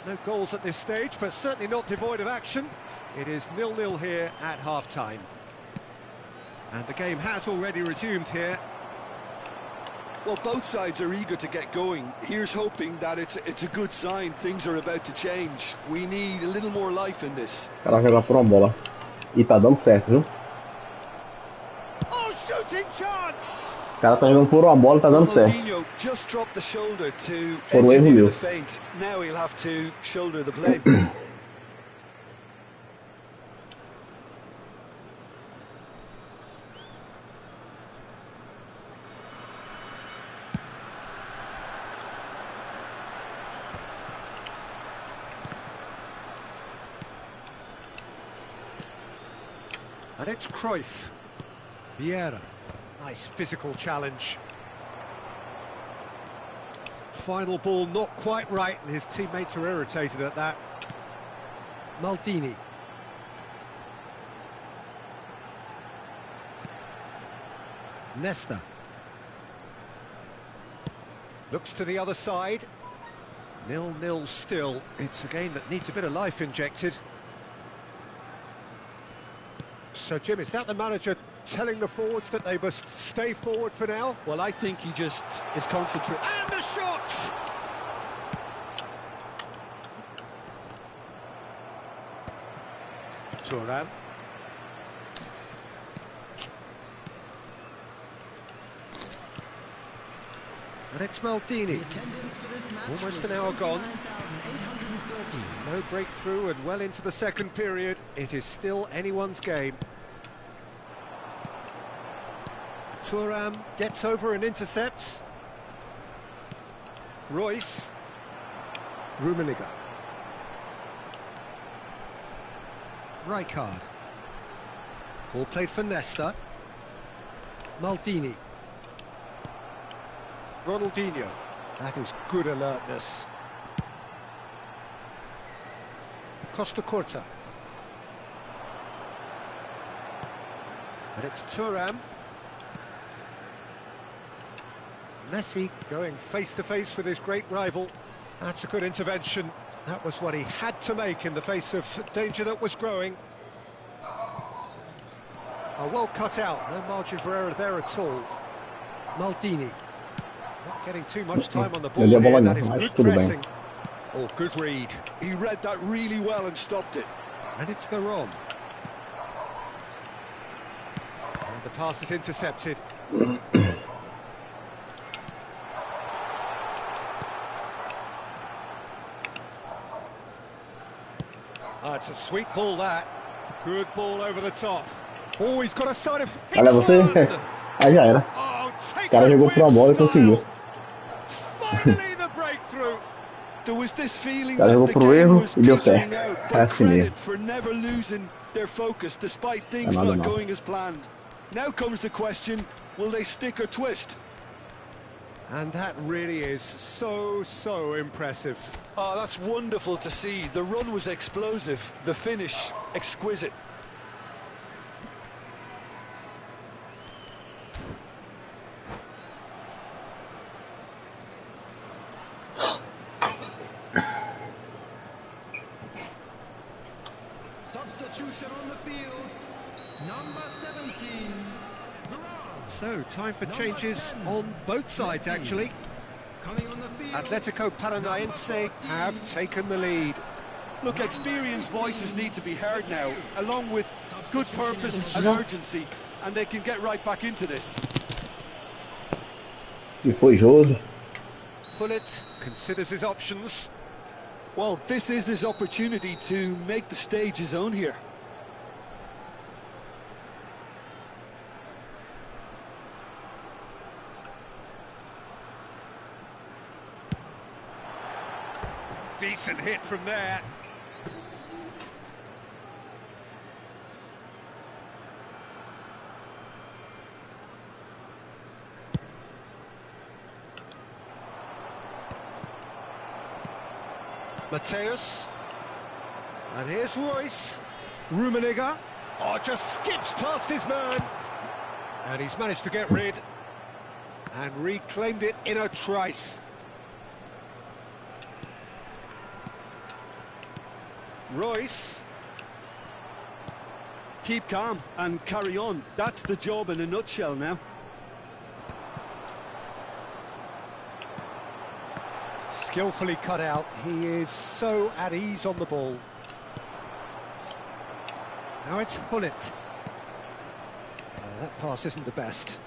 B: No goals at this stage, but certainly not devoid of action. It is 0-0 here at half-time. And the game has already resumed here.
C: Well, both sides are eager to get going. Here's hoping that it's a good sign. Things are about to change. We need a little more life in this.
D: O cara jogar por uma bola. E tá dando certo, viu?
B: Oh, shooting chance!
D: O cara tá jogando por uma bola e tá dando certo.
C: Just dropped the shoulder to
D: Por um erro meu.
C: the feint. Now he'll have to shoulder the blame.
B: And it's Cruyff. Vieira. Nice physical challenge. Final ball not quite right, and his teammates are irritated at that. Maldini. Nesta. Looks to the other side. 0-0 still. It's a game that needs a bit of life injected. So, Jim, is that the manager telling the forwards that they must stay forward for now?
C: Well, I think he just is concentrating.
B: And the shot! Thuram. And it's Maldini. Almost an hour gone. No breakthrough and well into the second period. It is still anyone's game. Thuram gets over and intercepts. Royce. Rummenigge. Rijkaard. Ball played for Nesta. Maldini. Ronaldinho. That is good alertness. Costa Curta. But it's Thuram. Messi going face-to-face with his great rival. That's a good intervention. That was what he had to make in the face of danger that was growing. Oh, well cut out. No margin for error there at all. Maldini. Not getting too much time on the ball here. That is good pressing. Oh, good read.
C: He read that really well and stopped it.
B: And it's Veron. And the pass is intercepted. Oh, it's a sweet ball, that. Good ball over the top. Oh, he's got a side of...
D: Olha você. Aí já era.
B: Oh,
D: O cara jogou pra bola e conseguiu.
B: Finally the breakthrough.
C: There was this feeling
D: O cara
C: that
D: jogou
C: the
D: pro
C: game
D: erro
C: was
D: e deu
C: petering
D: certo.
C: out,
D: É
C: but
D: assim mesmo.
C: credit for never losing their focus despite things
D: Nada,
C: not
D: nada.
C: going as planned. Now comes the question, will they stick or twist?
B: And that really is so impressive.
C: Oh, that's wonderful to see. The run was explosive, the finish exquisite.
E: Substitution on the field. Number 17.
B: So, time for changes on both sides, actually.
E: Coming on the field.
B: Atletico Paranaense have taken the lead.
C: Look, experienced voices need to be heard now, along with good purpose and urgency, and they can get right back into this.
D: E foi Jose.
B: Pullet considers his options.
C: Well, this is his opportunity to make the stage his own here.
B: Decent hit from there. Mateus. And here's Royce. Rummenigge. Oh, just skips past his man. And he's managed to get rid. And reclaimed it in a trice. Royce.
C: Keep calm and carry on. That's the job in a nutshell now.
B: Skillfully cut out. He is so at ease on the ball. Now it's Hullet. That pass isn't the best.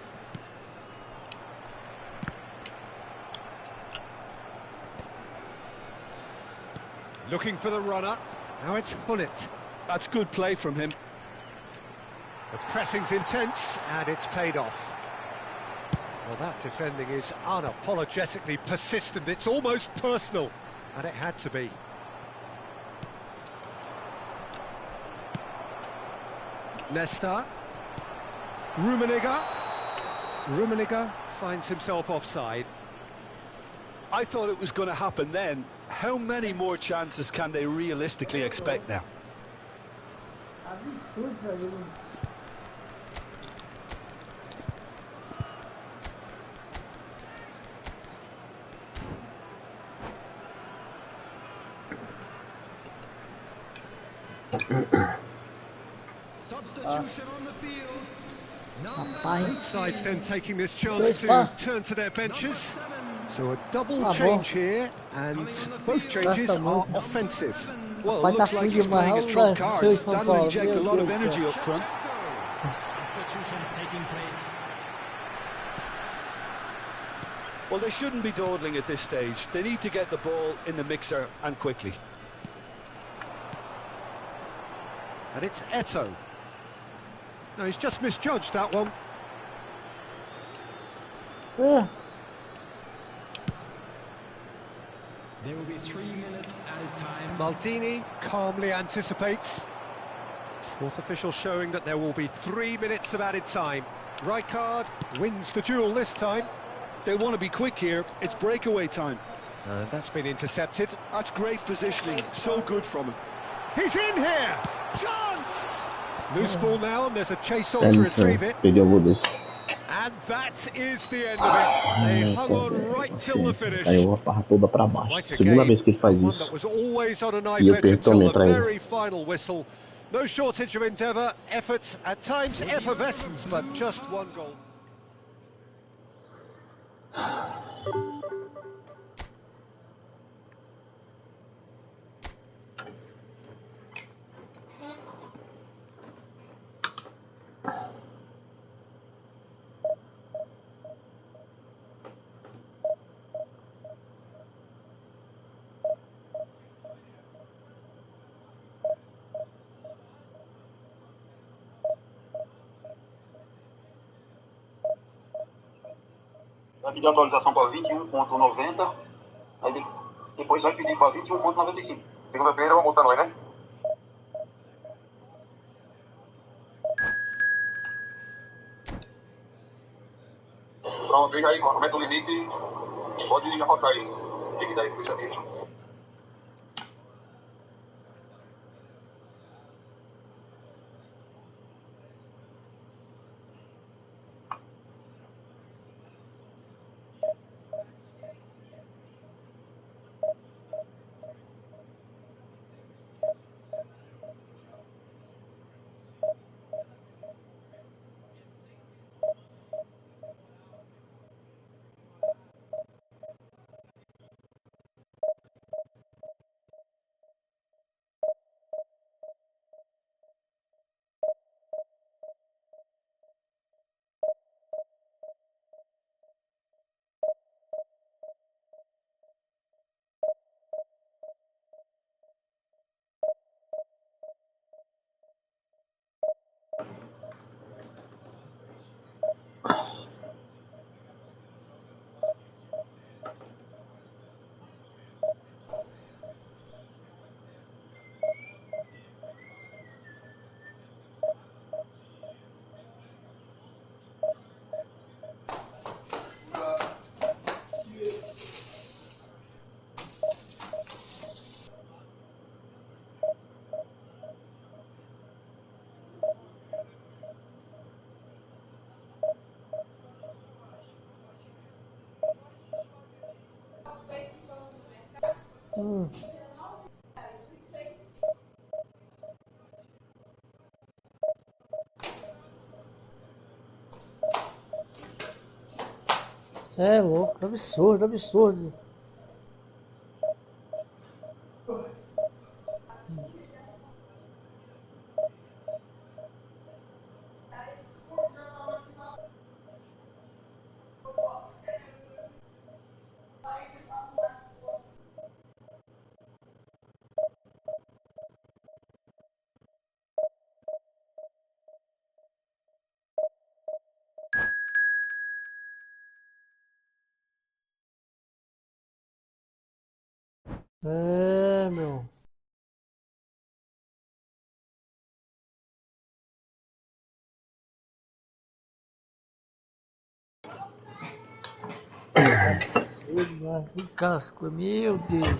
B: Looking for the runner. Now it's Hullet.
C: That's good play from him.
B: The pressing's intense, and it's paid off. Well, that defending is unapologetically persistent. It's almost personal, and it had to be. Nesta. Rummenigge finds himself offside.
C: I thought it was going to happen then. How many more chances can they realistically expect now?
E: Substitution on the field.
B: Both sides then taking this chance to turn to their benches. So a double change here, and both changes are offensive.
C: Well, looks like he's playing his trump card. That'll inject a lot of energy up front.
E: Substitutions taking place.
C: Well, they shouldn't be dawdling at this stage. They need to get the ball in the mixer and quickly.
B: And it's Eto'o. No, he's just misjudged that one.
E: There will be 3 minutes added time.
B: Maldini calmly anticipates. Fourth official showing that there will be 3 minutes of added time. Rijkaard wins the duel this time.
C: They want to be quick here. It's breakaway time.
B: And that's been intercepted.
C: That's great positioning. So good from him.
B: He's in here! Chance! Loose ball now, and there's a chase on to retrieve it. And that is the end of it. They hung on right till the finish.
D: Caiu a barra toda pra baixo.
B: Like a
D: Segunda
B: game,
D: vez que ele faz
B: one
D: isso.
B: that was always on a knife
D: E eu
B: edge
D: perco
B: until
D: também
B: the
D: pra ele.
B: very final whistle. No shortage of endeavour, effort, at times effervescence, but just one goal.
H: Vai pedir atualização para 21.90, aí depois vai pedir para 21.95. Segunda-feira vamos botar nós, né? Pronto, veja aí, aumenta o limite, pode ligar para cá aí. Fique daí com isso aqui.
F: Você é louco, absurdo, absurdo. É, meu. Que casco, meu Deus.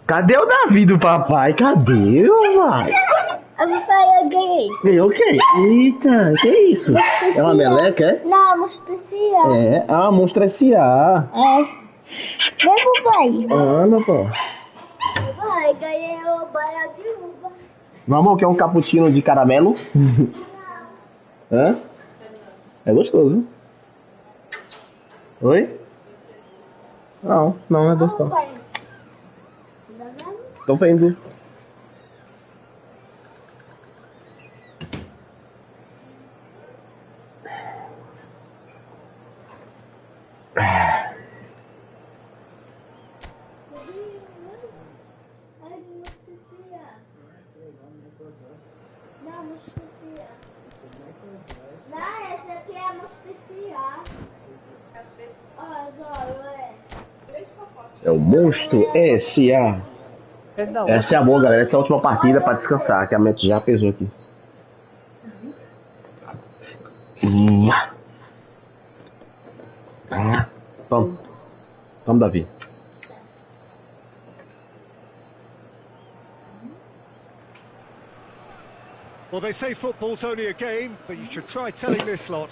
D: Cadê o Davi do papai? Cadê, pai?
I: Papai, eu ganhei.
D: Ganhou o quê? Eita, que isso? É uma meleca, é?
I: Não, Monstro S.A.
D: É, ah, Monstro S.A.
I: É. Vem, papai.
D: Ah, meu pô.
I: Papai, ganhei o banho de uva.
D: Meu amor, quer um cappuccino de caramelo? Hã? É gostoso. Oi? Não é gostoso.
I: Papai.
D: Tô vendo.
I: Não, essa aqui é a Monstro S.A.
D: É o Monstro S.A. Essa é a boa, galera. Essa é a última partida pra descansar, que a mente já pesou aqui. Vamos. Vamos, Davi.
B: Well, they say football's only a game, but you should try telling this lot.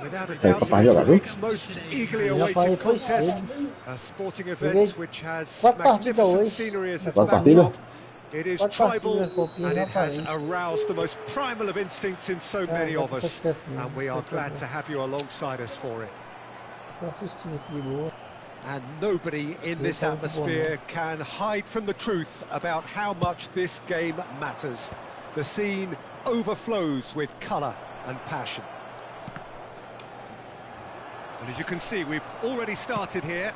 B: Without a doubt, it is the week's most eagerly awaited contest. A sporting event which has magnificent scenery as its backdrop. It is tribal, and it has aroused the most primal of instincts in so many of us. And we are glad to have you alongside us for it. And nobody in this atmosphere can hide from the truth about how much this game matters. The scene overflows with colour and passion. And as you can see, we've already started here.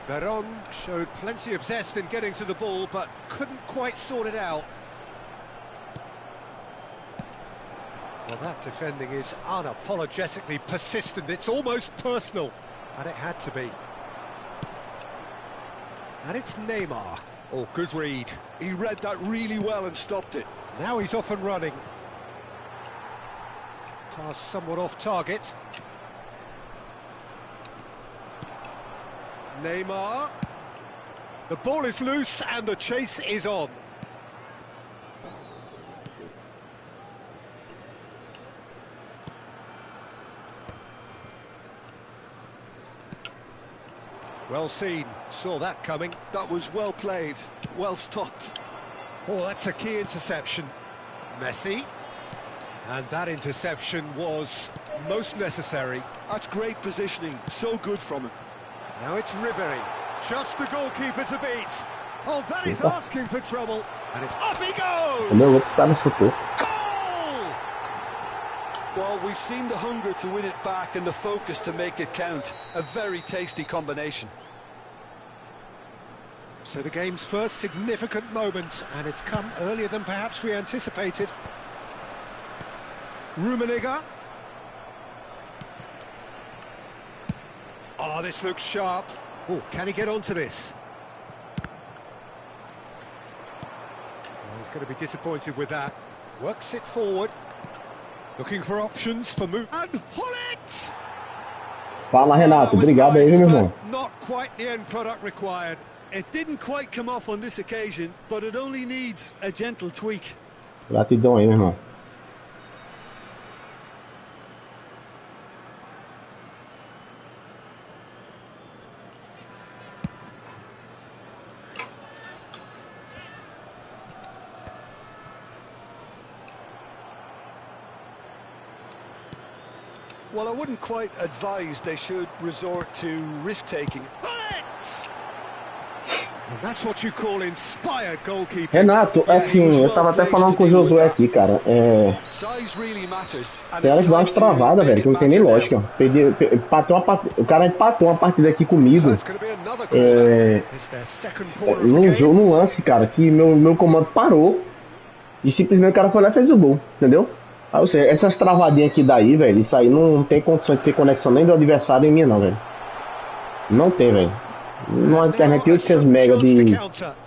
B: Veron showed plenty of zest in getting to the ball, but couldn't quite sort it out. Well, that defending is unapologetically persistent. It's almost personal, and it had to be. And it's Neymar. Oh, good read.
C: He read that really well and stopped it.
B: Now he's off and running. Pass somewhat off target. Neymar. The ball is loose and the chase is on. Well seen, saw that coming.
C: That was well played, well stopped.
B: Oh, that's a key interception. Messi. And that interception was most necessary.
C: That's great positioning, so good from him.
B: Now it's Ribery, just the goalkeeper to beat. Oh, that is asking for trouble. And it's off he goes! Goal!
C: Well, we've seen the hunger to win it back and the focus to make it count. A very tasty combination.
B: So the game's first significant moment, and it's come earlier than perhaps we anticipated. Rummenigge. Oh, this looks sharp. Oh, can he get onto this? Well, he's going to be disappointed with that. Works it forward. Looking for options for move. And Hullet!
D: Fala, Renato. Obrigado aí, meu irmão.
B: Not quite the end product required.
C: It didn't quite come off on this occasion, but it only needs a gentle tweak.
D: Gratidão aí, meu irmão.
C: Well, I wouldn't quite advise they should resort to risk-taking.
D: Renato, assim, eu tava até falando com o Josué aqui, cara. Tem elas dar umas travadas, velho, que não tem nem lógica. O cara empatou uma partida aqui comigo. Num jogo, num lance, cara, que meu comando parou. E simplesmente o cara foi lá e fez o gol, entendeu? Aí, ou seja, essas travadinhas aqui daí, velho, isso aí não tem condição de ser conexão nem do adversário em mim, não, velho. Não tem, velho. Numa internet 800 MB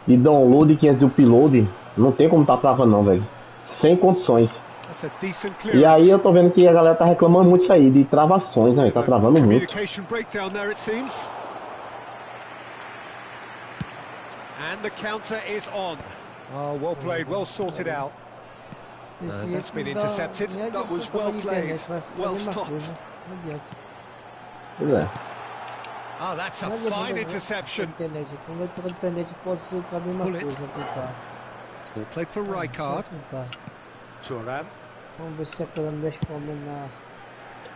D: de download e 500 de upload, não tem como tá travando, não, velho. Sem condições.
B: That's a decent
D: E aí eu
B: clearance.
D: tô vendo que a galera tá reclamando muito disso aí, de travações, né? Tá travando muito.
B: Communication breakdown there, it seems. And the counter is on. Oh, well played, well sorted out. That's been intercepted.
C: That was well played, well stopped.
D: Pois é.
B: Oh, that's a fine interception. Bullet. Ball played for Rijkaard. Thuram.
F: Vamos ver se a coisa não deixa problema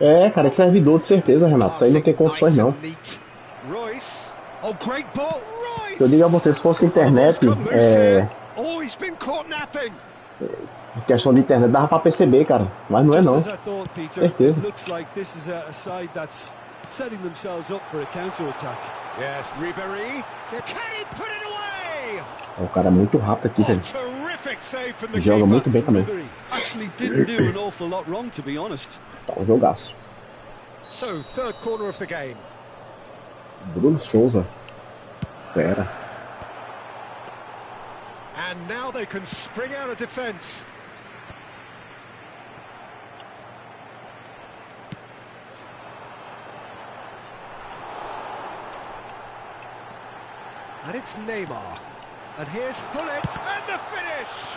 F: na...
D: É, cara, é servidor de certeza, Renato. Isso aí não tem condições, não.
B: Royce. Oh, great ball. Royce.
D: Eu digo a vocês, se fosse internet,
B: Oh, he's been caught napping.
D: Questão de internet dava pra perceber, cara. Mas não é, não. Certeza.
C: Looks like this is a side that's setting themselves up for a counter attack.
B: Yes, Ribéry. Can he put it away?
D: O cara é muito rápido aqui, velho.
B: Terrific save from the
D: Joga muito bem também.
C: Actually didn't do an awful lot wrong, to be honest.
D: Tá um jogaço.
B: So, third corner of the game.
D: Bruno Souza. Pera.
B: And now they can spring out of defence. And it's Neymar. And here's Hullet, and the finish!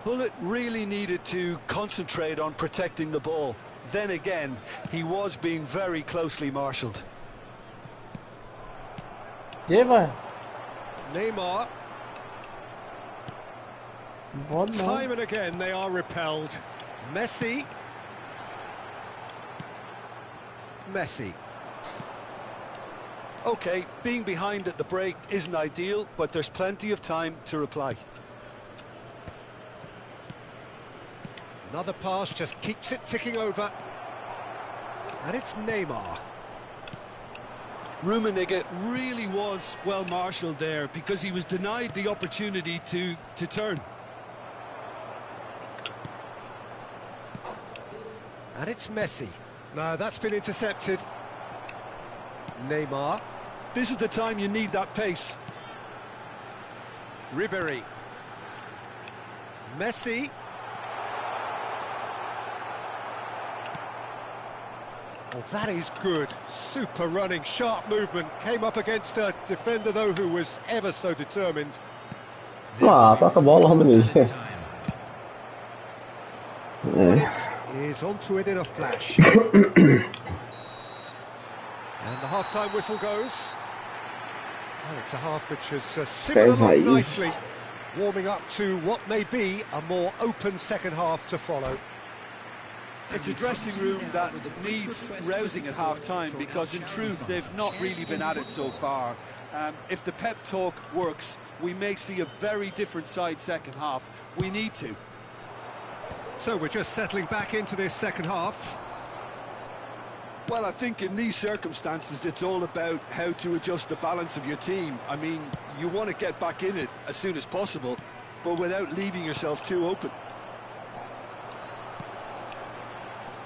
C: Hullet really needed to concentrate on protecting the ball. Then again, he was being very closely marshalled.
F: Neymar.
B: Time and again they are repelled. Messi.
C: Okay, being behind at the break isn't ideal, but there's plenty of time to reply.
B: Another pass just keeps it ticking over. And it's Neymar.
C: Rummenigge really was well marshalled there because he was denied the opportunity to turn.
B: And it's Messi. No, that's been intercepted. Neymar.
C: This is the time you need that pace.
B: Ribéry. Messi. Oh, that is good. Super running, sharp movement. Came up against a defender, though, who was ever so determined.
D: Ah, toca a bola, Rummenigge.
B: Is onto it in a flash. And the half-time whistle goes. Well, it's a half which has simmered along nicely, warming up to what may be a more open second half to follow.
C: It's a dressing room that needs rousing at half-time because, in truth, they've not really been at it so far. If the pep talk works, we may see a very different side second half. We need to.
B: So we're just settling back into this second half.
C: Well, I think in these circumstances, it's all about how to adjust the balance of your team. I mean, you want to get back in it as soon as possible, but without leaving yourself too open.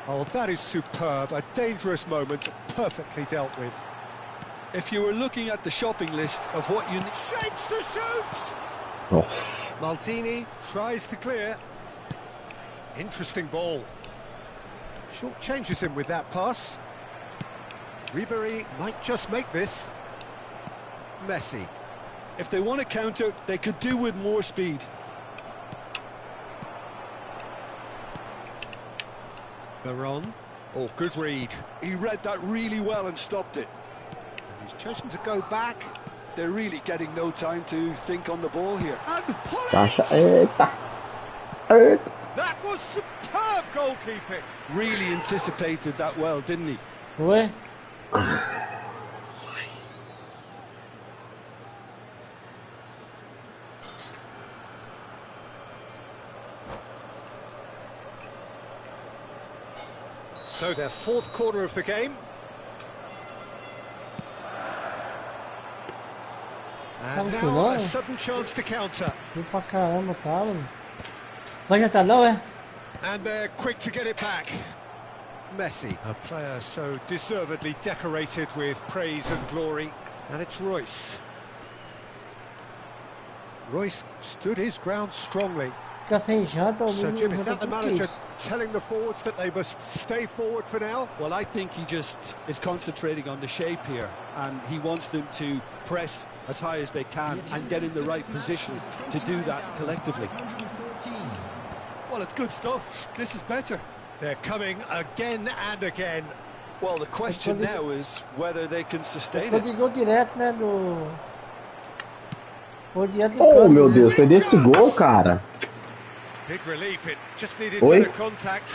B: Oh, that is superb. A dangerous moment, perfectly dealt with.
C: If you were looking at the shopping list of what you need...
B: Shapes to shoot!
D: Oh.
B: Maldini tries to clear. Interesting ball. Short changes him with that pass. Ribéry might just make this. Messi.
C: If they want to counter, they could do with more speed.
B: Baron. Oh, good read.
C: He read that really well and stopped it.
B: And he's chosen to go back.
C: They're really getting no time to think on the ball here.
B: And that was superb goalkeeping.
C: Really anticipated that well, didn't he?
F: Ué?
B: So their fourth quarter of the game. And now a sudden chance to counter.
F: Pra caramba, tá, mano. Vai jantar não, é?
B: And they're quick to get it back. Messi, a player so deservedly decorated with praise and glory. And it's Royce. Royce stood his ground strongly.
F: Fica sem janta, o
B: So,
F: menino
B: Jim, is
F: janta
B: that the
F: tudo que
B: manager
F: isso.
B: telling the forwards that they must stay forward for now?
C: Well, I think he just is concentrating on the shape here, and he wants them to press as high as they can and get in the right position to do that collectively. Well, it's good stuff. This is better.
B: They're coming again and again.
C: Well, the question now is whether they can sustain
F: Ficou
C: it.
F: de gol direto, né, do... Por diante do
D: Oh,
F: campo,
D: meu
F: né?
D: Deus, perdi esse gol, cara.
B: Big relief, it just needed
D: Oi?
B: better contact.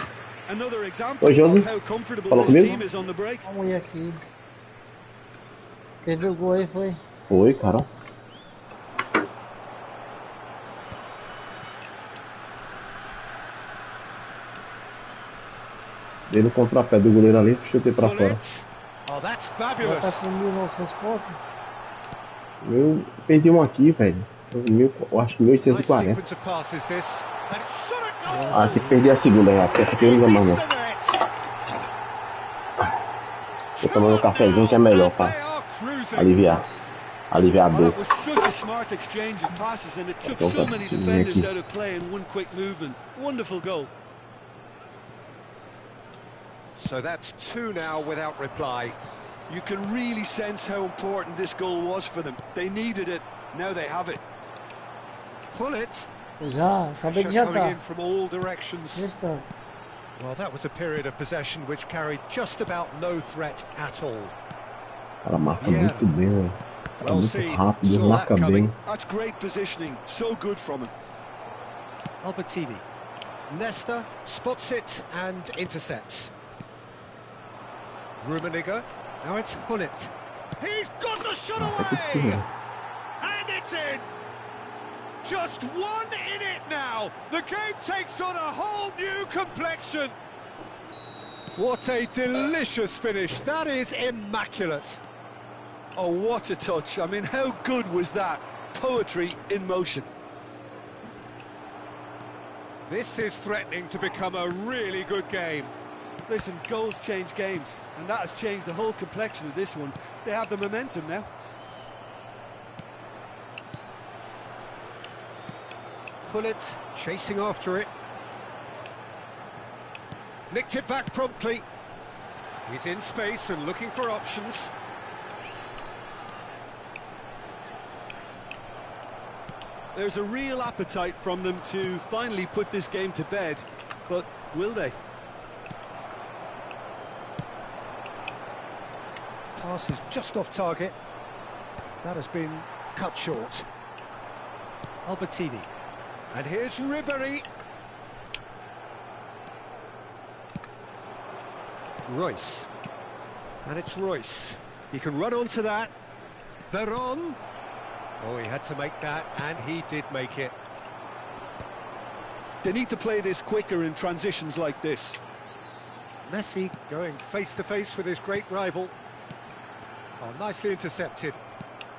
C: Another example
D: Oi, Josi.
C: of how comfortable
D: Falou
C: this
D: comigo?
C: team is on the break.
F: Vamos ir aqui. Perdeu o gol aí, foi.
D: Oi, cara. Dei no contrapé do goleiro ali, chutei pra fora.
B: Bullets. Oh, that's
F: Já
B: fabulous.
F: tá com 1.900 pontos.
D: Eu perdi um aqui, velho. Eu acho que
B: Nice
D: 1840.
B: sequence of passes this. And it's shot a goal.
D: Ah, tem que perder a segunda já, porque essa aqui não dá mais não.
B: Hits the net.
D: Tô tomando um cafezinho que é melhor pra
B: They are cruising.
D: aliviar a
C: Well,
D: dor.
C: it was such a smart exchange of passes, and it took
D: Só
C: so
D: um
C: many
D: pouquinho
C: defenders
D: aqui.
C: out of play in one quick movement. Wonderful goal.
B: So that's two now without reply.
C: You can really sense how important this goal was for them. They needed it, now they have it.
B: Bullets.
F: Já, acabei de
B: Pressure coming
F: jantar.
B: in from all directions.
F: Instante.
B: Well, that was a period of possession which carried just about no threat at all.
D: O cara marca
B: Yeah.
D: muito bem, velho. Tá
B: Well
D: muito
B: seen.
D: rápido,
B: Saw
D: marca
B: that coming.
D: bem.
C: That's great positioning, so good from him.
B: Albertini. Nesta spots it and intercepts. Rummenigge. Now it's Hullet. He's got the shot
D: Ah, tá tudo
B: away!
D: bem.
B: And it's in! Just one in it now! The game takes on a whole new complexion! What a delicious finish. That is immaculate.
C: Oh, what a touch. I mean, how good was that? Poetry in motion.
B: This is threatening to become a really good game.
C: Listen, goals change games, and that has changed the whole complexion of this one. They have the momentum now.
B: Hullet chasing after it. Nicked it back promptly. He's in space and looking for options.
C: There's a real appetite from them to finally put this game to bed, but will they?
B: Pass is just off target. That has been cut short. Albertini. And here's Ribéry. Royce. And it's Royce. He can run onto that. Veron. Oh, he had to make that, and he did make it.
C: They need to play this quicker in transitions like this.
B: Messi going face-to-face with his great rival. Oh, nicely intercepted.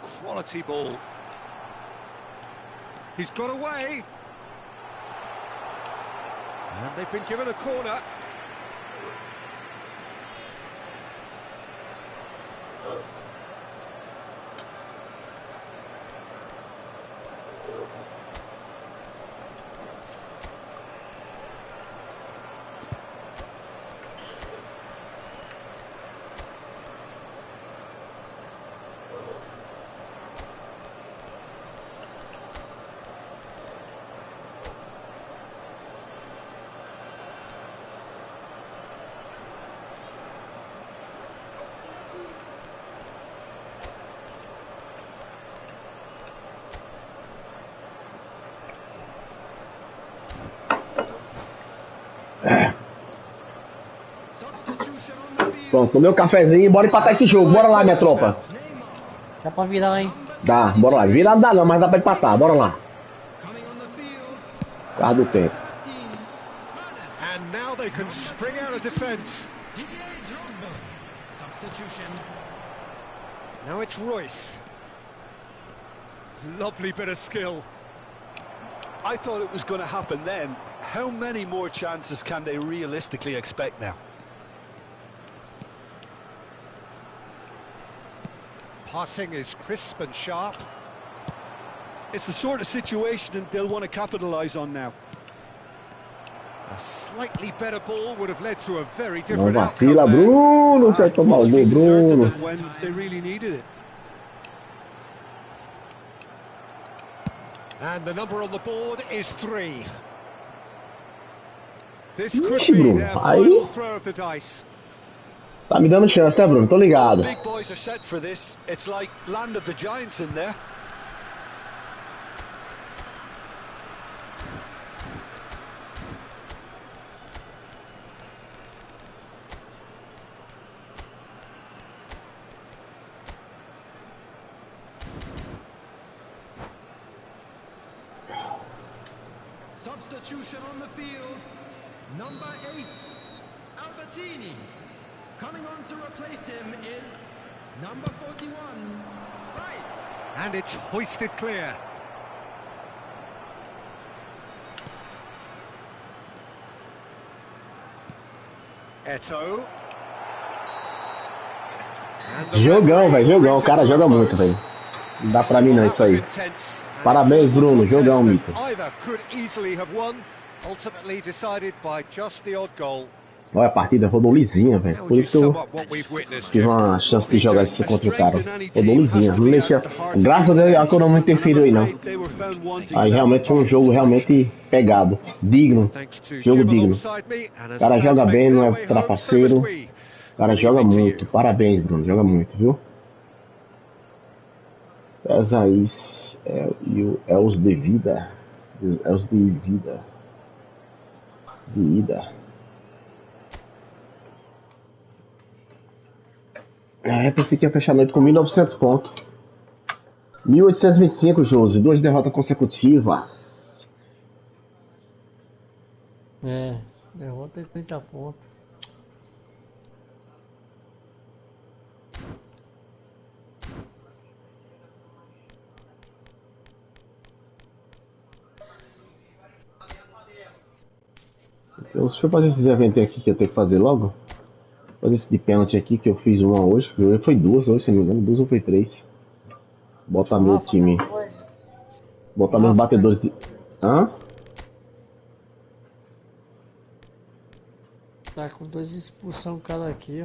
B: Quality ball. He's got away. And they've been given a corner.
D: Pronto, tomei o cafezinho e bora empatar esse jogo. Bora lá, minha tropa.
F: Dá pra virar, hein?
D: Dá, bora lá. Virar não dá não, mas dá pra empatar. Bora lá. Carro do tempo.
B: And now they can spring out of defence. Now it's Royce. Lovely bit of skill.
C: I thought it was going to happen then. How many more chances can they realistically expect now?
B: Passing is crisp and sharp.
C: It's the sort of situation that they'll want to capitalise on now.
B: A slightly better ball would have led to a very
D: Não
B: different
D: vacila,
B: outcome there.
D: Bruno. Você vai tomar o
C: Quality
D: gol,
C: deserted
D: Bruno.
C: them when they really needed it.
B: And the number on the board is 3. This could
D: Ixi,
B: be
D: Bruno.
B: their
D: Aí
B: final throw of the dice.
D: tá me dando chance, né, Bruno? Tô
C: Well,
D: ligado.
C: the big boys are set for this. It's like land of the giants in there.
E: Substitution on the field. Number 8, Albertini. Coming on to replace him is number 41, Rice.
B: And it's hoisted clear. Eto'o. And the
D: Jogão, velho,
B: referee
D: jogão.
B: brings
D: O cara
B: it to a
D: joga muito,
B: close.
D: velho. Não dá pra mim não
B: Well,
D: isso
B: that was
D: aí.
B: intense, and
D: Parabéns,
B: a
D: Bruno.
B: contest
D: Jogão,
B: that
D: Mito.
B: Either could easily have won, ultimately decided by just the odd goal.
D: Olha, a partida rodou lisinha, velho.
B: How
D: Por
B: would you
D: isso que eu
B: sum up what we've witnessed,
D: tive
B: Jim?
D: uma chance de
C: Peter,
D: jogar esse
C: a
D: contra o cara.
C: strength in any
D: Rodou
C: team has
D: lisinha.
C: to
D: Não
C: be
D: deixa.
C: at the heart of
D: Graças a
C: the
D: Deus a
C: defense,
D: cor não
C: and I'm
D: interferiu aí, não.
C: afraid they were found wanting
D: Aí
C: in that
D: realmente foi um
C: department
D: jogo
C: tonight.
D: realmente pegado. Digno.
B: Thanks to
D: Jogo
B: Jim
D: digno.
B: alongside me, and
D: O
B: as the
D: cara
B: fans
D: joga
B: make
D: bem, não
B: their
D: é
B: way home, so must
D: trapaceiro.
B: we.
D: O cara
B: Good
D: joga
B: evening to
D: muito.
B: you.
D: Parabéns, Bruno. Joga muito, viu? Pesaís é os de vida. É os de vida. De ida. Eu pensei que ia fechar a noite com 1.900 pontos. 1.825, Josi. 2 derrotas consecutivas.
F: É, derrota de 30 pontos.
D: Deixa eu fazer esses eventos aqui que eu tenho que fazer logo. Fazer esse de pênalti aqui que eu fiz uma hoje. Foi 2 hoje, se não me engano. 2 ou foi 3. Botar meu time. Botar meus batedores de. Hã?
F: Tá com 2 expulsão cada aqui,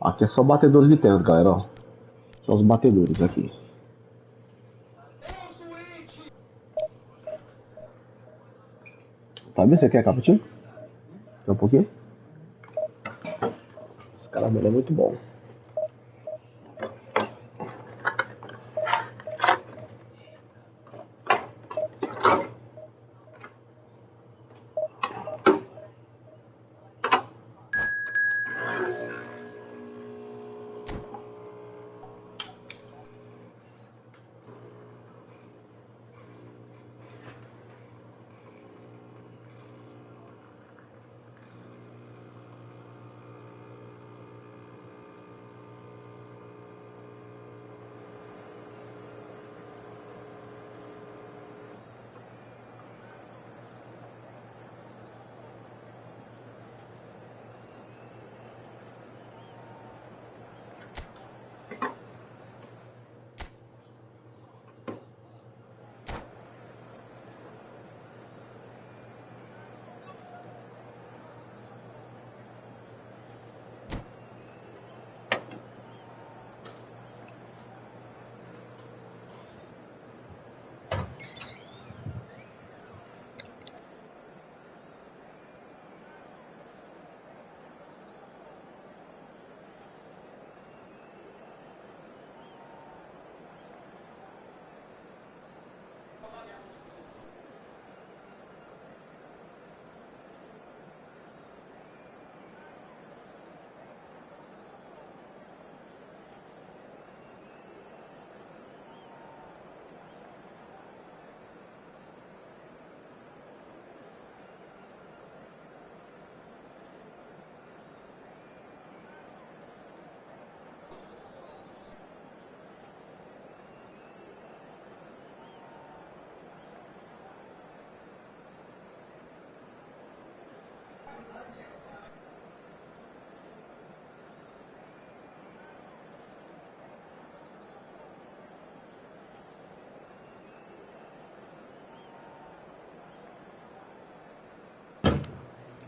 F: ó.
D: Aqui é só batedores de pênalti, galera, ó. Só os batedores aqui. Tá vendo? Você quer cappuccino? Quer um pouquinho? Esse caramelo é muito bom.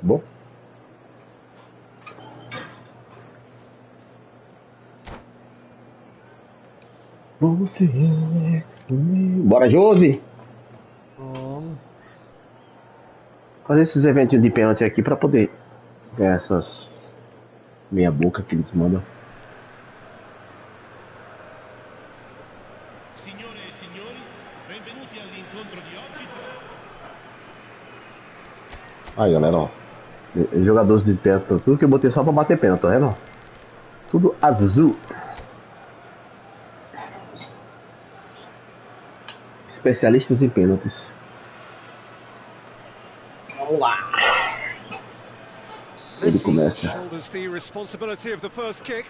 D: Bom. Você é... Bora, Josi! Fazer esses eventinhos de pênalti aqui pra poder ganhar essas meia boca que eles mandam.
E: Signore e signori, benvenuti all'incontro di oggi.
D: Aí, galera, ó. Jogadores de pênalti, tudo que eu botei só pra bater pênalti, tá vendo? Tudo azul. Especialistas em pênaltis. Vamos lá. Ele começa.
B: Shoulders the responsibility of the first kick.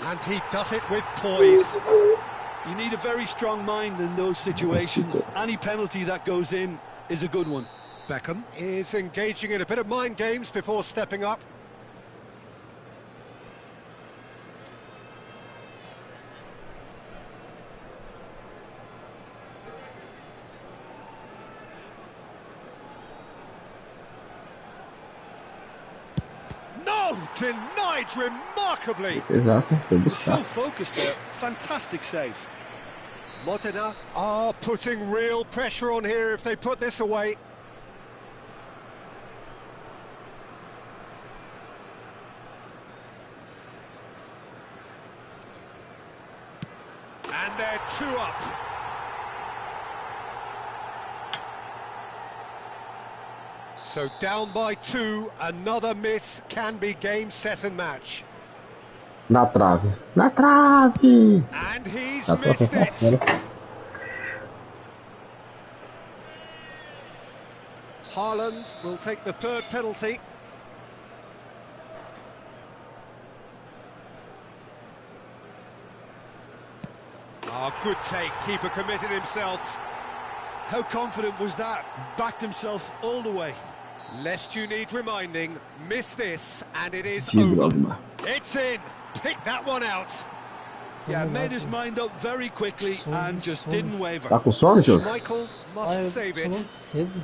B: And he does it with poise.
C: You need a very strong mind in those situations. Any penalty that goes in is a good one.
B: Beckham is engaging in a bit of mind games before stepping up. No! Denied remarkably!
D: Exato, foi
C: So
D: buscar.
C: focused there. Fantastic save.
B: Modena are putting real pressure on here if they put this away. And they're 2 up. So down by 2, another miss can be game, set and match.
D: Na trave. Na trave!
B: And he's
D: Na trave
B: missed
D: pra
B: it.
D: fora.
B: Haaland will take the third penalty. Oh, good take. Keeper committed himself.
C: How confident was that? Backed himself all the way.
B: Lest you need reminding, miss this and it is
D: Que
B: over.
D: droga.
B: It's in. Pick that one out.
C: Yeah, made his mind up very quickly and just didn't waver.
D: Tá com sono, Jô?
B: Michael must save it.
F: Cedo.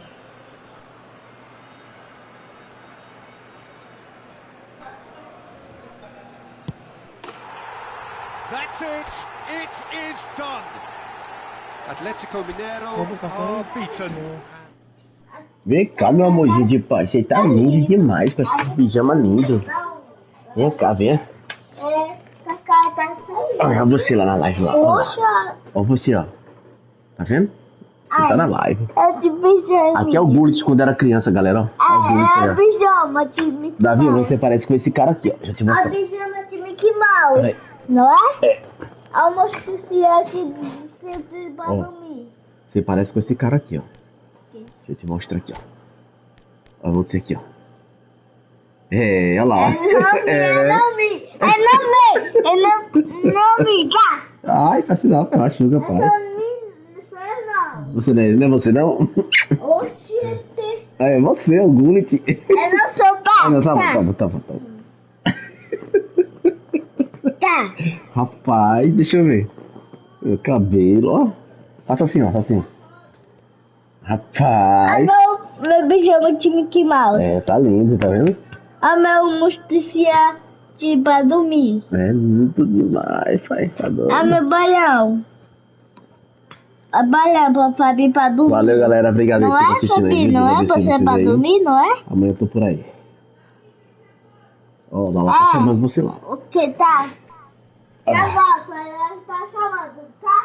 B: That's it. It is done. Atletico Mineiro are beaten.
D: Vem cá, meu amorzinho de pai. Você tá lindo demais com esse pijama lindo. Vem cá, vem.
I: É, Cacá tá saindo.
D: Olha você lá na live lá.
I: Poxa!
D: Olha você, ó. Tá vendo? Você tá na live.
I: É de pijama.
D: Aqui é o Bullet quando era criança, galera. Ó. Olha o Bullet aí,
I: É
D: ó.
I: pijama de Mickey
D: Davi,
I: Mouse.
D: você parece com esse cara aqui, ó. Deixa eu te
I: É
D: mostrar.
I: pijama de Mickey Mouse.
D: Peraí.
I: Não é?
D: É.
I: É uma especial de sempre pra
D: Ó.
I: dormir.
D: Você parece com esse cara aqui, ó. Deixa eu te mostrar aqui, ó. Olha você aqui, ó. É, olha lá.
I: É nome, cá.
D: Ai, tá sinal, eu acho que
I: É
D: pai.
I: nome, não.
D: Você não é você, não?
I: Oxente.
D: É você, o Gullit.
I: É não sou pai.
D: Ah, não, tá bom.
I: Tá.
D: Rapaz, deixa eu ver. Meu cabelo, ó. Faça assim, ó. Rapaz.
I: Meu pijama de Mickey Mouse.
D: É, tá lindo, tá vendo?
I: A meu mostrar de pra dormir.
D: É lindo demais, pai. Tá doido.
I: A meu balão. A balão pra fazer pra dormir.
D: Valeu, galera. Obrigado aí
I: Não
D: por
I: é,
D: assistir aí.
I: Fabi? Não é você pra dormir, não é?
D: Amanhã eu tô por aí. Ó, lá tá chamando você lá.
I: O que tá? Já volto, ela tá chamando, tá?